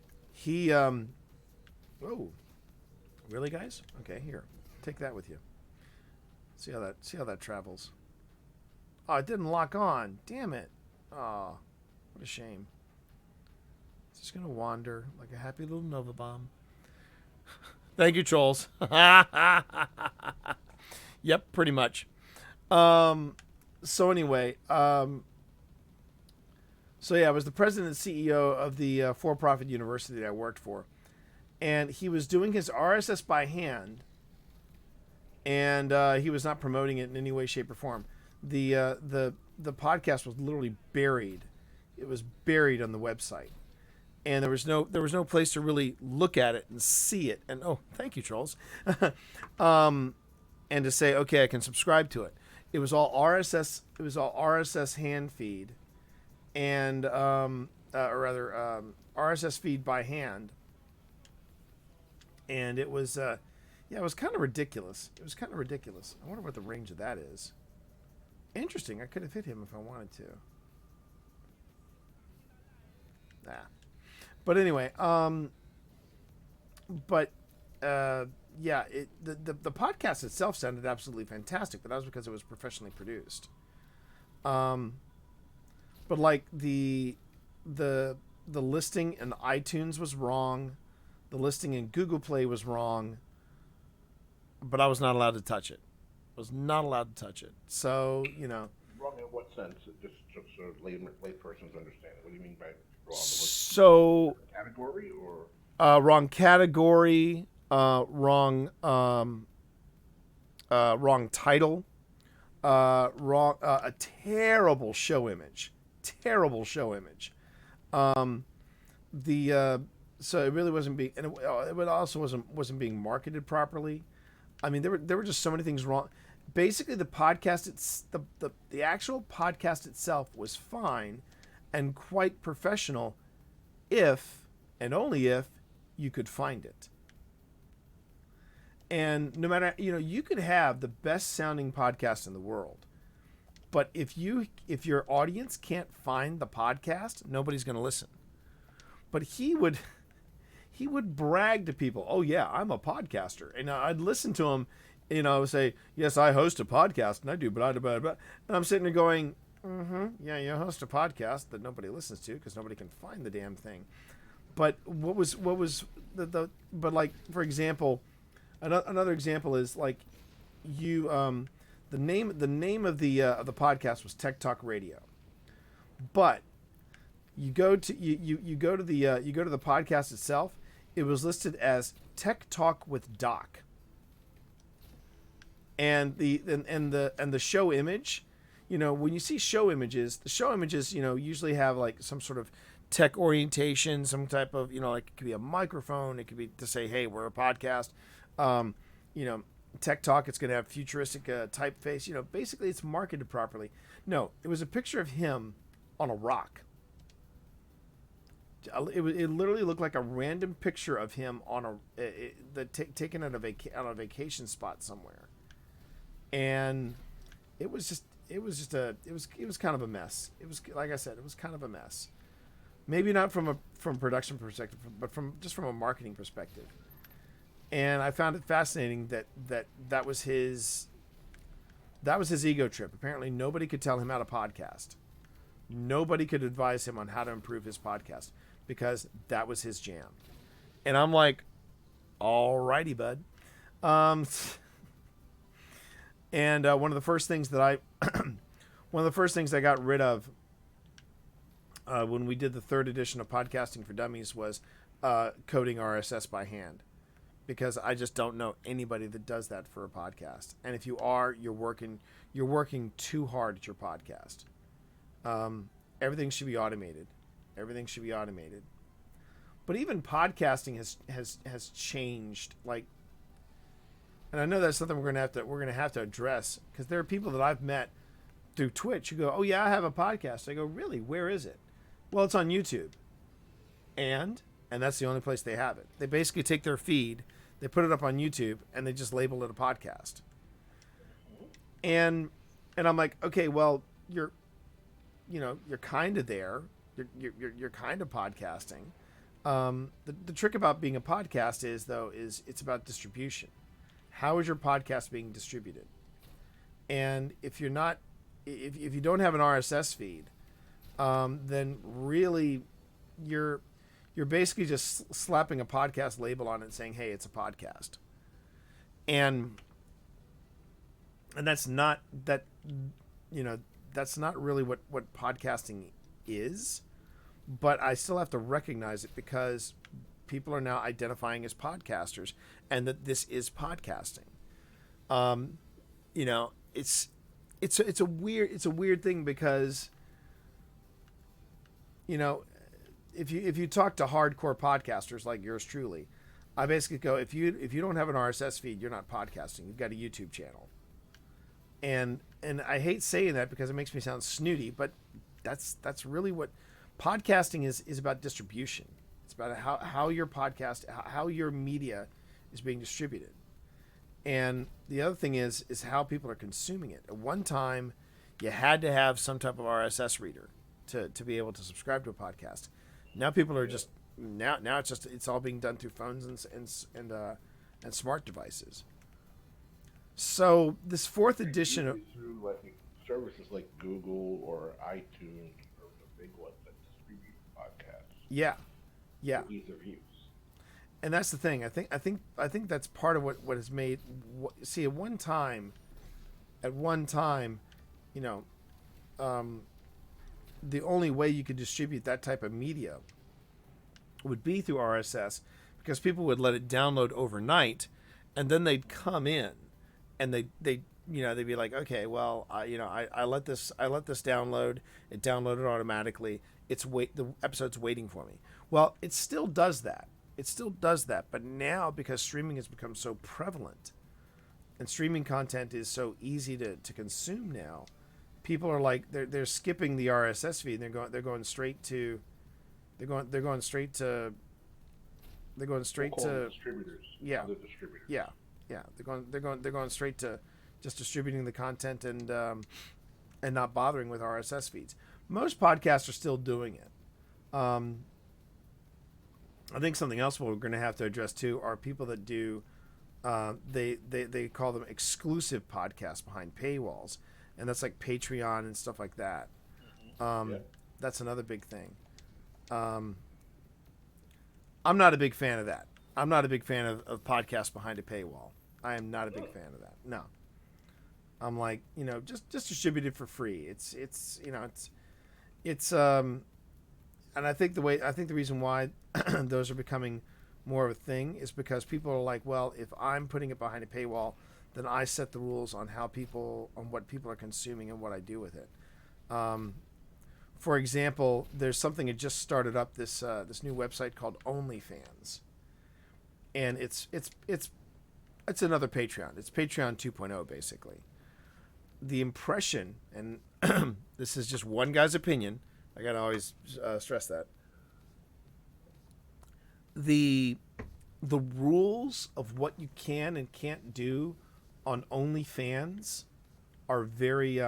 really, guys? Okay, here, take that with you. See how that travels. Oh, it didn't lock on. Damn it. Oh, what a shame. It's just gonna wander like a happy little Nova bomb. Thank you, trolls. Yep, pretty much. So anyway, I was the president and CEO of the for-profit university that I worked for, and he was doing his RSS by hand, and he was not promoting it in any way, shape, or form. The podcast was literally buried. It was buried on the website, and there was no place to really look at it and see it. And oh, thank you, trolls. And to say, okay, I can subscribe to it. It was all RSS. It was all RSS hand feed, and RSS feed by hand. And it was, it was kind of ridiculous. I wonder what the range of that is. Interesting. I could have hit him if I wanted to. Nah. But anyway, the podcast itself sounded absolutely fantastic, but that was because it was professionally produced. But like the listing in iTunes was wrong, the listing in Google Play was wrong, but I was not allowed to touch it. So Wrong in what sense? Just so lay person's understanding. What do you mean by wrong? So Category or wrong category, wrong title, wrong a terrible show image. So it really wasn't being, and it also wasn't being marketed properly. I mean, there were just so many things wrong. Basically, the podcast, the actual podcast itself was fine and quite professional, if and only if you could find it. And no matter, you could have the best sounding podcast in the world, but if your audience can't find the podcast, nobody's going to listen. But he would brag to people, "Oh yeah, I'm a podcaster," and I'd listen to him, say, "Yes, I host a podcast and I do blah blah blah," and I'm sitting there going, "Yeah, you host a podcast that nobody listens to because nobody can find the damn thing." But what was but like, for example, another example is like the name of the podcast was Tech Talk Radio, but you go to the podcast itself, it was listed as Tech Talk with Doc. And the show image, you know, when you see show images, the show images, you know, usually have like some sort of tech orientation, some type of, you know, like it could be a microphone, it could be to say, hey, we're a podcast. You know, Tech Talk, it's going to have futuristic typeface. You know, basically it's marketed properly. No, it was a picture of him on a rock. It literally looked like a random picture of him on taken at on a vacation spot somewhere, and it was kind of a mess. It was, like I said, it was kind of a mess. Maybe not from production perspective, but from a marketing perspective. And I found it fascinating that was his ego trip. Apparently, nobody could tell him how to podcast. Nobody could advise him on how to improve his podcast because that was his jam. And I'm like, alrighty, bud. And one of the first things I got rid of when we did the 3rd edition of Podcasting for Dummies was coding RSS by hand, because I just don't know anybody that does that for a podcast. And if you are, you're working too hard at your podcast. Everything should be automated. Everything should be automated. But even podcasting has changed. Like, and I know that's something we're gonna have to address, because there are people that I've met through Twitch who go, "Oh yeah, I have a podcast." I go, "Really? Where is it?" Well, it's on YouTube. And that's the only place they have it. They basically take their feed, they put it up on YouTube, and they just label it a podcast. And I'm like, okay, well, you're kind of there. You're kind of podcasting. The trick about being a podcast is it's about distribution. How is your podcast being distributed? And if you don't have an RSS feed, then really you're basically just slapping a podcast label on it and saying, hey, it's a podcast. And that's not really what podcasting is, but I still have to recognize it because people are now identifying as podcasters, and that this is podcasting. You know, it's a weird thing, because, you know, if you talk to hardcore podcasters like yours truly, I basically go, if you don't have an RSS feed, you're not podcasting. You've got a YouTube channel. And I hate saying that because it makes me sound snooty, but that's really what podcasting is about. Distribution. It's about how your podcast, how your media is being distributed. And the other thing is how people are consuming it. At one time, you had to have some type of RSS reader to be able to subscribe to a podcast. Now people are just now it's all being done through phones and smart devices. So this 4th edition of through like services like Google or iTunes or the big ones that distribute podcasts. yeah. Ease of use. And that's the thing. I think that's part of what has made. See, at one time, you know, the only way you could distribute that type of media would be through RSS, because people would let it download overnight, and then they'd come in, and they'd be like, okay, well, I let this download. It downloaded automatically. The episode's waiting for me. Well, it still does that. But now, because streaming has become so prevalent, and streaming content is so easy to consume now, people are like they're skipping the RSS feed. And they're going straight to Distributors. Yeah. Other distributors. Yeah. They're going straight to just distributing the content and not bothering with RSS feeds. Most podcasts are still doing it. I think something else we're going to have to address too are people that do they call them exclusive podcasts behind paywalls, and that's like Patreon and stuff like that. That's another big thing. I'm not a big fan of that. I'm not a big fan of podcasts behind a paywall. I am not a big fan of that. No. I'm like, just distribute it for free. And I think the reason why those are becoming more of a thing is because people are like, well, if I'm putting it behind a paywall, then I set the rules on what people are consuming and what I do with it. For example, there's something that just started up, this new website called OnlyFans, and it's another Patreon. It's Patreon 2.0 basically. The impression, and this is just one guy's opinion, I gotta always stress that the rules of what you can and can't do on OnlyFans are very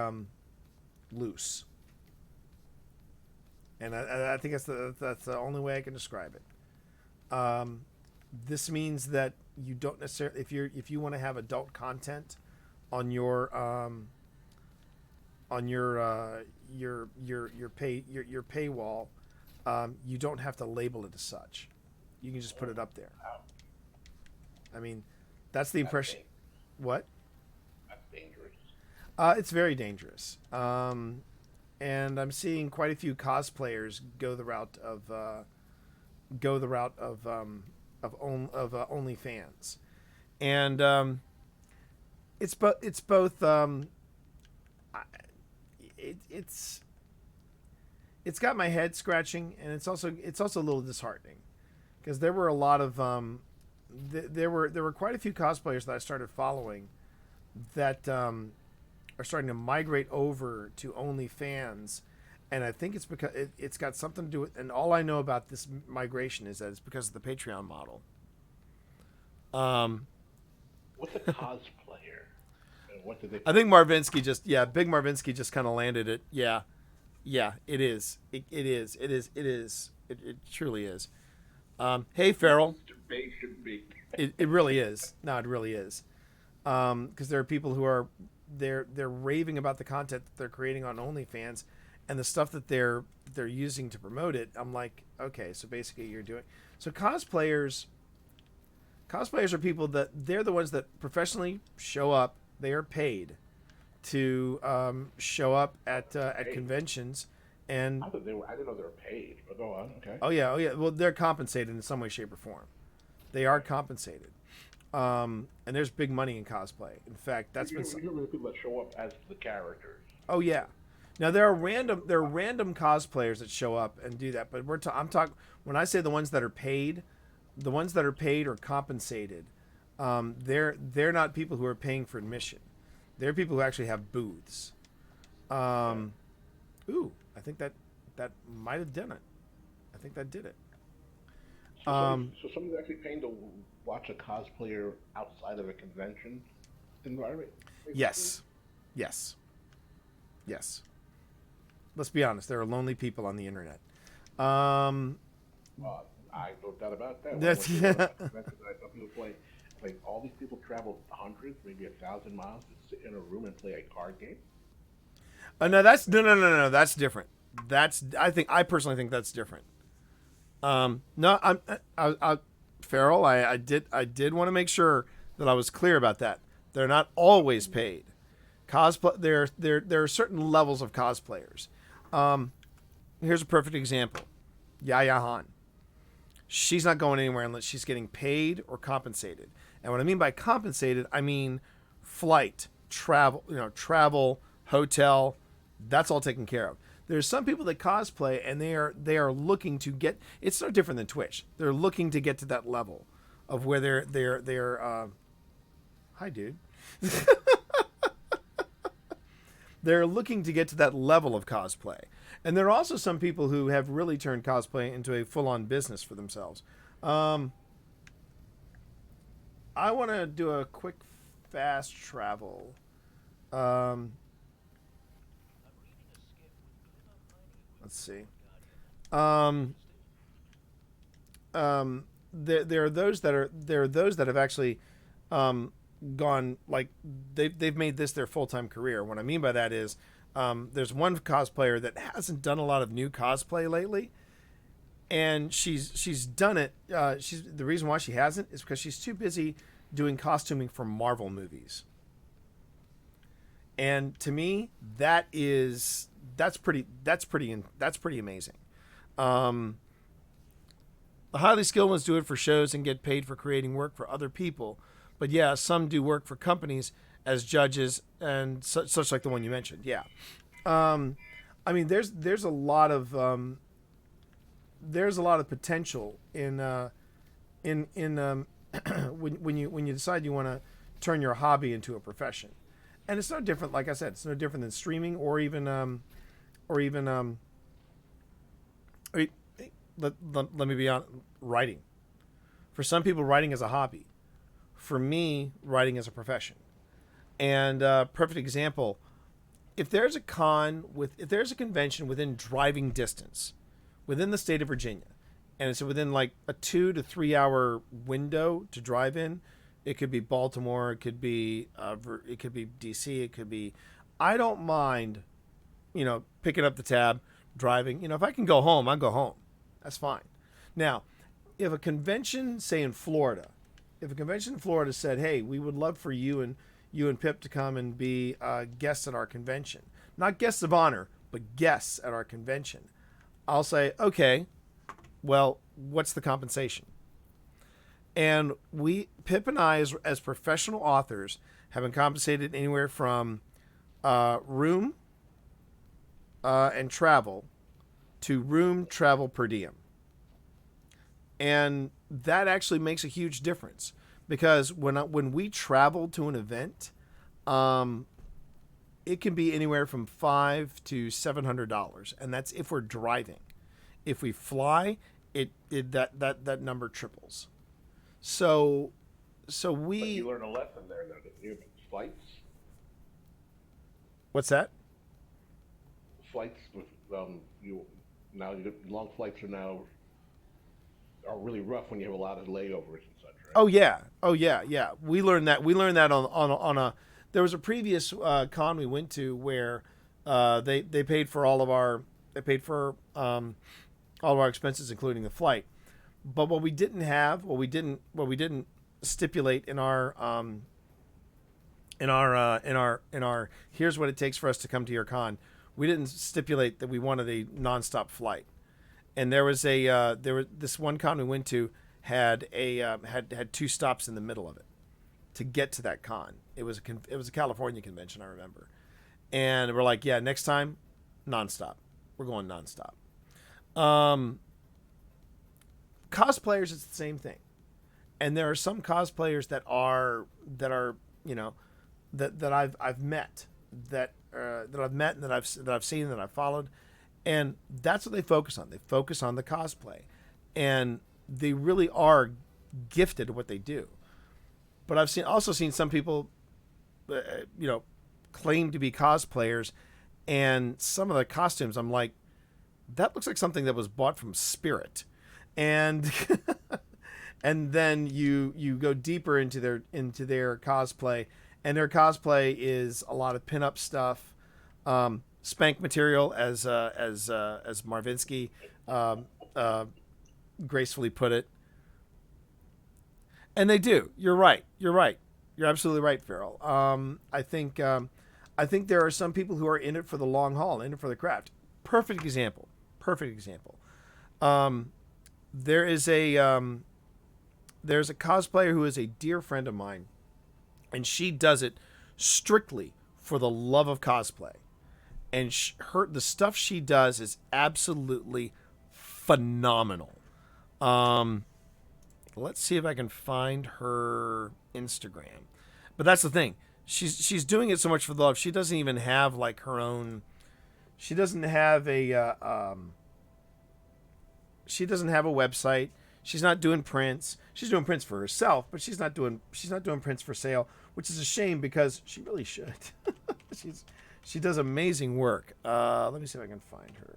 loose, and I think that's the only way I can describe it. This means that you don't necessarily, if you want to have adult content on your paywall, you don't have to label it as such. You can just put it up there. I mean, that's the impression. What? That's dangerous. It's very dangerous. And I'm seeing quite a few cosplayers go the route of OnlyFans, and it's both. It's got my head scratching, and it's also a little disheartening, because there were a lot of there were quite a few cosplayers that I started following that are starting to migrate over to OnlyFans, and I think it's because it's got something to do with. And all I know about this migration is that it's because of the Patreon model. What's a cosplayer? And what do they? I think Marvinsky Big Marvinsky just kind of landed it. Yeah, it is. It truly is. Hey, Farrell. Should be. It really is. No, it really is. Because there are people who are they're raving about the content that they're creating on OnlyFans, and the stuff that they're using to promote it. I'm like, okay, so basically you're doing so. Cosplayers are people that they're the ones that professionally show up. They are paid to show up at conventions, and I didn't know they were paid. But go on, okay. oh yeah. Well, they're compensated in some way, shape, or form. They are compensated, and there's big money in cosplay. In fact, that's been. You hear people that show up as the characters. Oh yeah. Now there are random cosplayers that show up and do that, but I'm talking when I say the ones that are paid or compensated. They're not people who are paying for admission. They're people who actually have booths. I think that might have done it. I think that did it. So someone's actually paying to watch a cosplayer outside of a convention environment? Yes. Let's be honest. There are lonely people on the internet. I no doubt about that. That's I saw people play. Like all these people travel hundreds, maybe 1,000 miles to sit in a room and play a card game. No. That's different. I personally think that's different. No, Farrell. I did want to make sure that I was clear about that. They're not always paid. Cosplay. There are certain levels of cosplayers. Here's a perfect example. Yaya Han. She's not going anywhere unless she's getting paid or compensated. And what I mean by compensated, I mean flight, travel, hotel. That's all taken care of. There's some people that cosplay and they are looking to get. It's no different than Twitch. They're looking to get to that level of where they're. Hi, dude. They're looking to get to that level of cosplay. And there are also some people who have really turned cosplay into a full-on business for themselves. I want to do a quick, fast travel. Let's see. There are those that have actually gone, like they've made this their full-time career. What I mean by that is there's one cosplayer that hasn't done a lot of new cosplay lately, and she's done it. The reason why she hasn't is because she's too busy doing costuming for Marvel movies. And to me, that's pretty amazing. The highly skilled ones do it for shows and get paid for creating work for other people. But yeah, some do work for companies as judges and such like the one you mentioned. Yeah. I mean, there's a lot of potential in when you decide you want to turn your hobby into a profession, and it's no different. Like I said, it's no different than streaming or even let me be on writing. For some people, writing is a hobby. For me, writing is a profession. And perfect example, if there's a convention within driving distance within the state of Virginia, and it's within like a 2 to 3 hour window to drive in, it could be Baltimore, it could be DC, it could be, I don't mind, picking up the tab, driving. If I can go home, I'll go home. That's fine. Now, if a convention, say in Florida, said, "Hey, we would love for you and Pip to come and be guests at our convention," not guests of honor, but guests at our convention, I'll say, "Okay, well, what's the compensation?" And Pip and I, as professional authors, have been compensated anywhere from room and travel to room, travel, per diem. And that actually makes a huge difference, because when we travel to an event, it can be anywhere from $500 to $700, and that's if we're driving. If we fly, that number triples. So But you learn a lesson there, though, didn't you? Flights. What's that? Flights with long flights are really rough when you have a lot of layovers and such, right? Oh yeah. We learned that on a. There was a previous con we went to where they paid for all of our expenses, including the flight. But what we didn't stipulate in our here's what it takes for us to come to your con. We didn't stipulate that we wanted a nonstop flight. And there was this one con we went to had had 2 stops in the middle of it to get to that con. It was a California convention, I remember. And we're like, yeah, next time, nonstop. We're going nonstop. Cosplayers, it's the same thing. And there are some cosplayers that I've met and that I've seen, that I've followed, and that's what they focus on. They focus on the cosplay, and they really are gifted at what they do. But I've also seen some people, claim to be cosplayers, and some of the costumes, I'm like, that looks like something that was bought from Spirit, and and then you go deeper into their cosplay, and their cosplay is a lot of pinup stuff, spank material, as Marvinsky gracefully put it. And they do. You're right. You're absolutely right, Farrell. I think there are some people who are in it for the long haul, in it for the craft. Perfect example. There's a cosplayer who is a dear friend of mine, and she does it strictly for the love of cosplay. And the stuff she does is absolutely phenomenal. Let's see if I can find her Instagram. But that's the thing. She's doing it so much for the love. She doesn't even have like her own. She doesn't have a. She doesn't have a website. She's not doing prints. She's doing prints for herself, but she's not doing prints for sale, which is a shame because she really should. She does amazing work. Let me see if I can find her.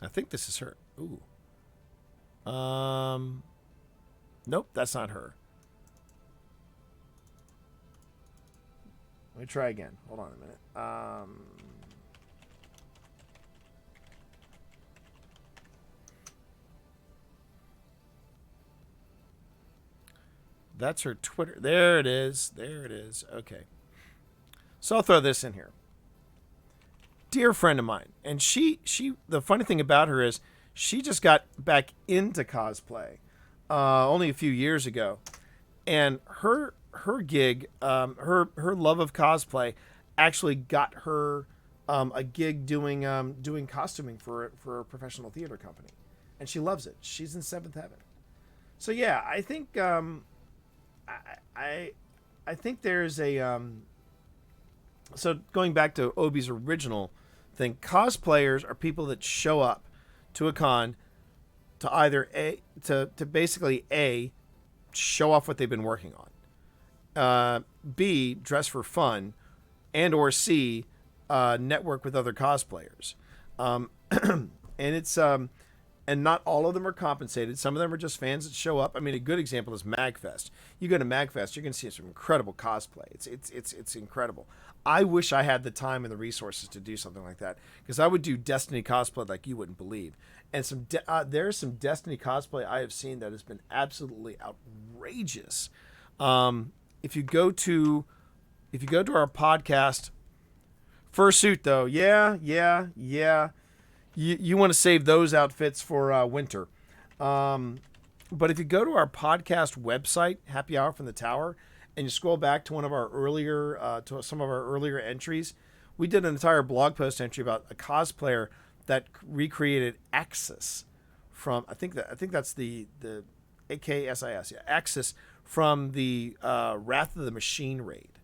I think this is her. Ooh. Nope, that's not her. Let me try again. Hold on a minute. That's her Twitter. There it is. Okay. So I'll throw this in here. dear friend of mine, and she the funny thing about her is she just got back into cosplay only a few years ago, and her gig, her love of cosplay, actually got her a gig doing costuming for a professional theater company, and she loves it. She's in seventh heaven. So yeah, I think I think there's a so going back to Obi's original thing, cosplayers are people that show up to a con to either to basically show off what they've been working on, B, dress for fun, and or C, network with other cosplayers, and it's and not all of them are compensated. Some of them are just fans that show up. I mean, a good example is MagFest. You go to MagFest, you're going to see some incredible cosplay. It's incredible. I wish I had the time and the resources to do something like that, because I would do Destiny cosplay like you wouldn't believe. And there's some Destiny cosplay I have seen that has been absolutely outrageous. If you go to our podcast, fursuit though, yeah. You want to save those outfits for winter. But if you go to our podcast website, Happy Hour from the Tower, and you scroll back to some of our earlier entries, we did an entire blog post entry about a cosplayer that recreated Axis from I think that's the AKSIS, yeah, Axis from the Wrath of the Machine raid,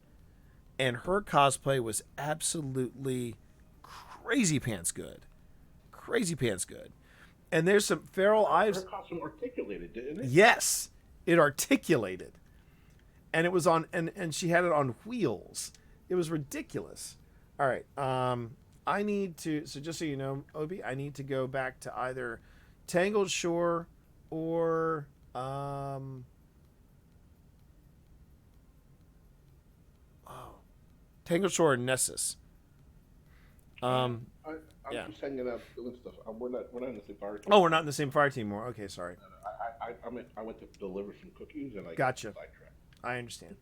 and her cosplay was absolutely crazy pants good. And there's some Feral Ives. Her costume articulated, didn't it? Yes, it articulated, and it was on, and she had it on wheels. It was ridiculous. All right, I need to. So just so you know, Obi, I need to go back to either Tangled Shore or Tangled Shore or Nessus. I'm Yeah. just hanging out doing stuff. We're not in the same fire team. Oh, we're not in the same fire team anymore. Okay, sorry. I went to deliver some cookies and I Gotcha. got sidetracked. I understand.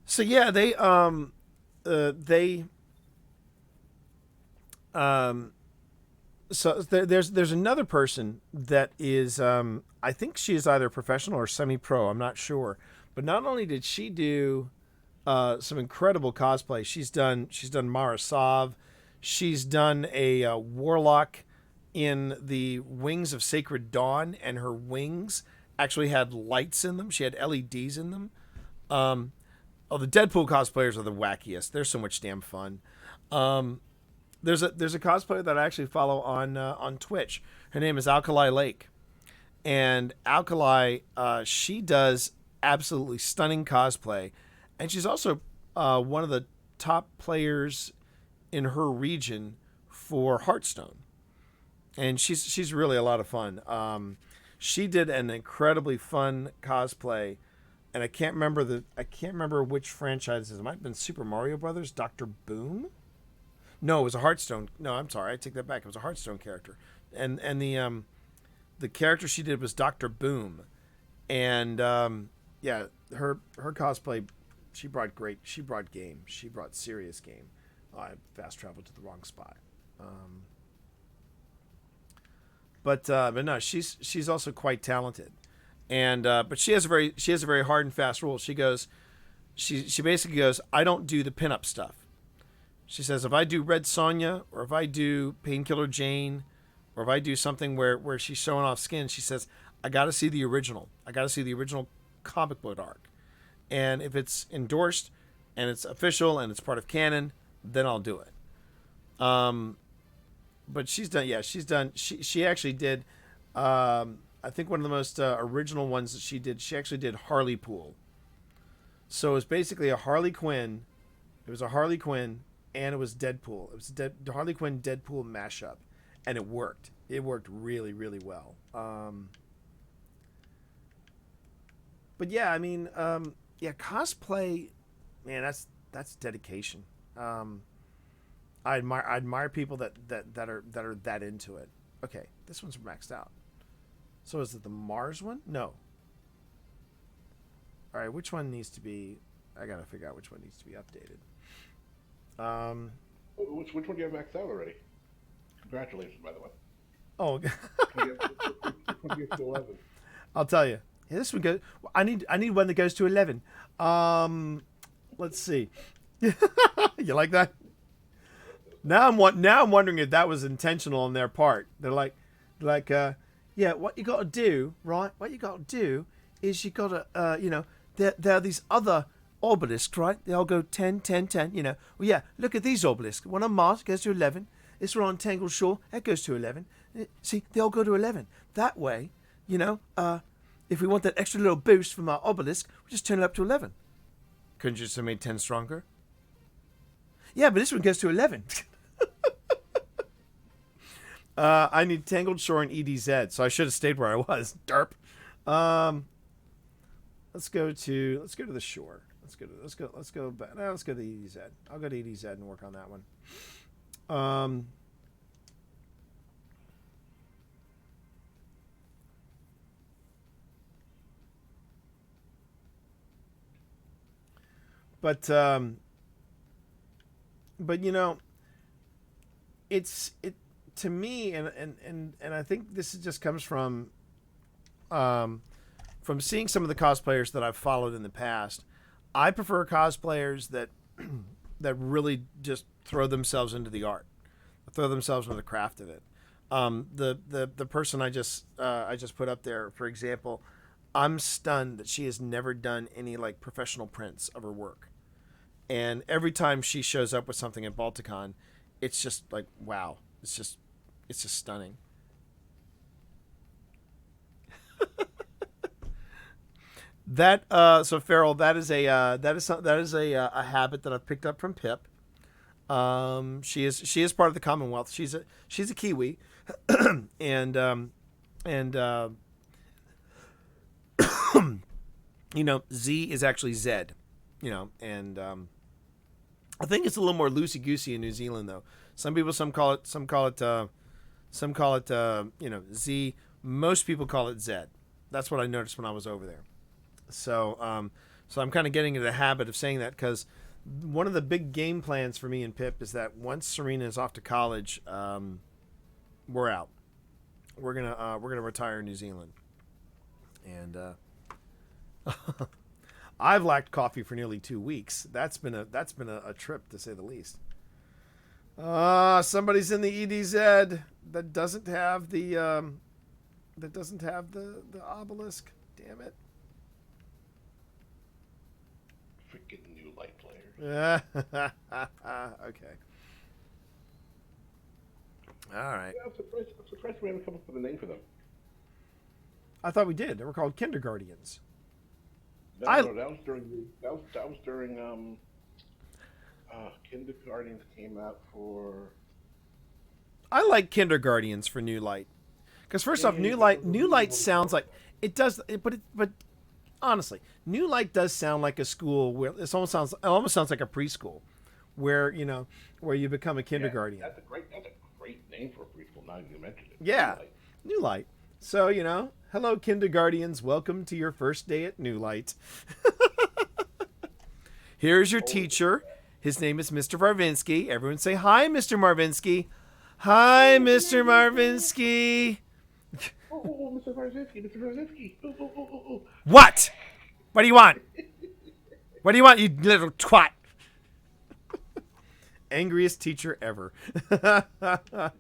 So yeah, so there's another person that is I think she is either professional or semi-pro. I'm not sure, but not only did she do some incredible cosplay, she's done Mara Sov, she's done a warlock in the Wings of Sacred Dawn, and her wings actually had lights in them. She had LEDs in them. The Deadpool cosplayers are the wackiest. They're so much damn fun. There's a cosplayer that I actually follow on Twitch. Her name is Alkali Lake, and Alkali she does absolutely stunning cosplay, and she's also one of the top players in her region for Hearthstone, and she's really a lot of fun. She did an incredibly fun cosplay, and I can't remember which franchise it is. It might have been Super Mario Brothers, Dr. Boom. No, it was a Hearthstone. No, I'm sorry, I take that back. It was a Hearthstone character, and the character she did was Dr. Boom, and yeah, her cosplay, she brought game. She brought serious game. I fast traveled to the wrong spot. But no, she's also quite talented, and but she has a very hard and fast rule. She basically goes, I don't do the pinup stuff. She says, if I do Red Sonja, or if I do Painkiller Jane, or if I do something where she's showing off skin, she says, I got to see the original. I got to see the original comic book arc. And if it's endorsed and it's official and it's part of canon, then I'll do it. But she actually did, I think one of the most original ones that she did, she actually did Harley Pool. So it was basically a Harley Quinn. It was a Harley Quinn and it was Deadpool. It was a Harley Quinn Deadpool mashup, and it worked. It worked really, really well. But yeah, I mean, yeah, cosplay, man, that's dedication. I admire people that are that into it. Okay, this one's maxed out. So is it the Mars one? No. All right, which one needs to be? I gotta figure out which one needs to be updated. Which one do you have maxed out already? Congratulations, by the way. Oh, Which one do you have to 11? I'll tell you. Yeah, this one goes. I need one that goes to 11. Let's see. You like that? Now I'm wondering if that was intentional on their part. They're like, yeah. What you got to do, right? What you got to do is you got to, there are these other obelisks, right? They all go 10, 10, 10. Well, yeah. Look at these obelisks. One on Mars goes to 11. This one on Tangled Shore, that goes to 11. See, they all go to 11. That way, if we want that extra little boost from our obelisk, we just turn it up to 11. Couldn't you just have made 10 stronger? Yeah, but this one goes to 11. I need Tangled Shore and EDZ, so I should have stayed where I was. Derp. Let's go to the shore. Let's go back. No, let's go to EDZ. I'll go to EDZ and work on that one. But it's to me, and I think this just comes from seeing some of the cosplayers that I've followed in the past. I prefer cosplayers that that really just throw themselves into the art, throw themselves into the craft of it. The person I just put up there, for example, I'm stunned that she has never done any like professional prints of her work. And every time she shows up with something at Balticon, it's just like, wow. It's just stunning. That so Farrell, that is a habit that I've picked up from Pip. She is part of the Commonwealth. She's a Kiwi, and Z is actually Zed, and I think it's a little more loosey goosey in New Zealand though. Some call it Z. Most people call it Zed. That's what I noticed when I was over there. So I'm kind of getting into the habit of saying that because one of the big game plans for me and Pip is that once Serena is off to college, we're out. We're gonna retire in New Zealand, and I've lacked coffee for nearly 2 weeks. That's been a trip to say the least. Somebody's in the EDZ that doesn't have the obelisk. Damn it. Freaking New Light players. Okay. All right. Yeah, I'm surprised we haven't come up with a name for them. I thought we did. They were called Kinderguardians. No, that was during Kinderguardians came out for. I like Kinderguardians for New Light, because first off, New Light sounds like it does, but honestly, New Light does sound like a school where it almost sounds like a preschool, where you become a kindergarten. Yeah, that's a great name for a preschool. Now you mentioned it. Yeah, New Light. So hello Kinderguardians, welcome to your first day at New Light. Here's your teacher. His name is Mr. Marvinsky. Everyone say hi, Mr. Marvinsky. Hi, Mr. Marvinsky. Oh, Mr. Marvinsky. Oh. What? What do you want? What do you want, you little twat? Angriest teacher ever. Mr.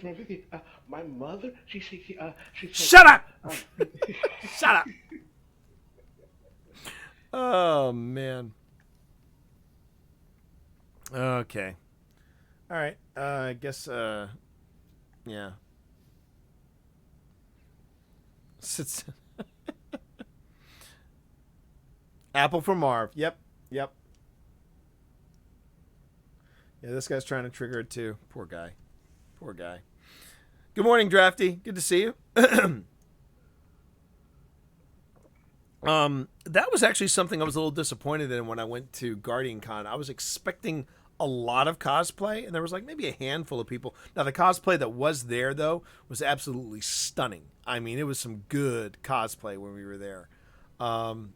Marvinsky, my mother, she Shut up! Shut up! Oh, man. Okay. All right. I guess, yeah. Apple for Marv. Yep. Yeah, this guy's trying to trigger it too. Poor guy. Good morning, Drafty. Good to see you. That was actually something I was a little disappointed in when I went to Guardian Con. I was expecting a lot of cosplay, and there was like maybe a handful of people. Now, the cosplay that was there, though, was absolutely stunning. I mean, it was some good cosplay when we were there. And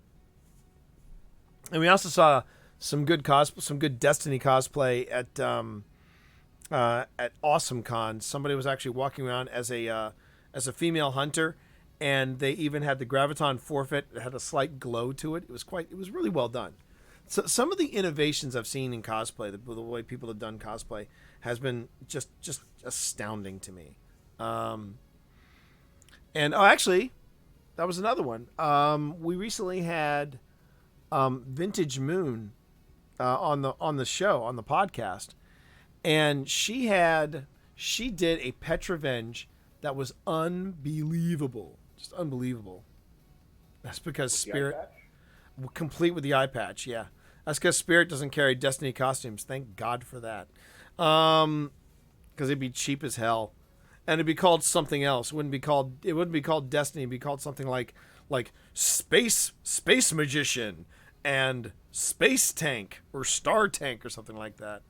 we also saw some good Destiny cosplay at Awesome Con. Somebody was actually walking around as a female hunter, and they even had the graviton forfeit. It had a slight glow to it. It was really well done. So some of the innovations I've seen in cosplay, the way people have done cosplay, has been just astounding to me. And actually, that was another one. We recently had Vintage Moon on the show, on the podcast, and she did a Petravenge that was unbelievable, just unbelievable. That's because Spirit, complete with the eye patch, yeah. That's because Spirit doesn't carry Destiny costumes. Thank God for that. Because it'd be cheap as hell, and it'd be called something else. It wouldn't be called Destiny. It'd be called something like Space Magician and Space Tank or Star Tank or something like that.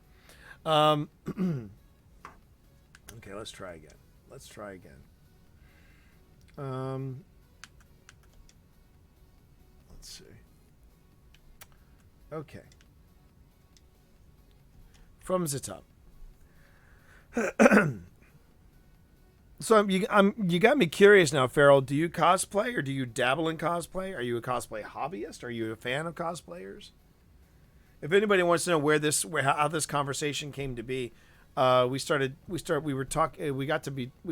Okay, let's try again. Let's see. Okay. From Zitup. So you got me curious now, Farrell. Do you cosplay or do you dabble in cosplay? Are you a cosplay hobbyist? Are you a fan of cosplayers? If anybody wants to know how this conversation came to be, we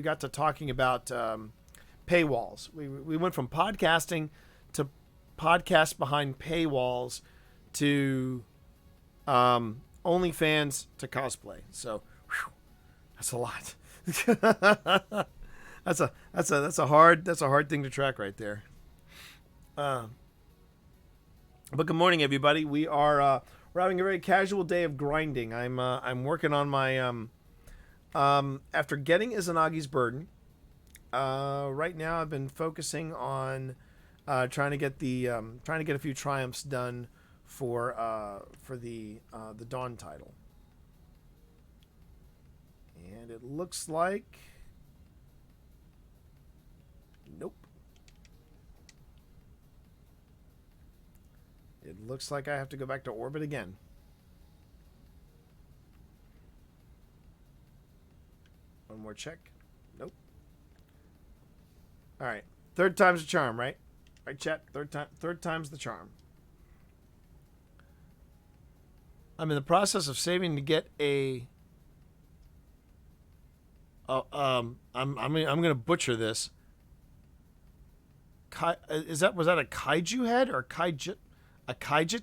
got to talking about paywalls. We went from podcasting to podcast behind paywalls to OnlyFans to cosplay. So whew, that's a lot. that's a hard thing to track right there. But good morning, everybody. We're having a very casual day of grinding. I'm working on my after getting Izanagi's Burden. Right now, I've been focusing on trying to get a few triumphs done for the Dawn title. And it looks like nope. It looks like I have to go back to orbit again. One more check. Nope. All right. Third time's the charm, right? Right, chat. Third time's the charm. I'm in the process of saving to get a. I'm gonna butcher this. Was that a kaiju head or a kaijit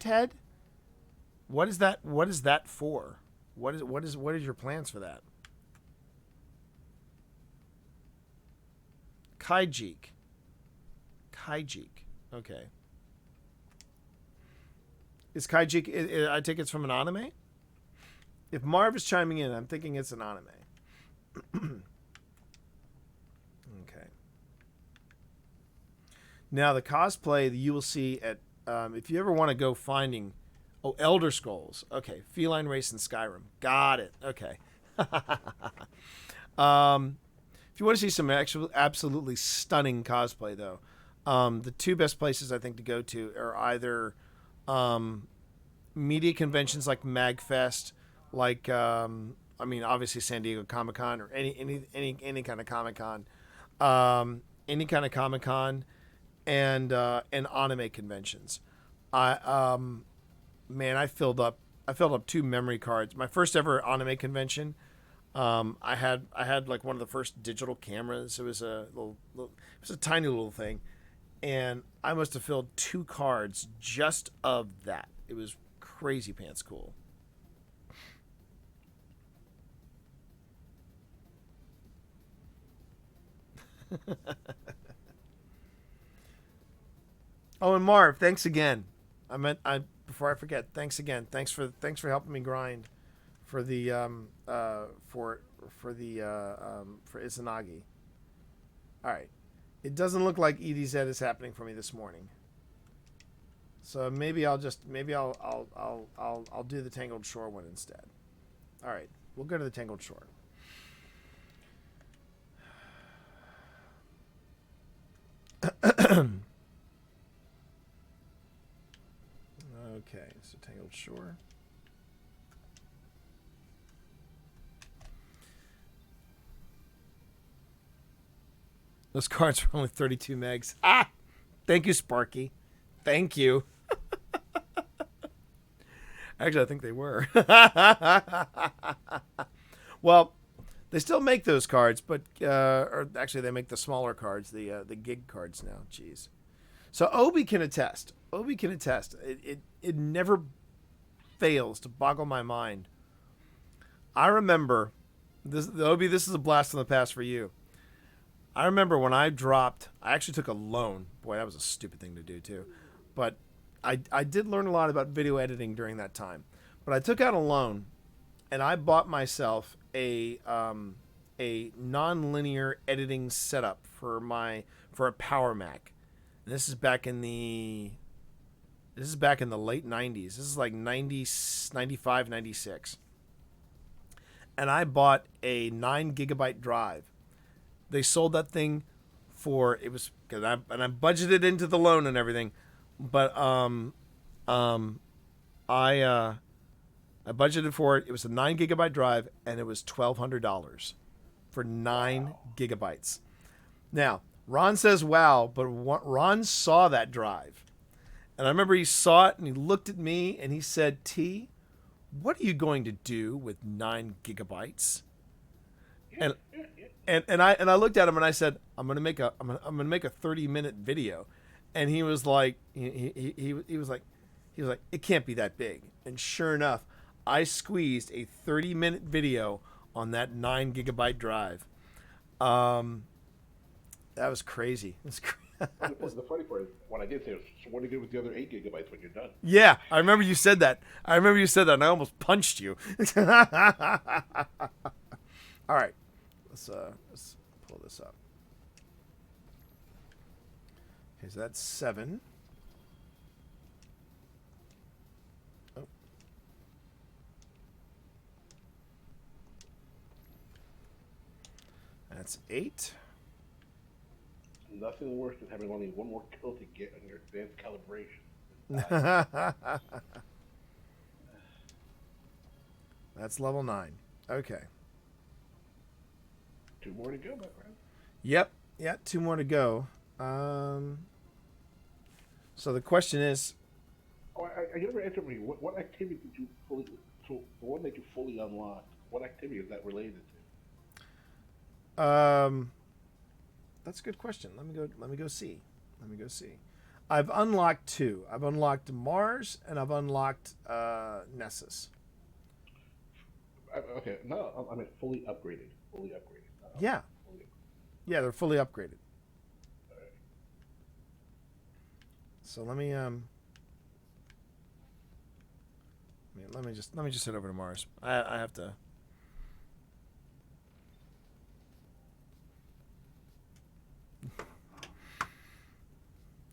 head? What is that? What is that for? What is your plans for that? Kaijik. Okay. Is Kaijik? I think it's from an anime. If Marv is chiming in, I'm thinking it's an anime. Okay. Now the cosplay that you will see at if you ever want to go finding Elder Scrolls. Okay, Feline Race in Skyrim. Got it. Okay. If you want to see some actual absolutely stunning cosplay though, the two best places I think to go to are either media conventions like MagFest, like obviously San Diego Comic-Con or any kind of Comic-Con, and anime conventions. I filled up 2 memory cards. My first ever anime convention, I had like one of the first digital cameras. It was a tiny little thing, and I must have filled 2 cards just of that. It was crazy pants cool. Oh, and Marv, thanks again. Before I forget, thanks again. Thanks for helping me grind for the for Izanagi. All right. It doesn't look like EDZ is happening for me this morning. So maybe I'll do the Tangled Shore one instead. All right. We'll go to the Tangled Shore. Okay. so Tangled Shore. Those cards are only 32 megs. Ah! Thank you, Sparky. Thank you. Actually, I think they were. Well, they still make those cards, but or actually, they make the smaller cards, the gig cards now. Jeez. So Obi can attest. Obi can attest. It never fails to boggle my mind. I remember this, Obi. This is a blast from the past for you. I remember when I actually took a loan. Boy, that was a stupid thing to do too. But I did learn a lot about video editing during that time. But I took out a loan, and I bought myself a non-linear editing setup for a Power Mac. And this is back in the late 90s. This is like 90, 95, 96. And I bought a 9 gigabyte drive. They sold that thing for I budgeted into the loan and everything, but I budgeted for it. It was a 9 gigabyte drive, and it was $1,200 for 9 gigabytes. Now Ron says wow, but Ron saw that drive, and I remember he saw it and he looked at me and he said, "T, what are you going to do with 9 gigabytes?" And I looked at him and I said, I'm gonna make a 30-minute video, and he was like, he was like, it can't be that big. And sure enough, I squeezed a 30-minute video on that 9 gigabyte drive. That was crazy. The funny part is, when I did say, so what do you do with the other 8 gigabytes when you're done? Yeah, I remember you said that. And I almost punched you. All right. Let's pull this up. Okay, so that's 7. Oh. That's 8. Nothing worse than having only one more kill to get on your advanced calibration. That's level 9. Okay. 2 more to go, my friend. Yep. Yeah, 2 more to go. So the question is, I never answered me. What activity did you fully? So the one that you fully unlocked. What activity is that related to? that's a good question. Let me go see. I've unlocked 2. I've unlocked Mars and I've unlocked Nessus. Okay, no, I mean fully upgraded. Fully upgraded. Yeah. Yeah, they're fully upgraded. So let me just head over to Mars. I have to.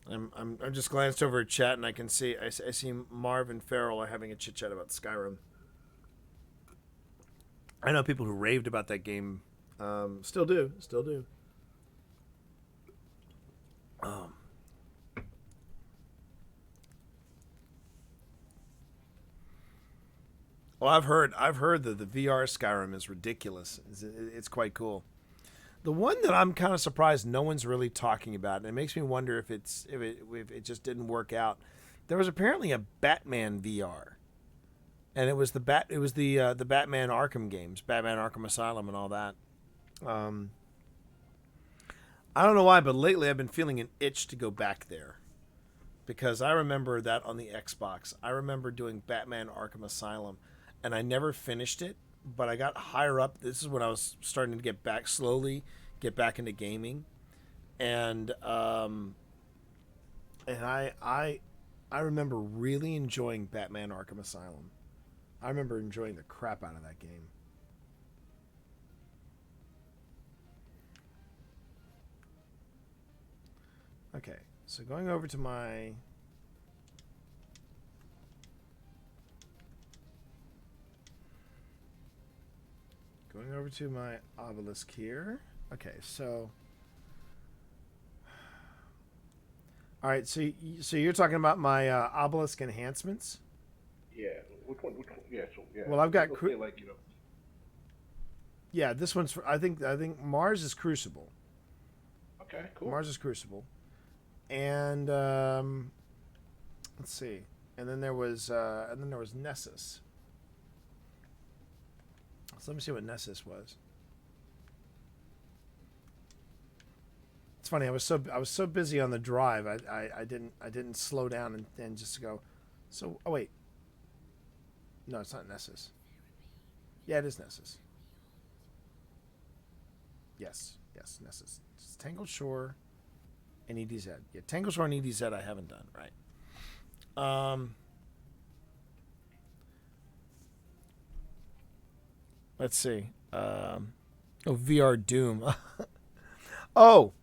I'm just glanced over at chat and I can see I see Marv and Farrell are having a chit chat about Skyrim. I know people who raved about that game. Still do. Well, I've heard that the VR Skyrim is ridiculous. It's quite cool. The one that I'm kind of surprised no one's really talking about, and it makes me wonder if it just didn't work out. There was apparently a Batman VR, and it was the Batman Arkham games, Batman Arkham Asylum, and all that. I don't know why, but lately I've been feeling an itch to go back there, because I remember that on the Xbox. I remember doing Batman Arkham Asylum, and I never finished it, but I got higher up. This is when I was starting to get back into gaming, and I remember really enjoying Batman Arkham Asylum. I remember enjoying the crap out of that game. Okay, so going over to my obelisk here. Okay, so all right, so you're talking about my obelisk enhancements. Yeah. Which one? Which one? Yeah. So yeah. Well, I've got People say, like, you know. Yeah, this one's for, I think Mars is Crucible. Okay. Cool. Mars is Crucible, and let's see, and then there was Nessus. So let me see what Nessus was. It's funny. I was so busy on the drive. I didn't slow down and just go. So wait. No, it's not Nessus. Yeah, it is Nessus. Yes, Nessus. It's Tangled Shore and EDZ. Yeah, Tangled Shore and EDZ I haven't done, right. Let's see. VR Doom. Oh.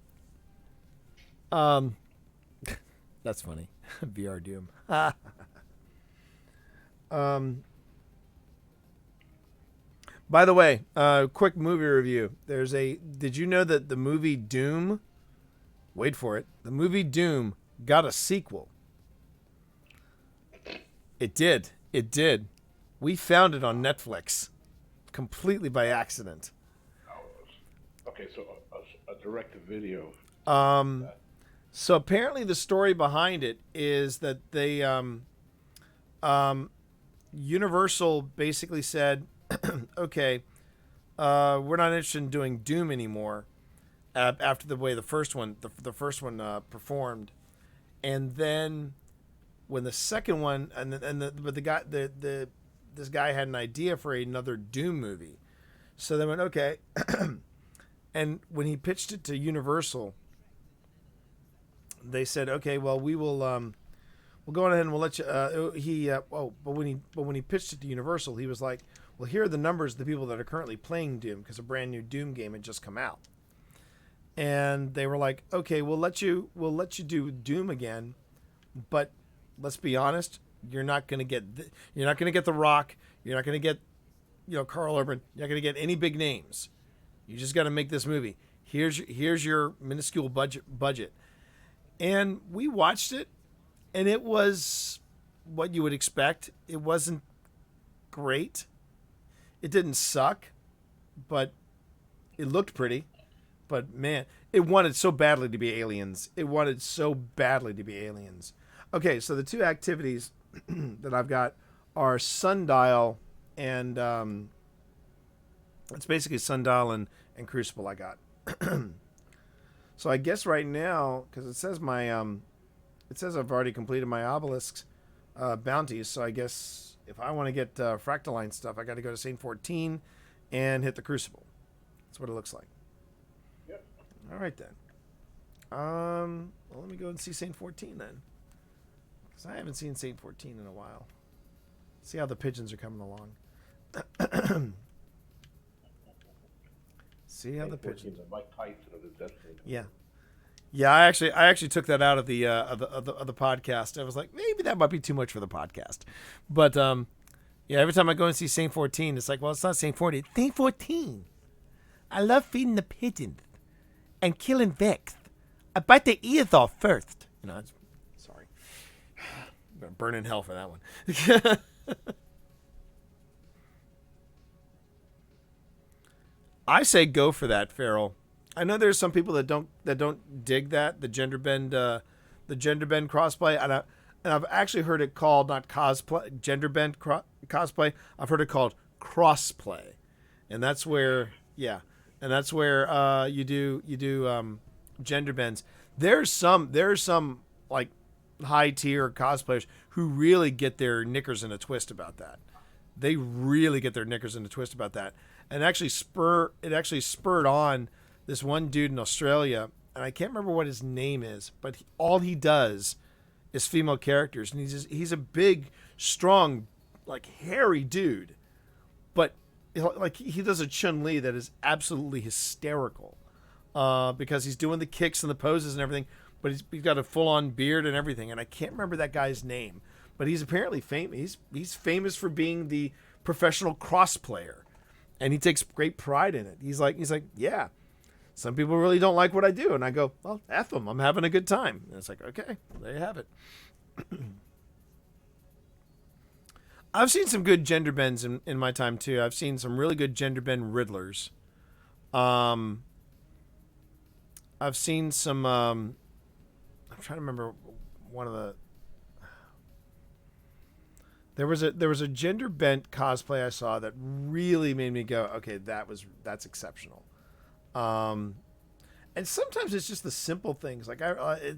That's funny. VR Doom. By the way, quick movie review. Did you know that the movie Doom, wait for it, the movie Doom got a sequel? It did. We found it on Netflix, completely by accident. Okay, so a direct-to-video. So apparently the story behind it is that they, Universal basically said, okay, we're not interested in doing Doom anymore after the way the first one performed, and then when the second one this guy had an idea for another Doom movie, so they went okay, and when he pitched it to Universal, they said, okay, well we will we'll go ahead and we'll let you. But when he pitched it to Universal, he was like, well, here are the numbers of the people that are currently playing Doom, because a brand new Doom game had just come out. And they were like, okay, we'll let you do Doom again, but let's be honest, you're not going to get The Rock, you're not going to get Carl Urban, you're not going to get any big names. You just got to make this movie. Here's your minuscule budget. And we watched it, and it was what you would expect. It wasn't great. It didn't suck, but it looked pretty. But man, it wanted so badly to be Aliens. Okay, so the two activities that I've got are Sundial and it's basically Sundial and Crucible I got. So I guess right now, because it says I've already completed my obelisks bounties, so I guess if I want to get Fractaline stuff, I got to go to Saint 14 and hit the Crucible. That's what it looks like. Yep. All right then. Well, let me go and see Saint 14 then, because I haven't seen Saint 14 in a while. See how the pigeons are coming along. See how the pigeons. Mike Tyson of the Destiny. Yeah. I actually took that out of the podcast. I was like, maybe that might be too much for the podcast. But yeah, every time I go and see Saint 14, it's like, well, it's not Saint 14. It's Saint 14. I love feeding the pigeons and killing Vex. I bite their ears off first. Sorry. I'm gonna burn in hell for that one. I say go for that, Farrell. I know there's some people that don't dig the gender bend crossplay, and I've actually heard it called not cosplay, gender bend cosplay. I've heard it called crossplay, and that's where you do gender bends. There's some like high tier cosplayers who really get their knickers in a twist about that. They really get their knickers in a twist about that, and actually spurred on this one dude in Australia, and I can't remember what his name is, but all he does is female characters, and he's a big, strong, like hairy dude, but like he does a Chun-Li that is absolutely hysterical, because he's doing the kicks and the poses and everything, but he's got a full-on beard and everything, and I can't remember that guy's name, but he's apparently famous. He's famous for being the professional cross player, and he takes great pride in it. He's like, yeah. Some people really don't like what I do. And I go, well, F them. I'm having a good time. And it's like, okay, there you have it. I've seen some good gender bends in my time too. I've seen some really good gender bend Riddlers. Um, I've seen some. I'm trying to remember one of the. There was a gender bent cosplay I saw that really made me go, okay, that's exceptional. Um, and sometimes it's just the simple things. Like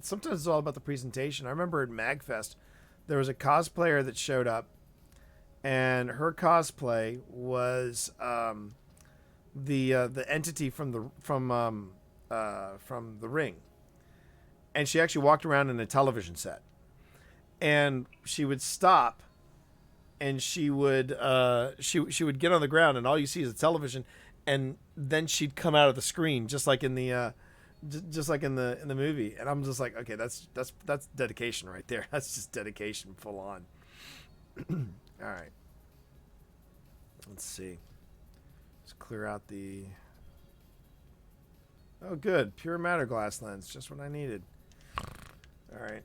sometimes it's all about the presentation. I remember at Magfest, there was a cosplayer that showed up, and her cosplay was the entity from the Ring, and she actually walked around in a television set, and she would stop, and she would she would get on the ground, and all you see is a television, and then she'd come out of the screen just like in the just like in the movie, and I'm just like, okay, that's dedication right there. That's just dedication full on. All right, let's see. Let's clear out the. Oh, good, pure matter glass lens, just what I needed. All right.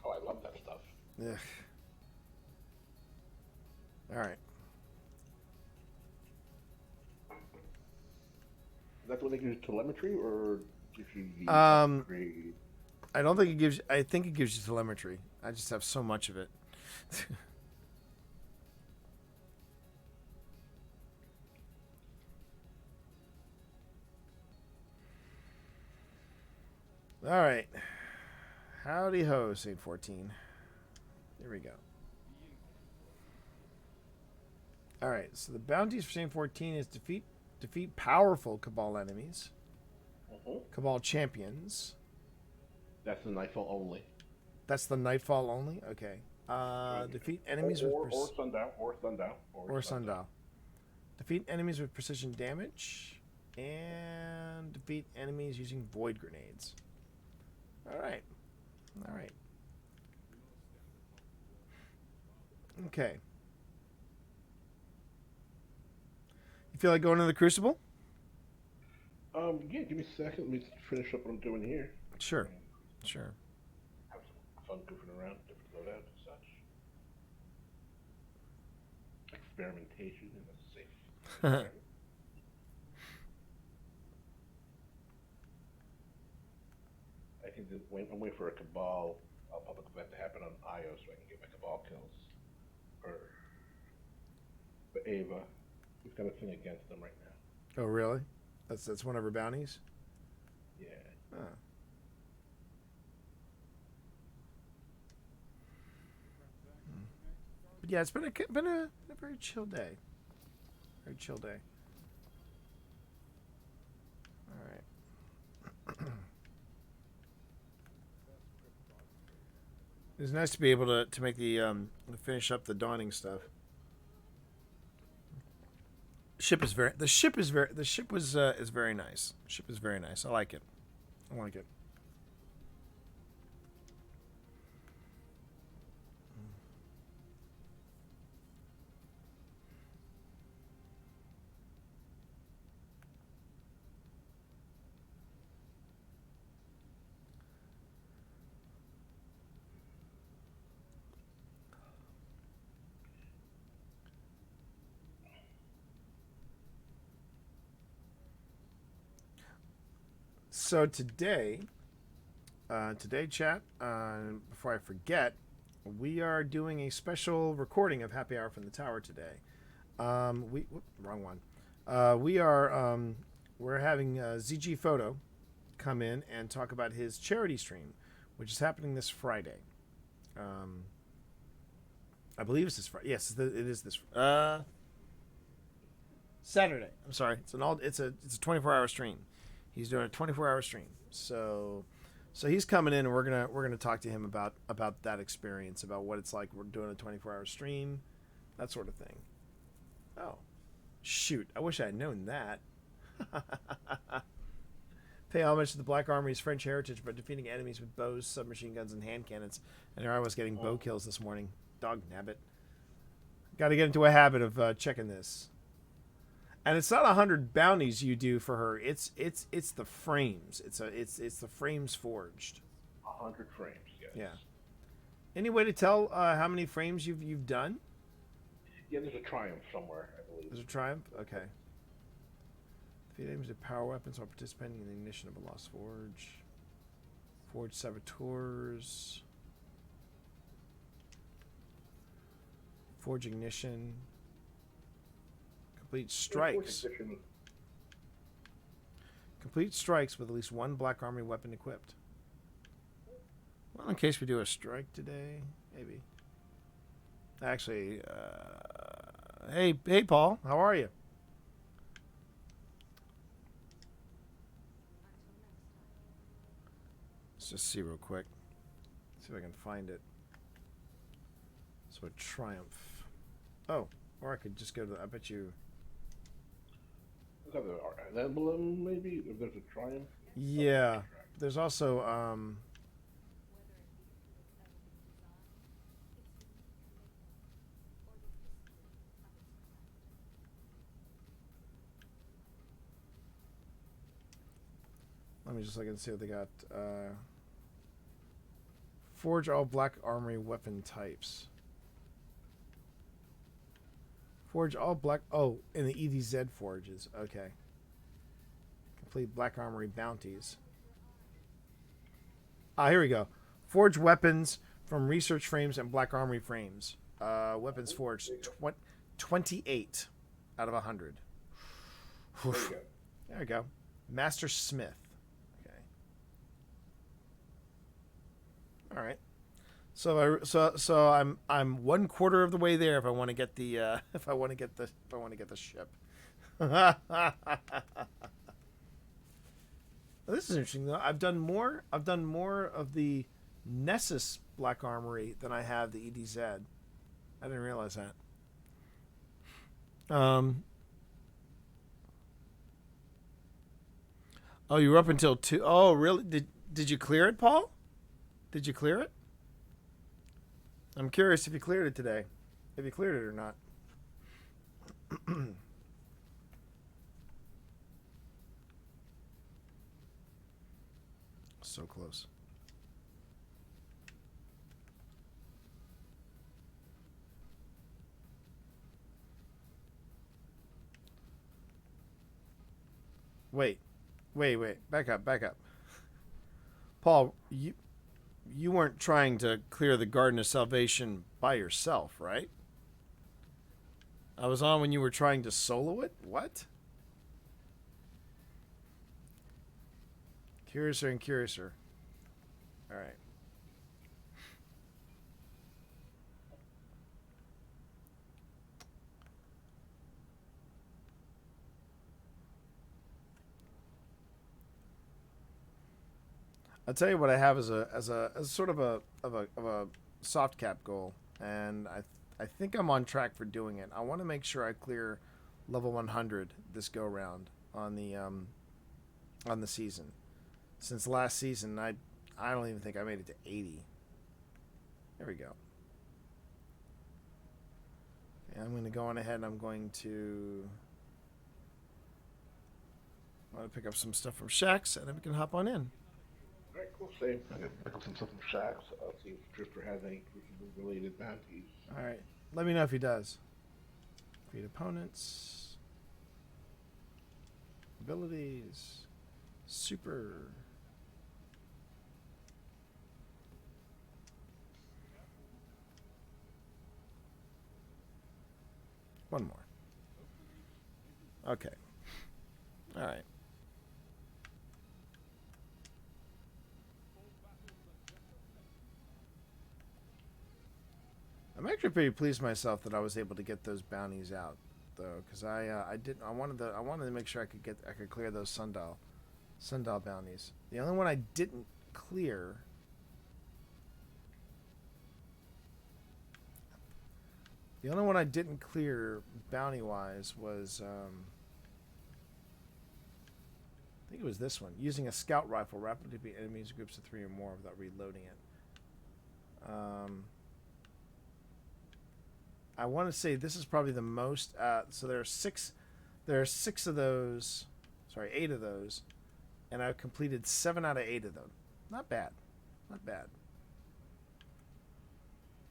Oh, I love that stuff. Yeah. All right. Is that the one that gives you telemetry, or gives you the upgrade? I don't think it gives. I think it gives you telemetry. I just have so much of it. All right. Howdy ho, Saint 14. Here we go. All right. So the bounties for Saint 14 is defeat powerful Cabal enemies, Cabal champions. That's the Nightfall only. That's the Nightfall only. Okay. Defeat enemies or with Sundown, or Sundial. Defeat enemies with precision damage, and defeat enemies using void grenades. All right. All right. Okay. You feel like going to the Crucible? Yeah, give me a second. Let me finish up what I'm doing here. Sure. Sure. Have some fun goofing around, different loadouts and such. Experimentation in a safe environment. I think that I'm waiting for a Cabal public event to happen on Io so I can get my Cabal kills. For Ava, we've got a thing against them right now. Oh, really? That's one of her bounties? Yeah. Oh. But yeah, it's been a very chill day. Very chill day. All right. It's nice to be able to make the finish up the dawning stuff. The ship is very nice. The ship is very nice. I like it. I like it. So today, chat, before I forget, we are doing a special recording of Happy Hour from the Tower today. Wrong one. We're having ZG Photo come in and talk about his charity stream, which is happening this Friday. I believe it's this Friday. Yes, it is this Saturday. I'm sorry. It's a 24-hour stream. He's doing a 24-hour stream. So he's coming in, and we're gonna talk to him about that experience, about what it's like. We're doing a 24-hour stream, that sort of thing. Oh, shoot! I wish I had known that. Pay homage to the Black Armory's French heritage by defeating enemies with bows, submachine guns, and hand cannons. And here I was getting bow kills this morning. Dog nabbit. Got to get into a habit of checking this. And it's not 100 bounties you do for her. It's the frames. It's the frames forged. 100 frames. Yes. Yeah. Any way to tell how many frames you've done? Yeah, there's a Triumph somewhere, I believe. There's a Triumph? Okay. Defeat enemies with power weapons while participating in the ignition of a Lost Forge. Forge Saboteurs. Forge Ignition. Complete strikes. Complete strikes with at least one Black Armory weapon equipped. Well, in case we do a strike today, maybe. Actually, hey, Paul, how are you? Let's just see real quick. See if I can find it. So a Triumph. Oh, or I could just go to. I bet you. Is that an emblem, maybe? If there's a Triumph? Yeah. There's also let me just look and see what they got. Forge all Black Armory weapon types. Forge all black. Oh, in the EDZ forges. Okay. Complete Black Armory bounties. Ah, here we go. Forge weapons from research frames and Black Armory frames. Weapons forged 28 out of 100. There you go. There we go. Master Smith. Okay. All right. So I'm 1/4 of the way there if I want to get the ship. This is interesting though. I've done more of the Nessus Black Armory than I have the EDZ. I didn't realize that. Oh, you were up until 2. Oh, really? Did you clear it, Paul? Did you clear it? I'm curious if you cleared it today. If you cleared it or not. So close. Wait. Back up. Paul, you weren't trying to clear the Garden of Salvation by yourself, right? I was on when you were trying to solo it? What? Curiouser and curiouser. All right. I'll tell you what I have as a sort of a soft cap goal, and I think I'm on track for doing it. I want to make sure I clear level 100 this go round on the season. Since last season, I don't even think I made it to 80. There we go. And I'm going to go on ahead and I'm going to pick up some stuff from Shaxx, and then we can hop on in. Alright, cool. Same. I'm going to pick up some stuff from Shaxx. I'll see if Drifter has any related bounties. Alright. Let me know if he does. Defeat opponents. Abilities. Super. One more. Okay. Alright. I'm actually pretty pleased myself that I was able to get those bounties out, though, because I wanted to make sure I could clear those sundial bounties. The only one I didn't clear. The only one I didn't clear bounty wise was I think it was this one. Using a scout rifle rapidly beat enemies groups of 3 or more without reloading it. I want to say this is probably the most. So there are 6 of those. Sorry, 8 of those, and I've completed 7 out of 8 of them. Not bad. Not bad.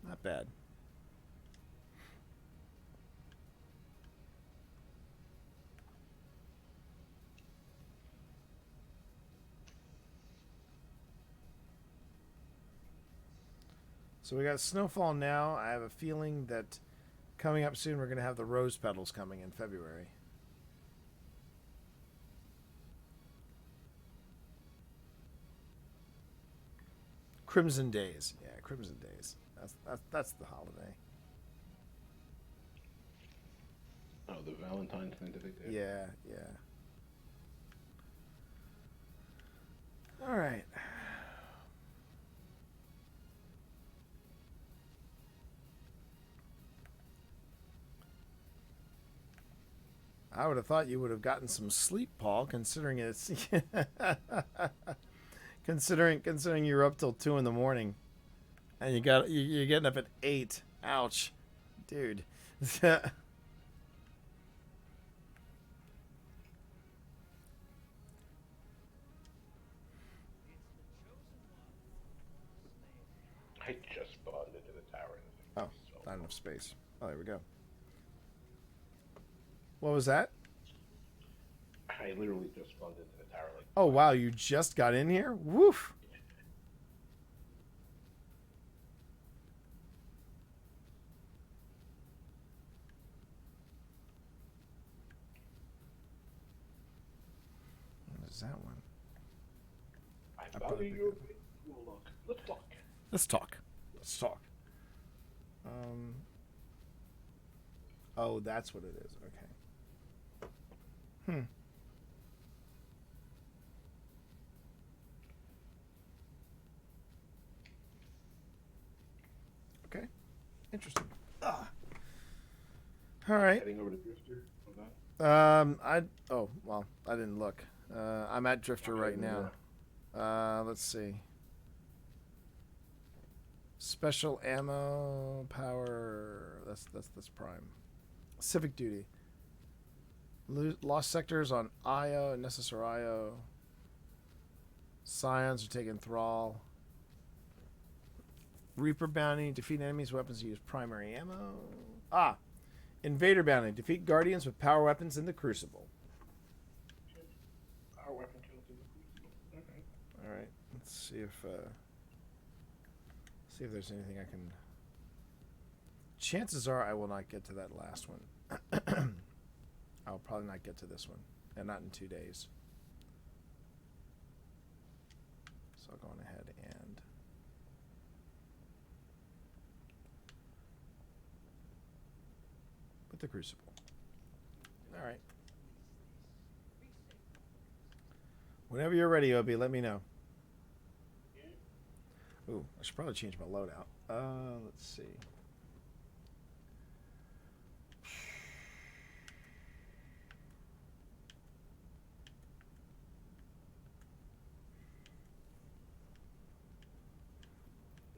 Not bad. So we got snowfall now. I have a feeling that coming up soon we're going to have the rose petals coming in February. Crimson Days. Yeah, Crimson Days. That's the holiday. Oh, the Valentine's Day. Yeah, yeah. All right. I would have thought you would have gotten some sleep, Paul, considering it's considering you're up till 2 in the morning, and you're getting up at 8. Ouch, dude. I just spawned into the tower. Oh, not enough space. Oh, there we go. What was that? I literally just spawned into the tower. Like, Oh, wow, you just got in here? Woof. What is that one? I probably value your opinion. Well, look, let's talk. Let's talk. Let's talk. Oh, that's what it is. Okay. Okay. Interesting. All right. Heading over to Drifter. What's that? I didn't look. I'm at Drifter right now. Let's see. Special ammo power. That's prime. Civic duty. Lost sectors on Io, Necessar Io. Scions are taking thrall. Reaper bounty. Defeat enemies' weapons to use primary ammo. Invader bounty. Defeat guardians with power weapons in the Crucible. Our weapon kills in the Crucible. Okay. All right. Let's see if there's anything I can. Chances are I will not get to that last one. I'll probably not get to this one, and not in 2 days. So I'll go on ahead and put the Crucible. All right. Whenever you're ready, Obi, let me know. Ooh, I should probably change my loadout. Let's see.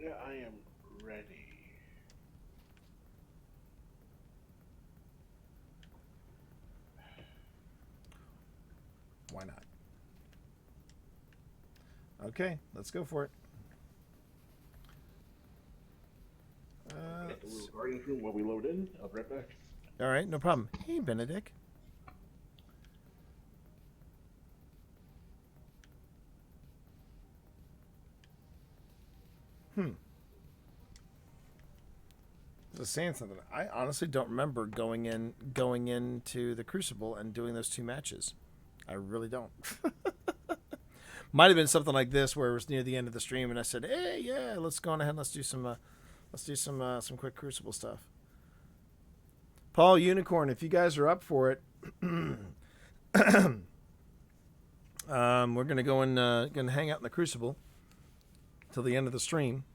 Yeah, I am ready. Why not? Okay, let's go for it. Get the little guardian room while we load in. I'll be right back. All right, no problem. Hey, Benedict. Just saying something. I honestly don't remember going into the Crucible and doing those 2 matches. I really don't. Might have been something like this where it was near the end of the stream, and I said, "Hey, yeah, let's go on ahead and let's do some quick Crucible stuff." Paul Unicorn, if you guys are up for it, we're gonna go and gonna hang out in the Crucible till the end of the stream.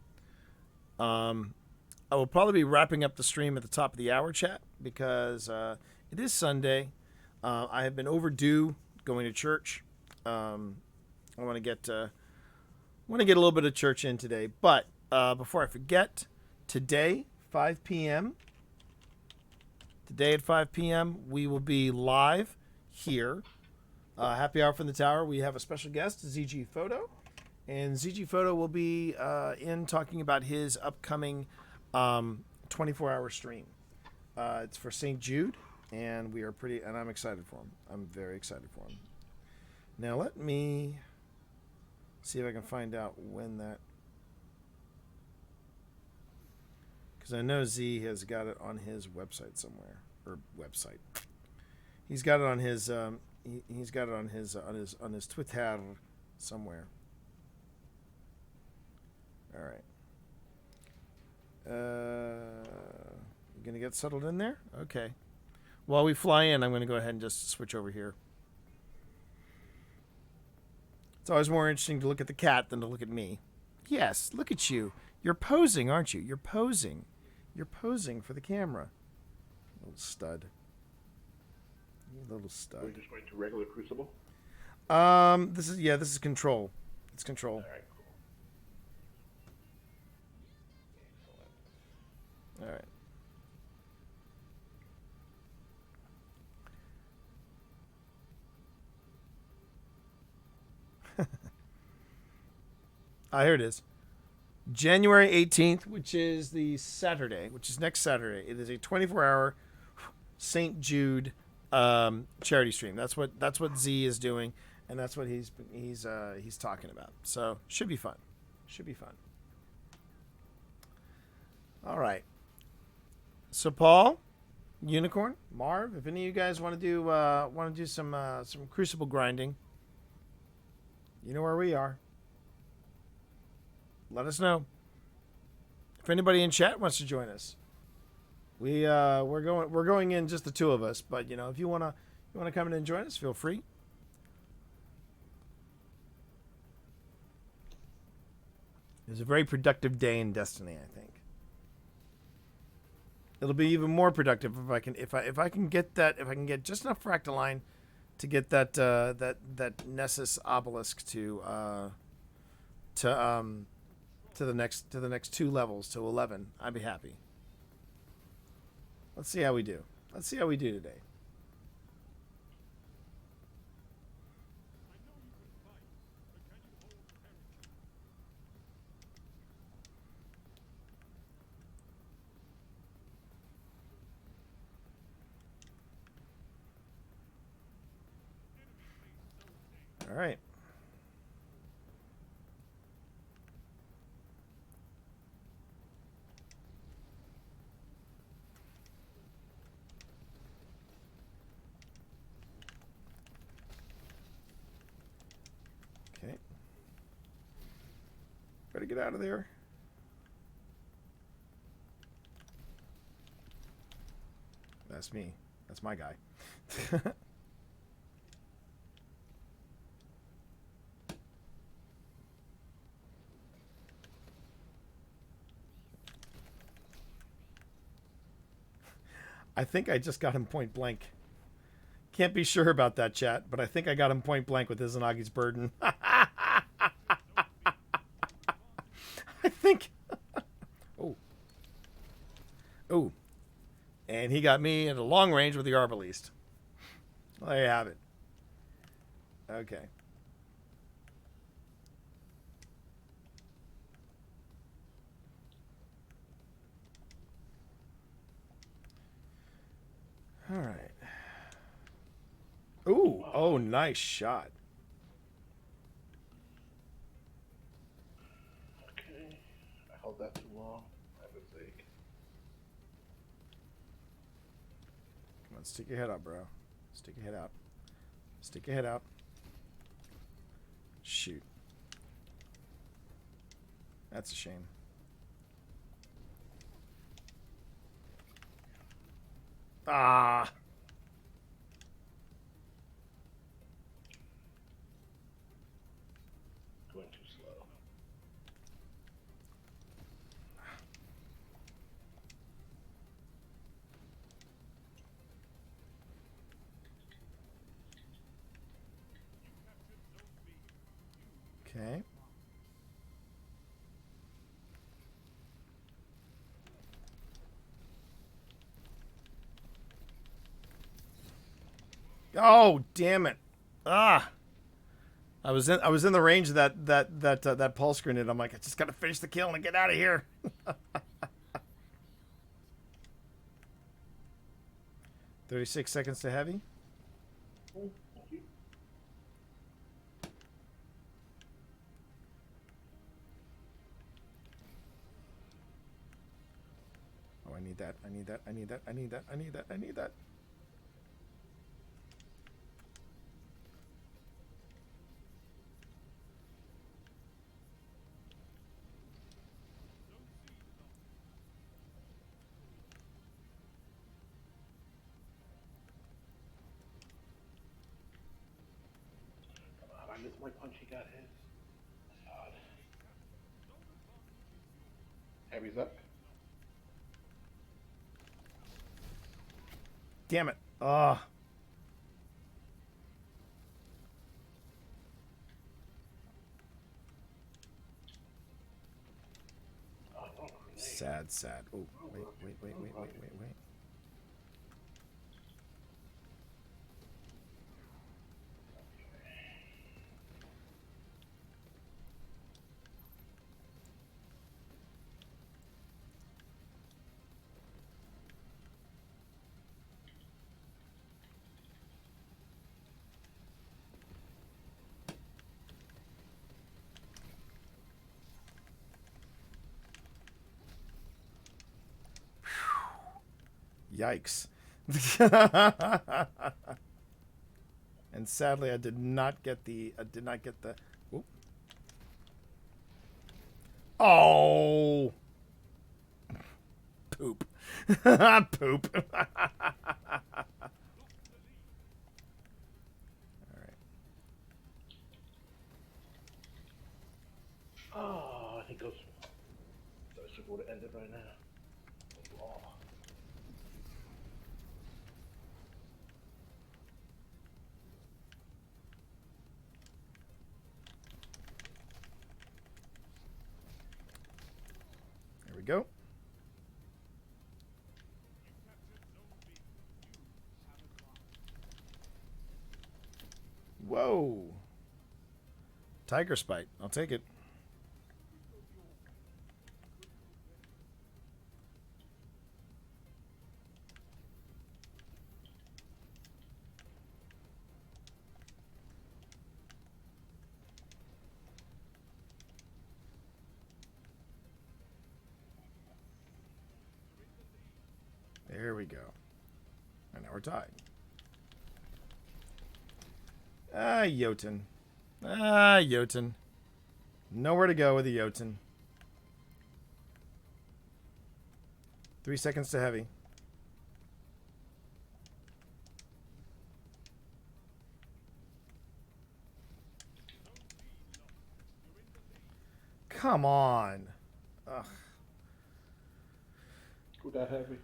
I will probably be wrapping up the stream at the top of the hour, chat, because it is Sunday. I have been overdue going to church. I want to get a little bit of church in today. But before I forget, today, 5 p.m. Today at 5 p.m., we will be live here. Happy Hour from the Tower. We have a special guest, ZG Photo. And ZG Photo will be in talking about his upcoming 24-hour stream. It's for St. Jude, and I'm excited for him. I'm very excited for him. Now let me see if I can find out when that. Because I know Z has got it on his website somewhere, or website. He's got it on his he's got it on his Twitter somewhere. All right. You gonna get settled in there? Okay. While we fly in, I'm gonna go ahead and just switch over here. It's always more interesting to look at the cat than to look at me. Yes, look at you. You're posing, aren't you? You're posing. You're posing for the camera. Little stud. You little We're stud. just going to regular Crucible. This is Control. It's Control. All right, cool. All right. Here it is. January 18th, which is the Saturday, which is next Saturday. It is a 24-hour St. Jude charity stream. That's what Z is doing, and that's what he's talking about. So should be fun. Should be fun. All right. So Paul, Unicorn, Marv, if any of you guys want to do some Crucible grinding, you know where we are. Let us know. If anybody in chat wants to join us, we're going in just the two of us. But if you wanna come in and join us, feel free. It was a very productive day in Destiny, I think. It'll be even more productive if I can get just enough Fractaline to get that Nessus obelisk to the next 2 levels to 11. I'd be happy. Let's see how we do. Let's see how we do today. All right. Okay. Better get out of there. That's me. That's my guy. I think I just got him point blank. Can't be sure about that, chat, but I think I got him point blank with Izanagi's burden. I think. Oh. And he got me at a long range with the Arbalest. Well, there you have it. Okay. All right. Ooh, oh, nice shot. Okay. I held that too long. My mistake. Come on, stick your head up, bro. Stick your head out. Stick your head out. Shoot. That's a shame. Ah. Going too slow. Okay. Oh, damn it. Ah. I was in the range of that pulse grenade. I'm like, I just got to finish the kill and get out of here. 36 seconds to heavy. Oh, thank you. need that. I need that. I need that. I need that. I need that. I need that. I missed my punch. He got his. God. Heavy's up. Damn it. Ah. Oh, no, grenade. Sad, sad. Oh, wait, wait, wait, wait, wait, wait, wait. Yikes. And sadly, I did not get the. Oop. Oh. Poop. Poop. All right. Oh, I think those. That should would have ended right now. Oh. There we go. Whoa. Tiger Spite. I'll take it. There we go. And now we're tied. Ah, Jotun. Ah, Jotun. Nowhere to go with the Jotun. 3 seconds to heavy. Come on. Ugh. Who that heavy?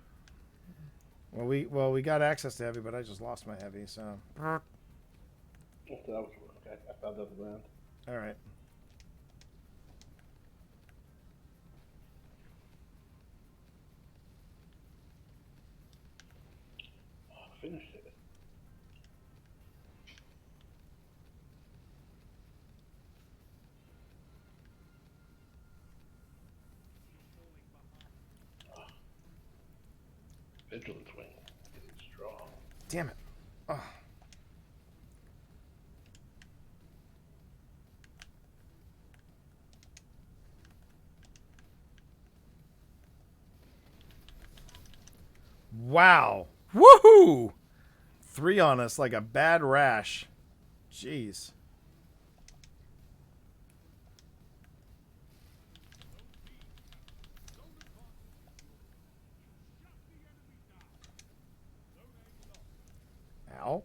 Well, we got access to heavy, but I just lost my heavy, so. Oh, that was okay. I found that round. All right. Oh, I finished it. Oh. Vigilant wing. Getting strong. Damn it. Oh. Wow. Woohoo! 3 on us like a bad rash. Jeez. Ow.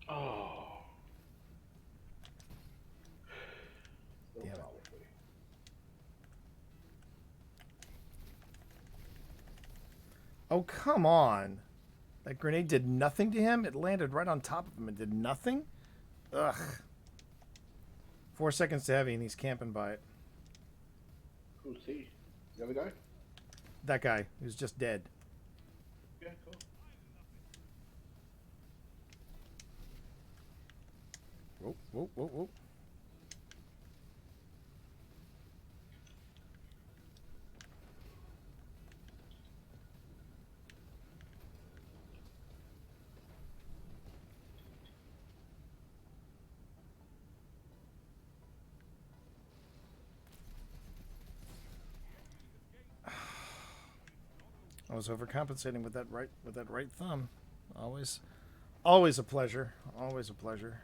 Oh. No Damn it. problem. Oh, come on. That grenade did nothing to him? It landed right on top of him and did nothing? Ugh. 4 seconds to heavy and he's camping by it. Who's he? The other guy? That guy who's just dead. Yeah, cool. Whoa, whoa, whoa, whoa. I was overcompensating with that right thumb. Always a pleasure. Always a pleasure.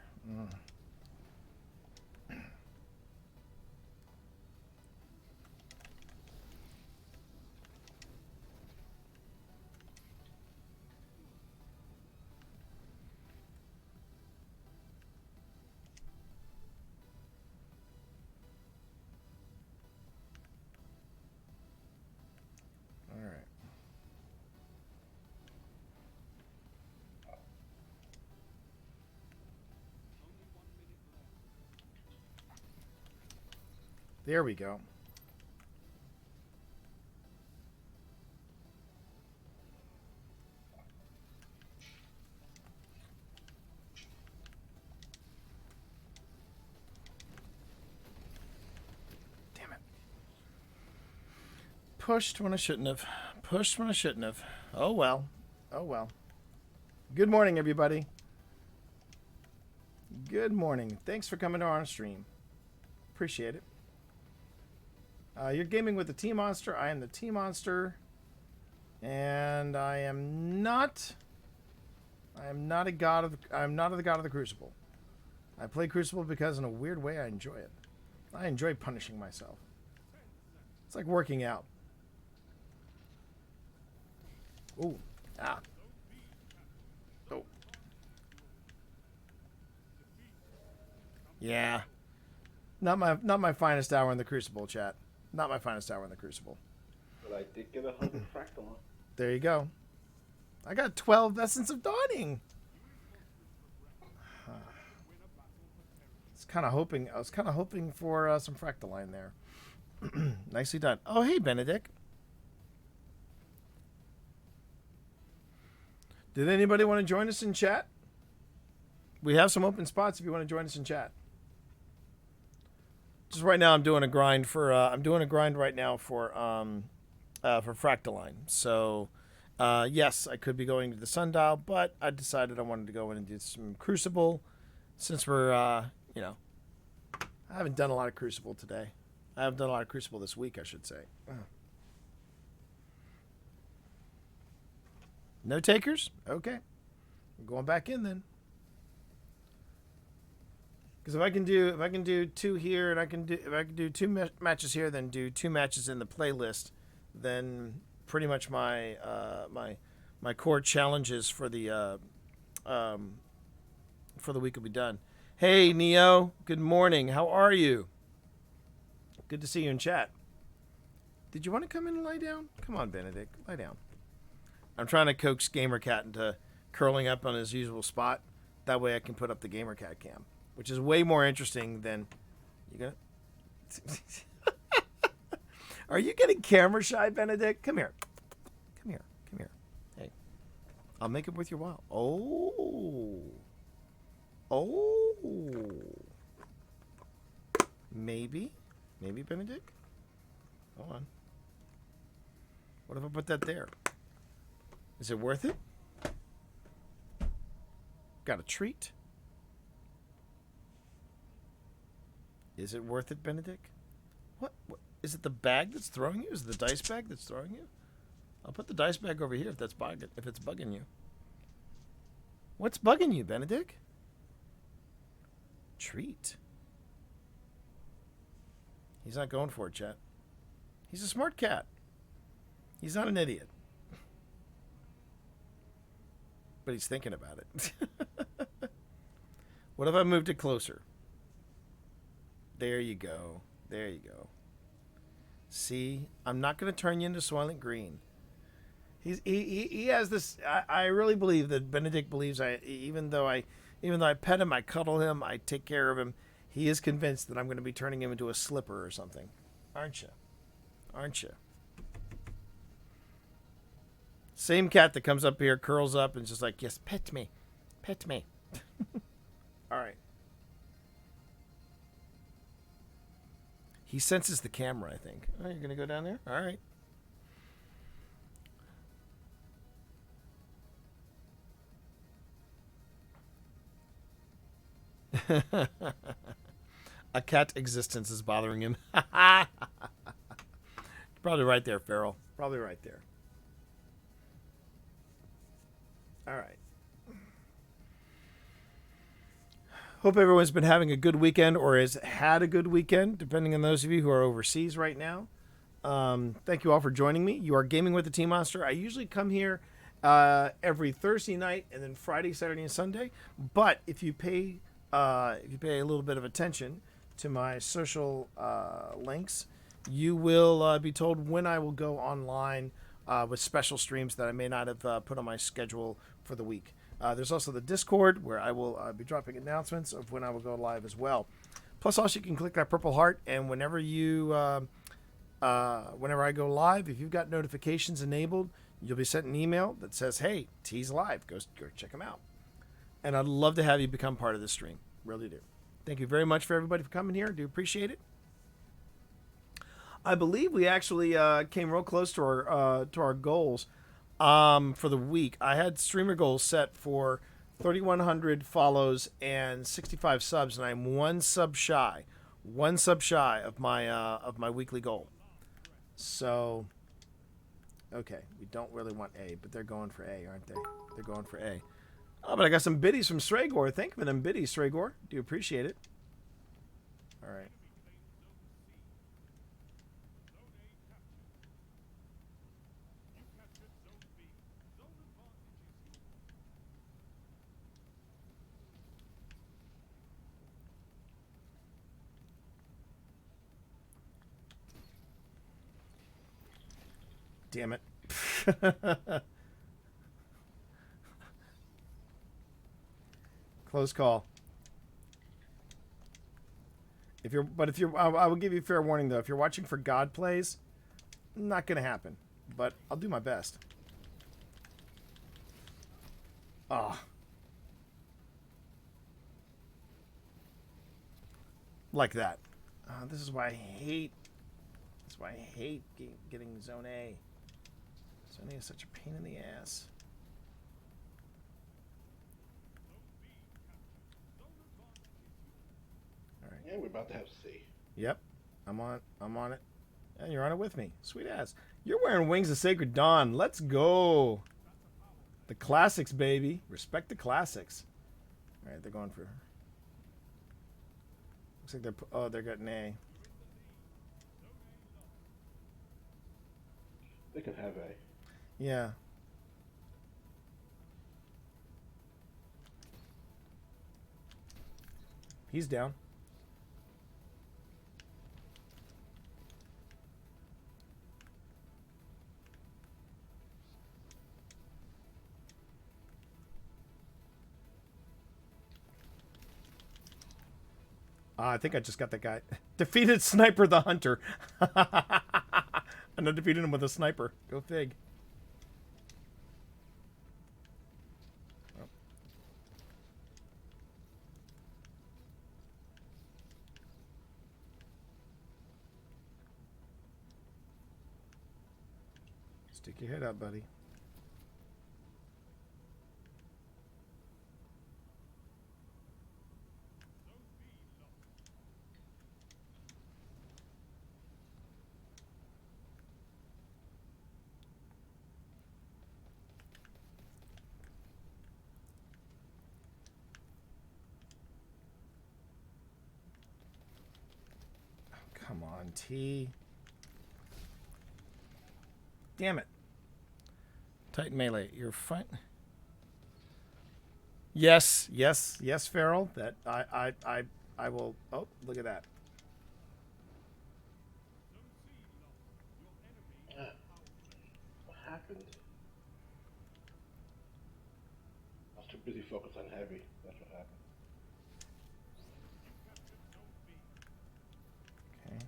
All right. There we go. Damn it. Pushed when I shouldn't have. Pushed when I shouldn't have. Oh well. Oh well. Good morning, everybody. Good morning. Thanks for coming to our stream. Appreciate it. You're gaming with the Tea Monster. I am the Tea Monster, and I am not a god of. I'm not the god of the Crucible. I play Crucible because, in a weird way, I enjoy it. I enjoy punishing myself. It's like working out. Ooh, ah. Oh. Yeah. Not my finest hour in the Crucible, chat. Not my finest hour in the Crucible. But I did get 100 fractal. There you go. I got 12 Essence of Dawning. I was kind of hoping for some Fractaline there. Nicely done. Oh, hey, Benedict. Did anybody want to join us in chat? We have some open spots if you want to join us in chat. Just right now, I'm doing a grind right now for Fractaline. So, yes, I could be going to the Sundial, but I decided I wanted to go in and do some Crucible, since we're I haven't done a lot of Crucible today. I haven't done a lot of Crucible this week, I should say. No takers? Okay, I'm going back in then. Because if I can do two here, and if I can do two matches here, then do two matches in the playlist, then pretty much my core challenges for the week will be done. Hey Neo, good morning. How are you? Good to see you in chat. Did you want to come in and lie down? Come on, Benedict, lie down. I'm trying to coax GamerCat into curling up on his usual spot. That way I can put up the GamerCat cam, which is way more interesting than you gonna. Are you getting camera shy, Benedict? Come here. Come here. Come here. Hey, I'll make it worth your while. Oh. Maybe Benedict. Hold on. What if I put that there? Is it worth it? Got a treat. Is it worth it, Benedict? What? Is it the bag that's throwing you? Is it the dice bag that's throwing you? I'll put the dice bag over here if it's bugging you. What's bugging you, Benedict? Treat. He's not going for it, chat. He's a smart cat. He's not an idiot. But he's thinking about it. What if I moved it closer? There you go. There you go. See, I'm not going to turn you into Soylent Green. He has this. I really believe that Benedict believes even though I pet him, I cuddle him, I take care of him. He is convinced that I'm going to be turning him into a slipper or something, aren't you? aren't you? Same cat that comes up here, curls up, and just like, yes, pet me. Pet me. All right. He senses the camera, I think. Oh, you're going to go down there? All right. A cat existence is bothering him. Probably right there, Farrell. Probably right there. All right. Hope everyone's been having a good weekend or has had a good weekend, depending on those of you who are overseas right now. Thank you all for joining me. You are Gaming with the Tea Monster. I usually come here every Thursday night and then Friday, Saturday, and Sunday. But if you pay a little bit of attention to my social links, you will be told when I will go online with special streams that I may not have put on my schedule for the week. There's also the Discord where I will be dropping announcements of when I will go live as well. Plus, also you can click that purple heart, and whenever I go live, if you've got notifications enabled, you'll be sent an email that says, "Hey, T's live. Go check them out." And I'd love to have you become part of the stream. Really do. Thank you very much for everybody for coming here. Do appreciate it. I believe we actually came real close to our goals for the week. I had streamer goals set for 3,100 follows and 65 subs, and I'm one sub shy of my weekly goal. So, okay, we don't really want A, but they're going for A, aren't they? They're going for A. Oh, but I got some biddies from Stragor. Thank you for them biddies, Stragor. Do appreciate it. All right. Damn it. Close call. I will give you fair warning though. If you're watching for God plays, not gonna happen. But I'll do my best. Ah. Like that. This is why I hate. That's why I hate getting Zone A. Zone A is such a pain in the ass. All right. Yeah, we're about to have C. Yep. I'm on it. And you're on it with me. Sweet ass. You're wearing Wings of Sacred Dawn. Let's go. The classics, baby. Respect the classics. All right, they're going for. Looks like they're getting A. They can have A. Yeah. He's down. I think I just got that guy. Defeated Sniper the Hunter. And I defeated him with a sniper. Go fig. Oh. Stick your head up, buddy. Come on, T. Damn it. Titan melee, you're fine. Yes, Farrell. That I will. Oh, look at that. What happened? I was too busy focused on heavy. That's what happened. Okay.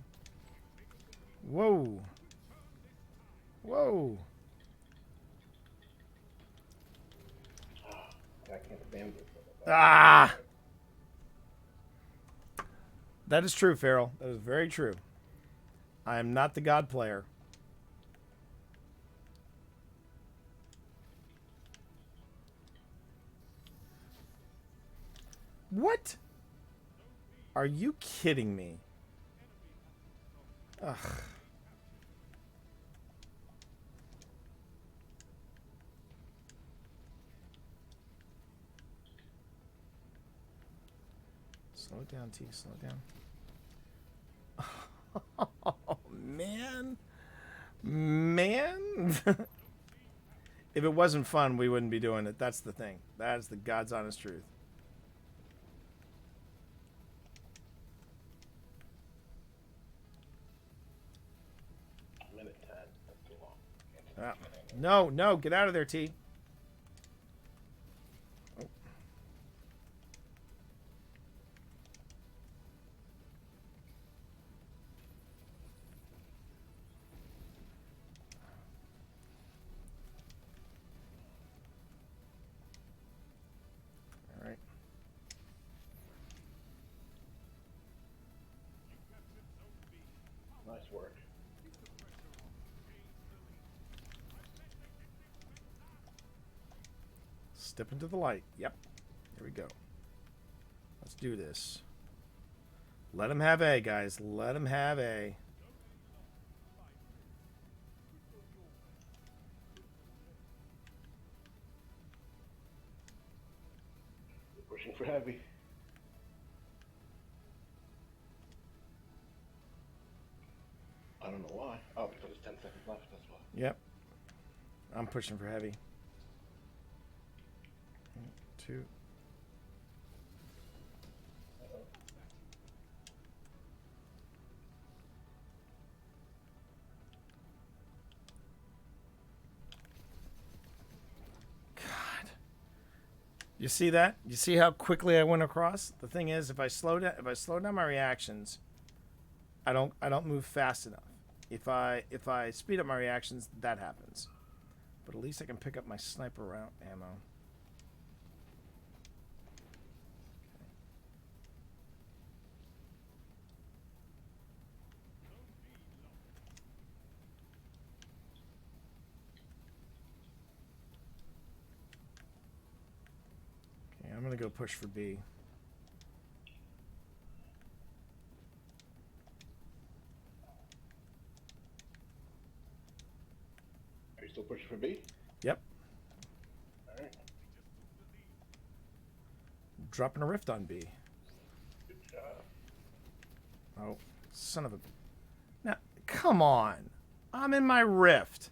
Whoa. go. I can't stand this. Ah! That is true, Farrell. That is very true. I am not the God player. What? Are you kidding me? Ugh. Slow it down, T. Slow it down. Oh, man. Man. If it wasn't fun, we wouldn't be doing it. That's the thing. That is the God's honest truth. Minute 10. That's too long. No, no. Get out of there, T. Oh. All right. Nice work. Step into the light. Yep. Here we go. Let's do this. Let him have A, guys. Let him have A. Pushing for heavy. I don't know why. Oh, because it's 10 seconds left, that's why. Yep. I'm pushing for heavy. 2. God. You see that? You see how quickly I went across? The thing is, if I slow down my reactions, I don't move fast enough. If I speed up my reactions, that happens. But at least I can pick up my sniper round ammo. Okay, I'm gonna go push for B. Are you still pushing for B? Yep. Alright. Dropping a rift on B. Good job. Oh, son of a... Now, come on. I'm in my rift.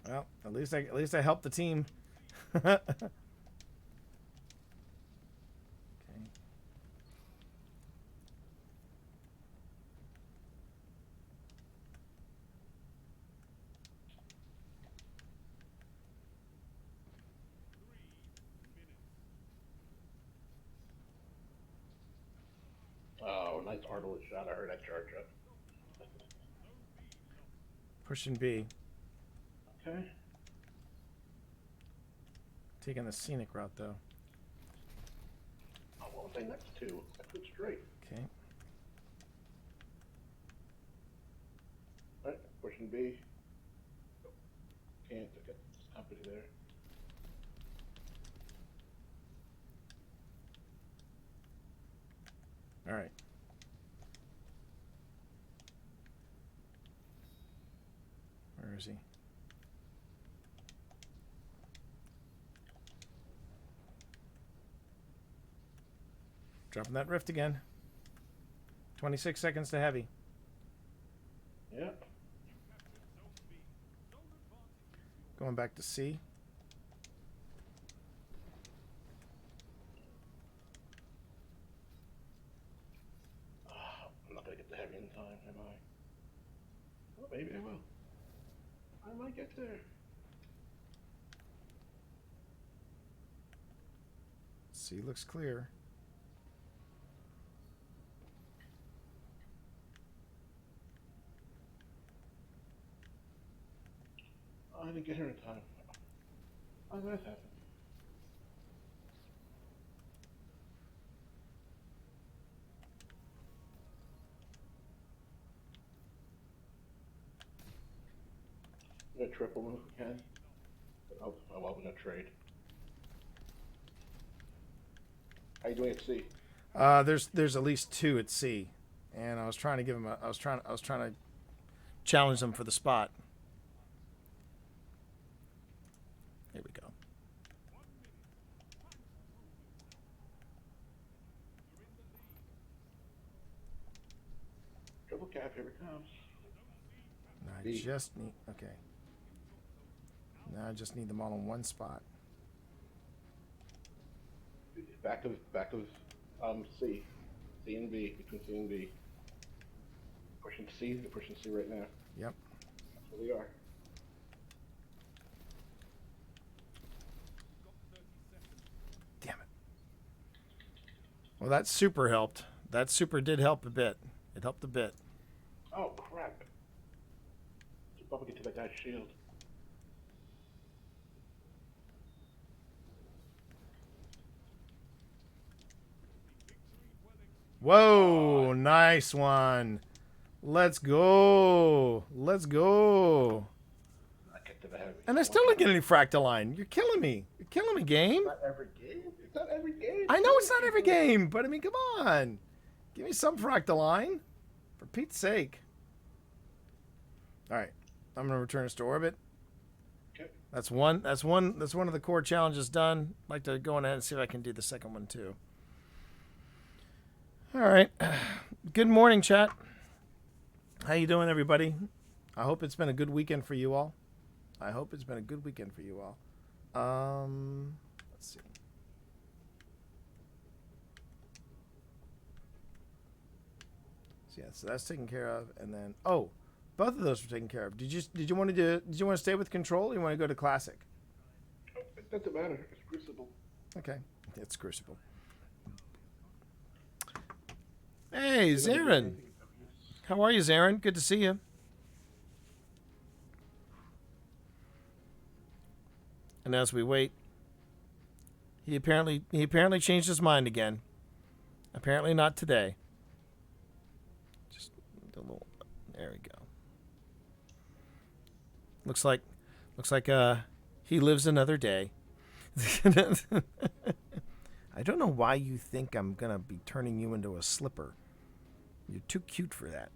Well, at least I helped the team. Okay. Oh, nice artillery shot. I heard that charge up. Pushing B. Okay. Taking the scenic route, though. Oh, what was I next to? I put straight. Okay. Alright, pushing B. Can't look at this company there. All right. Where is he? Dropping that rift again. 26 seconds to heavy. Yeah. Going back to C. I'm not gonna get the heavy in time, am I? Oh, maybe I will. I might get there. Sea looks clear. I didn't get here in time. How did that happen? I'm gonna triple them if we can. I'll open a trade. How you doing at sea? There's at least 2 at sea, and I was trying to give him I was trying to challenge them for the spot. Here we go. Triple cap, here it comes. I B. just need okay. Now I just need them all in one spot. Back of C. C and B, between C and B. Pushing C, they're pushing C right now. Yep. That's where we are. Damn it. Well, that super helped. That super did help a bit. It helped a bit. Oh crap. Should probably get to that guy's shield. Whoa, nice one. Let's go. Let's go. I get to the heavy. And I still didn't get any fractaline. You're killing me. You're killing me, game. Not every game. It's not every game. I know it's not every game, but I mean, come on. Give me some fractaline. For Pete's sake. All right. I'm going to return us to orbit. Okay. That's one of the core challenges done. I'd like to go ahead and see if I can do the second one too. All right. Good morning, chat. How you doing, everybody? I hope it's been a good weekend for you all. Let's see. So yeah, so that's taken care of, and then both of those were taken care of. Did you want to stay with control, or you want to go to classic? It doesn't matter. It's Crucible. Okay, it's Crucible. Hey, Zarin. How are you, Zarin? Good to see you. And as we wait, he apparently changed his mind again. Apparently not today. Just a little. There we go. Looks like he lives another day. I don't know why you think I'm gonna be turning you into a slipper. You're too cute for that.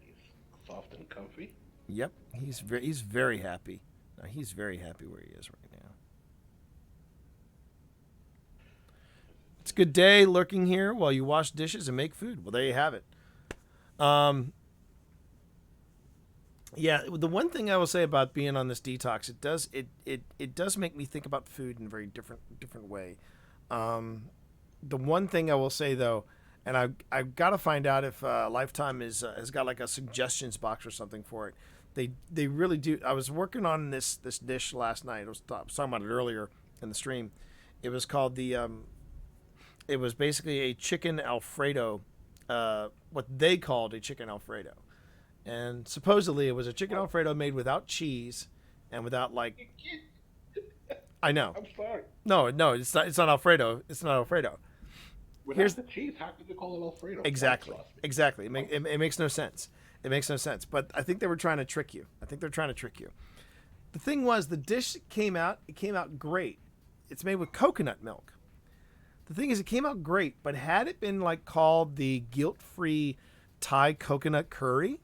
He's soft and comfy. Yep, he's very happy. No, he's very happy where he is right now. It's a good day lurking here while you wash dishes and make food. Well, there you have it. Yeah, the one thing I will say about being on this detox, it does make me think about food in a very different way. The one thing I will say though, and I've got to find out if Lifetime has got like a suggestions box or something for it. They really do. I was working on this dish last night. I was talking about it earlier in the stream. It was called it was basically a chicken Alfredo, what they called a chicken Alfredo. And supposedly it was a chicken Alfredo made without cheese and without like. I know. I'm sorry. No, it's not. It's not Alfredo. It's not Alfredo. Without Here's the cheese, how could they call it Alfredo? Exactly. White sauce. Exactly. It makes no sense. It makes no sense. But I think they were trying to trick you. The thing was, the dish came out. It came out great. It's made with coconut milk. The thing is, it came out great. But had it been like called the guilt-free Thai coconut curry,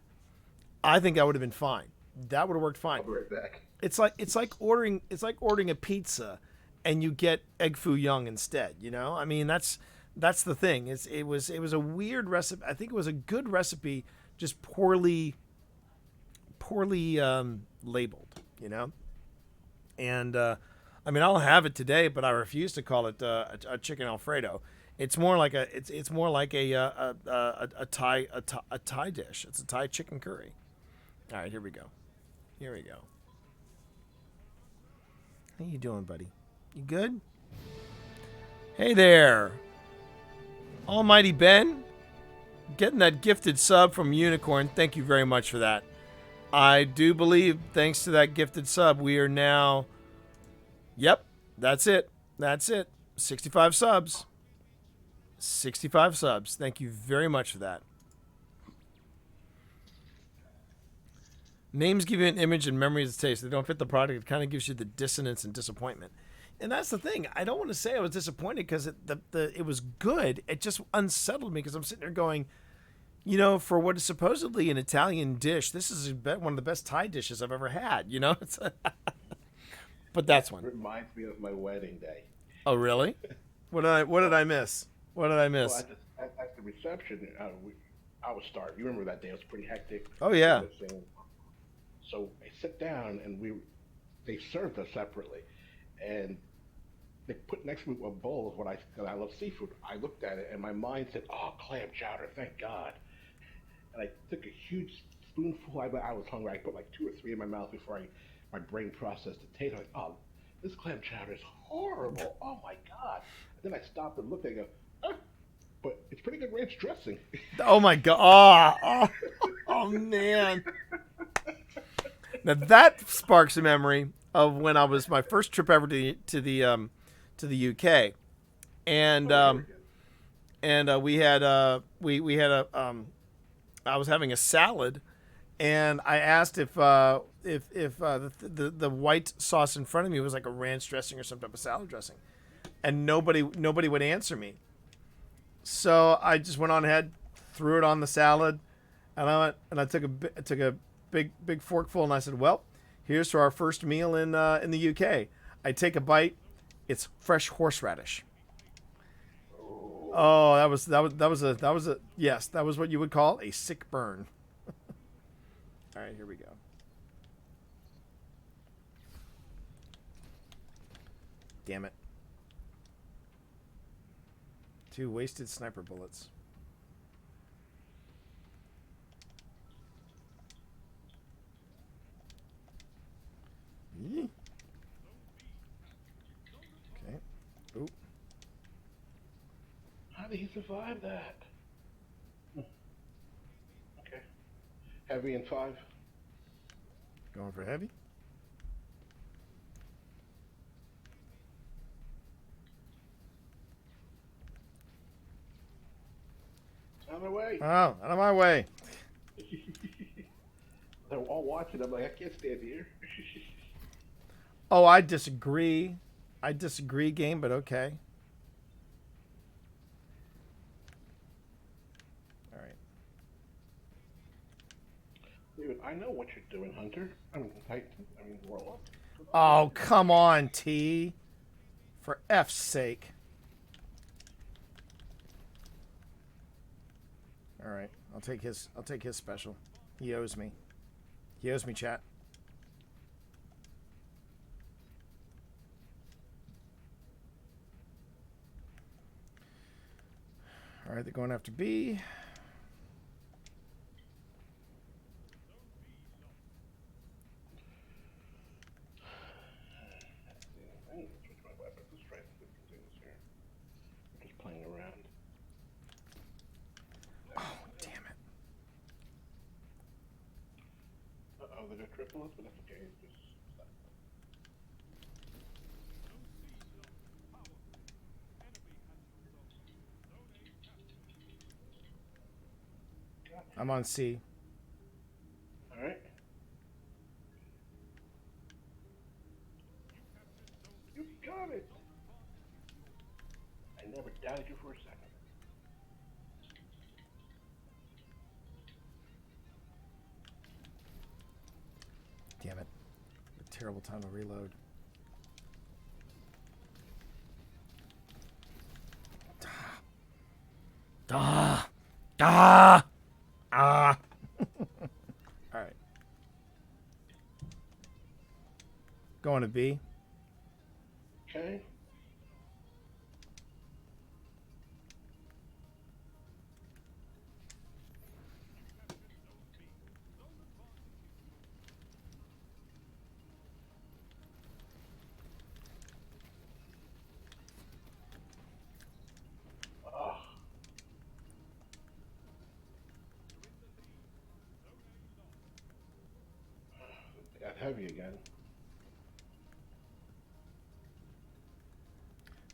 I think that would have been fine. That would have worked fine. I'll be right back. It's like ordering a pizza, and you get egg foo young instead. You know, I mean that's the thing. It was a weird recipe. I think it was a good recipe, just poorly labeled. You know, and I mean I'll have it today, but I refuse to call it a chicken Alfredo. It's more like a Thai dish. It's a Thai chicken curry. All right, here we go. How you doing, buddy? You good? Hey there. Almighty Ben. Getting that gifted sub from Unicorn. Thank you very much for that. I do believe, thanks to that gifted sub, we are now... Yep, that's it. That's it. 65 subs. 65 subs. Thank you very much for that. Names give you an image and memories of taste. They don't fit the product. It kind of gives you the dissonance and disappointment. And that's the thing. I don't want to say I was disappointed because it was good. It just unsettled me because I'm sitting there going, you know, for what is supposedly an Italian dish, this is one of the best Thai dishes I've ever had. You know, but that's one. Reminds me of my wedding day. Oh, really? What did I miss? What did I miss? Well, at the reception, I was starving. You remember that day? It was pretty hectic. Oh, yeah. So I sit down and they served us separately, and they put next to me a bowl of because I love seafood. I looked at it and my mind said, "Oh, clam chowder, thank God!" And I took a huge spoonful. I was hungry. I put like 2 or 3 in my mouth before my brain processed the taste. I was like, "Oh, this clam chowder is horrible! Oh my God!" And then I stopped and looked at it and go, but it's pretty good ranch dressing. Oh my God! Oh man! Now that sparks a memory of when I was my first trip ever to the UK, and we had I was having a salad, and I asked if the white sauce in front of me was like a ranch dressing or some type of salad dressing, and nobody would answer me. So I just went on ahead, threw it on the salad, and I took a big forkful, and I said, "Well, here's to our first meal in the UK." I take a bite. It's fresh horseradish. Oh, that was a yes, that was what you would call a sick burn. All right, here we go. Damn it. 2 wasted sniper bullets. Yee. Okay. Oop. How did he survive that? Okay. Heavy and 5. Going for heavy. Out of my way. Oh, out of my way. They're all watching. I'm like, I can't stand here. Oh, I disagree. I disagree, game, but okay. All right. Dude, I know what you're doing, Hunter. Warlock. Oh, come on, T. For F's sake. All right. I'll take his special. He owes me. He owes me, chat. All right, they're going after B. I need to switch my weapon. Let's try some different things here. I'm just playing around. Oh, damn it. Uh-oh, they got triplets, but that's okay. Just stop. I'm on C. All right. You got it. I never doubted you for a second. Damn it. A terrible time to reload. Ah. Ah. Ah. All right. Going to B. Okay. heavy again.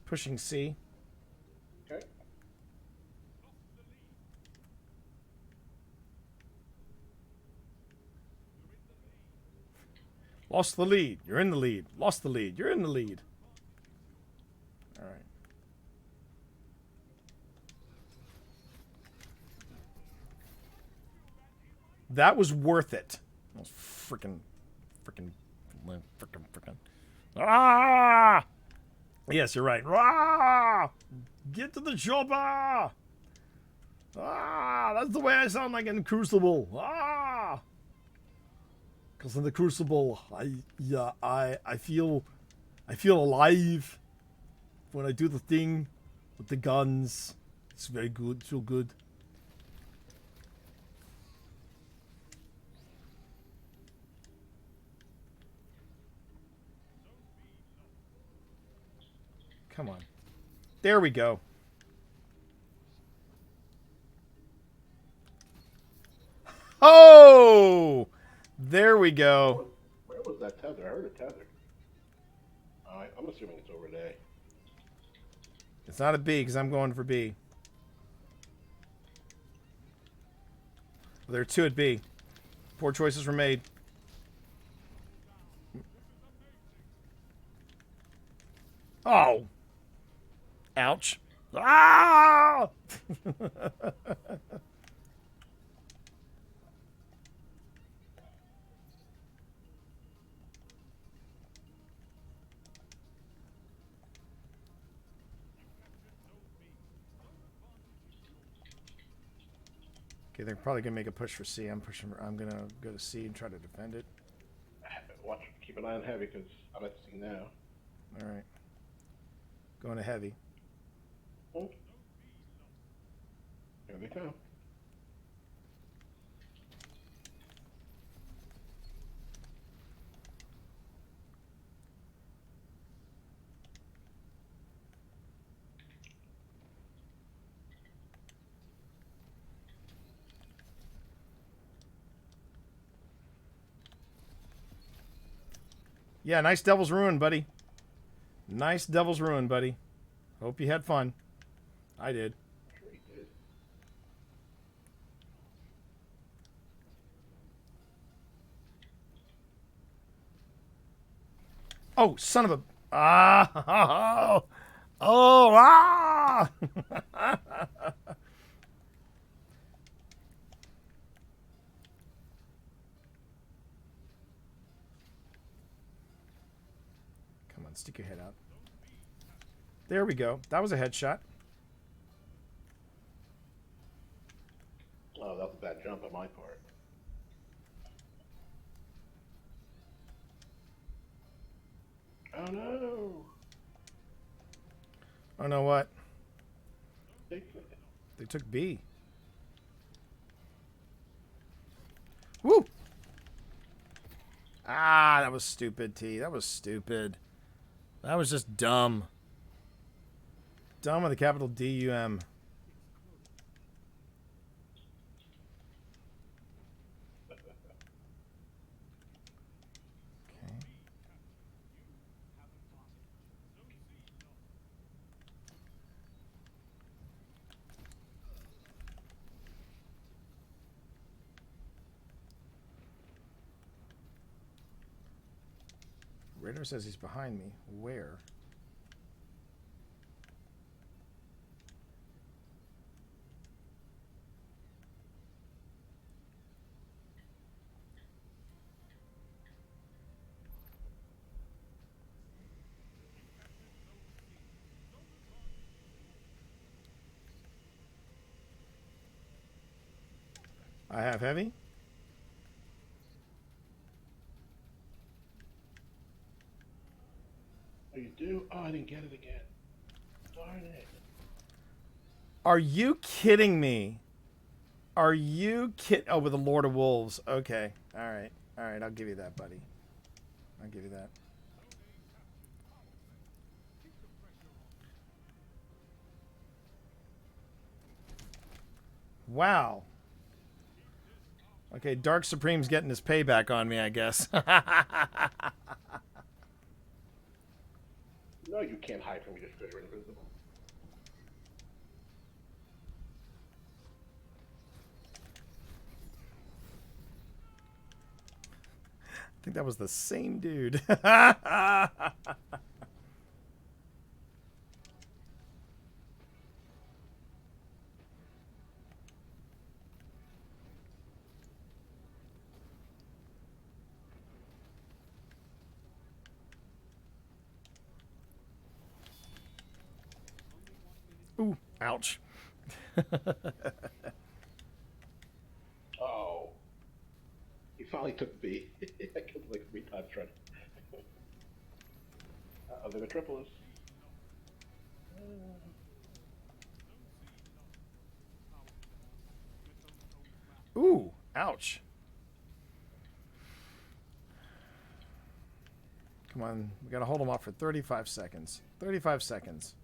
Pushing C. Okay. Lost the lead. You're in the lead. Lost the lead. You're in the lead. All right. That was worth it. That was freaking. Ah! Yes, you're right. Ah! Get to the chopper! Ah! That's the way I sound like in Crucible. Ah! Because in the Crucible, I feel alive when I do the thing with the guns. It's very good. It's real good. Come on. There we go. Oh! There we go. Where was that tether? I heard a tether. Alright, I'm assuming it's over there. It's not a B because I'm going for B. Well, there are two at B. Poor choices were made. Oh! Ouch. Ah! Okay, they're probably gonna make a push for C. I'm gonna go to C and try to defend it. Watch, keep an eye on heavy because I'm at C now. All right. Going to heavy. Oh. Here they come. Yeah, nice Devil's Ruin, buddy. Nice Devil's Ruin, buddy. Hope you had fun. I did. Sure he did. Oh, son of a... Ah! Oh! Ah! Come on, stick your head out. There we go. That was a headshot. Oh, that was a bad jump on my part. Oh no! Oh, no, what? They They took B. Woo! Ah, that was stupid, T. That was stupid. That was just dumb. Dumb with a capital D-U-M. Okay. Radar says he's behind me. Where? I have heavy. Oh, you do? Oh, I didn't get it again. Darn it. Are you kidding me? Are you Oh, with the Lord of Wolves. Okay. All right. All right. I'll give you that, buddy. I'll give you that. Wow. Okay, Dark Supreme's getting his payback on me, I guess. No, you can't hide from me just because you're invisible. I think that was the same dude. Ooh, ouch. Oh. He finally took B. I killed like 3 times trying. Uh-oh, they're gonna triple us. Ooh, ouch. Come on, we gotta hold them off for 35 seconds. 35 seconds.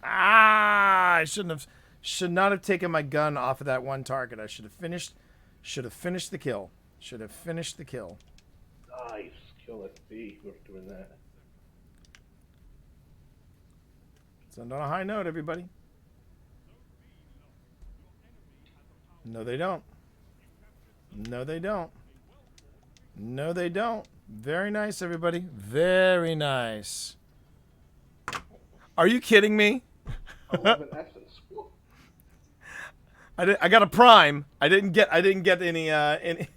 Ah! I should not have taken my gun off of that one target. I should have finished the kill. Should have finished the kill. Nice. Kill that B, whoever's doing that. Let's end on a high note, everybody. No, they don't. No, they don't. No, they don't. Very nice, everybody. Very nice. Are you kidding me? 11 essence. Whoa. I got a prime. I didn't get any man.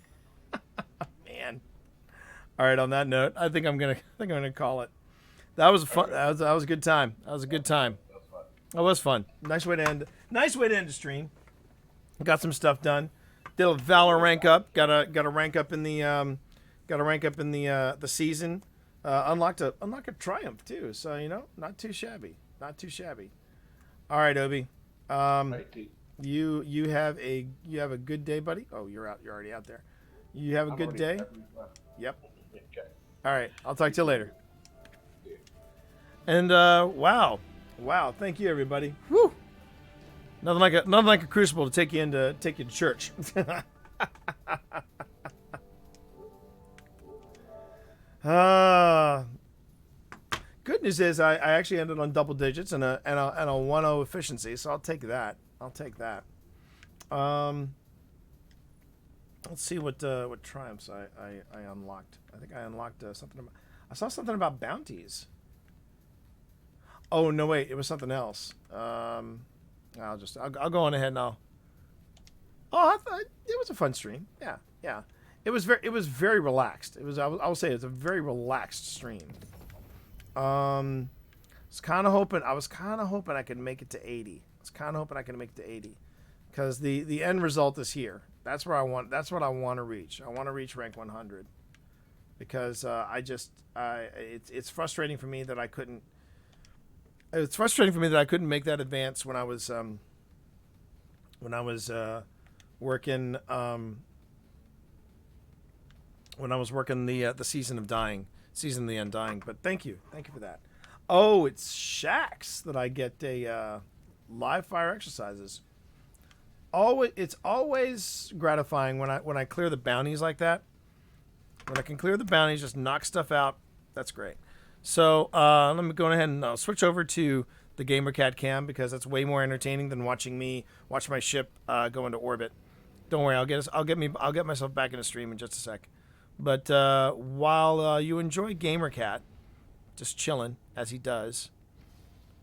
All right, on that note, I think I'm gonna call it. That was fun. That was a good time. That was a good time. That's fun. That was fun. Nice way to end the stream. Got some stuff done. Did a Valor rank up. Got a rank up in the the season. Unlocked a triumph too. So not too shabby. Not too shabby. All right, Obi. Right, D. You have a good day, buddy. Oh, you're out. You're already out there. You have a I'm good already day. left. Yep. Okay. All right. I'll talk to you later. Yeah. And wow, thank you, everybody. Woo! Nothing like a crucible to take you to church. Good news is I actually ended on double digits and a 1-0 efficiency, so I'll take that. Let's see what triumphs I unlocked. I think I unlocked something. I saw something about bounties. Oh no, wait, it was something else. I'll go on ahead now. Oh, I thought it was a fun stream. Yeah. It was very relaxed. I will say it's a very relaxed stream. I was kind of hoping I could make it to 80. Because the end result is here. That's what I want to reach. I want to reach rank 100. Because it's frustrating for me that I couldn't. It's frustrating for me that I couldn't make that advance when I was working the season of the Undying. But thank you for that. Oh, it's Shaxx that I get a live fire exercises. It's always gratifying when I clear the bounties like that. When I can clear the bounties, just knock stuff out. That's great. So let me go ahead and switch over to the GamerCat cam because that's way more entertaining than watching me watch my ship go into orbit. Don't worry, I'll get myself back in the stream in just a sec. But while you enjoy GamerCat, just chilling as he does,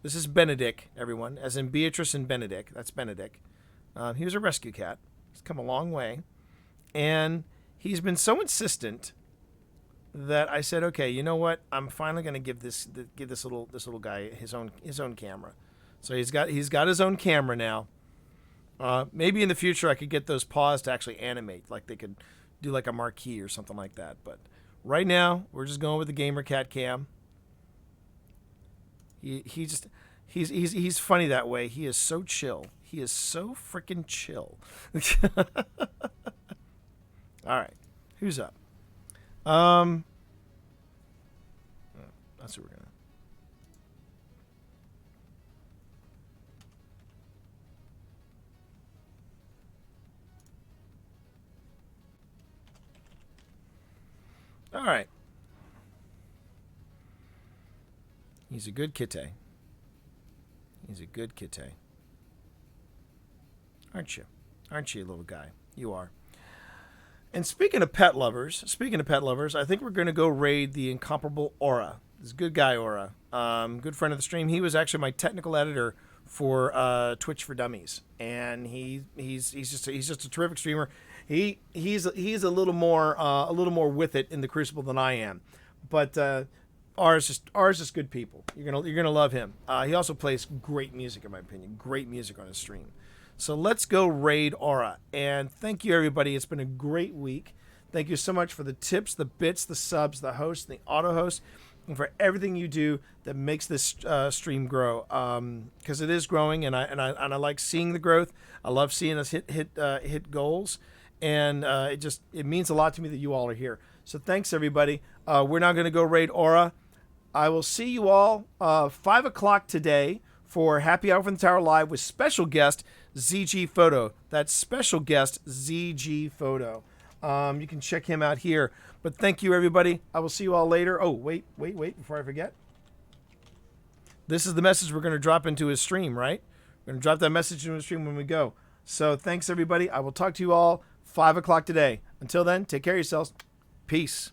this is Benedict, everyone, as in Beatrice and Benedict. That's Benedict. He was a rescue cat. He's come a long way, and he's been so insistent that I said, okay, you know what? I'm finally going to give this little guy his own camera. So he's got his own camera now. Maybe in the future I could get those paws to actually animate, like they could do like a marquee or something like that. But right now we're just going with the GamerCat cam. He's funny that way. He is so chill. He is so freaking chill. All right, who's up? That's what we're gonna. He's a good kitty. He's a good kitty. Aren't you? Aren't you, little guy? You are. And speaking of pet lovers, I think we're going to go raid the incomparable Aura. This good guy, Aura. Good friend of the stream. He was actually my technical editor for Twitch for Dummies, and he's just a terrific streamer. He's a little more with it in the Crucible than I am, but Aura's just good people. You're gonna love him. He also plays great music, in my opinion. Great music on his stream. So let's go raid Aura. And thank you, everybody. It's been a great week. Thank you so much for the tips, the bits, the subs, the hosts, the auto hosts, and for everything you do that makes this stream grow. Because it is growing, and I like seeing the growth. I love seeing us hit goals, and it means a lot to me that you all are here. So thanks, everybody. We're now going to go raid Aura. I will see you all 5 o'clock today for Happy Hour from the Tower Live with special guest ZG Photo. That's special guest ZG Photo. You can check him out here. But thank you, everybody. I will see you all later. Oh, wait, before I forget. This is the message we're going to drop into his stream, right? We're going to drop that message into his stream when we go. So thanks, everybody. I will talk to you all 5 o'clock today. Until then, take care of yourselves. Peace.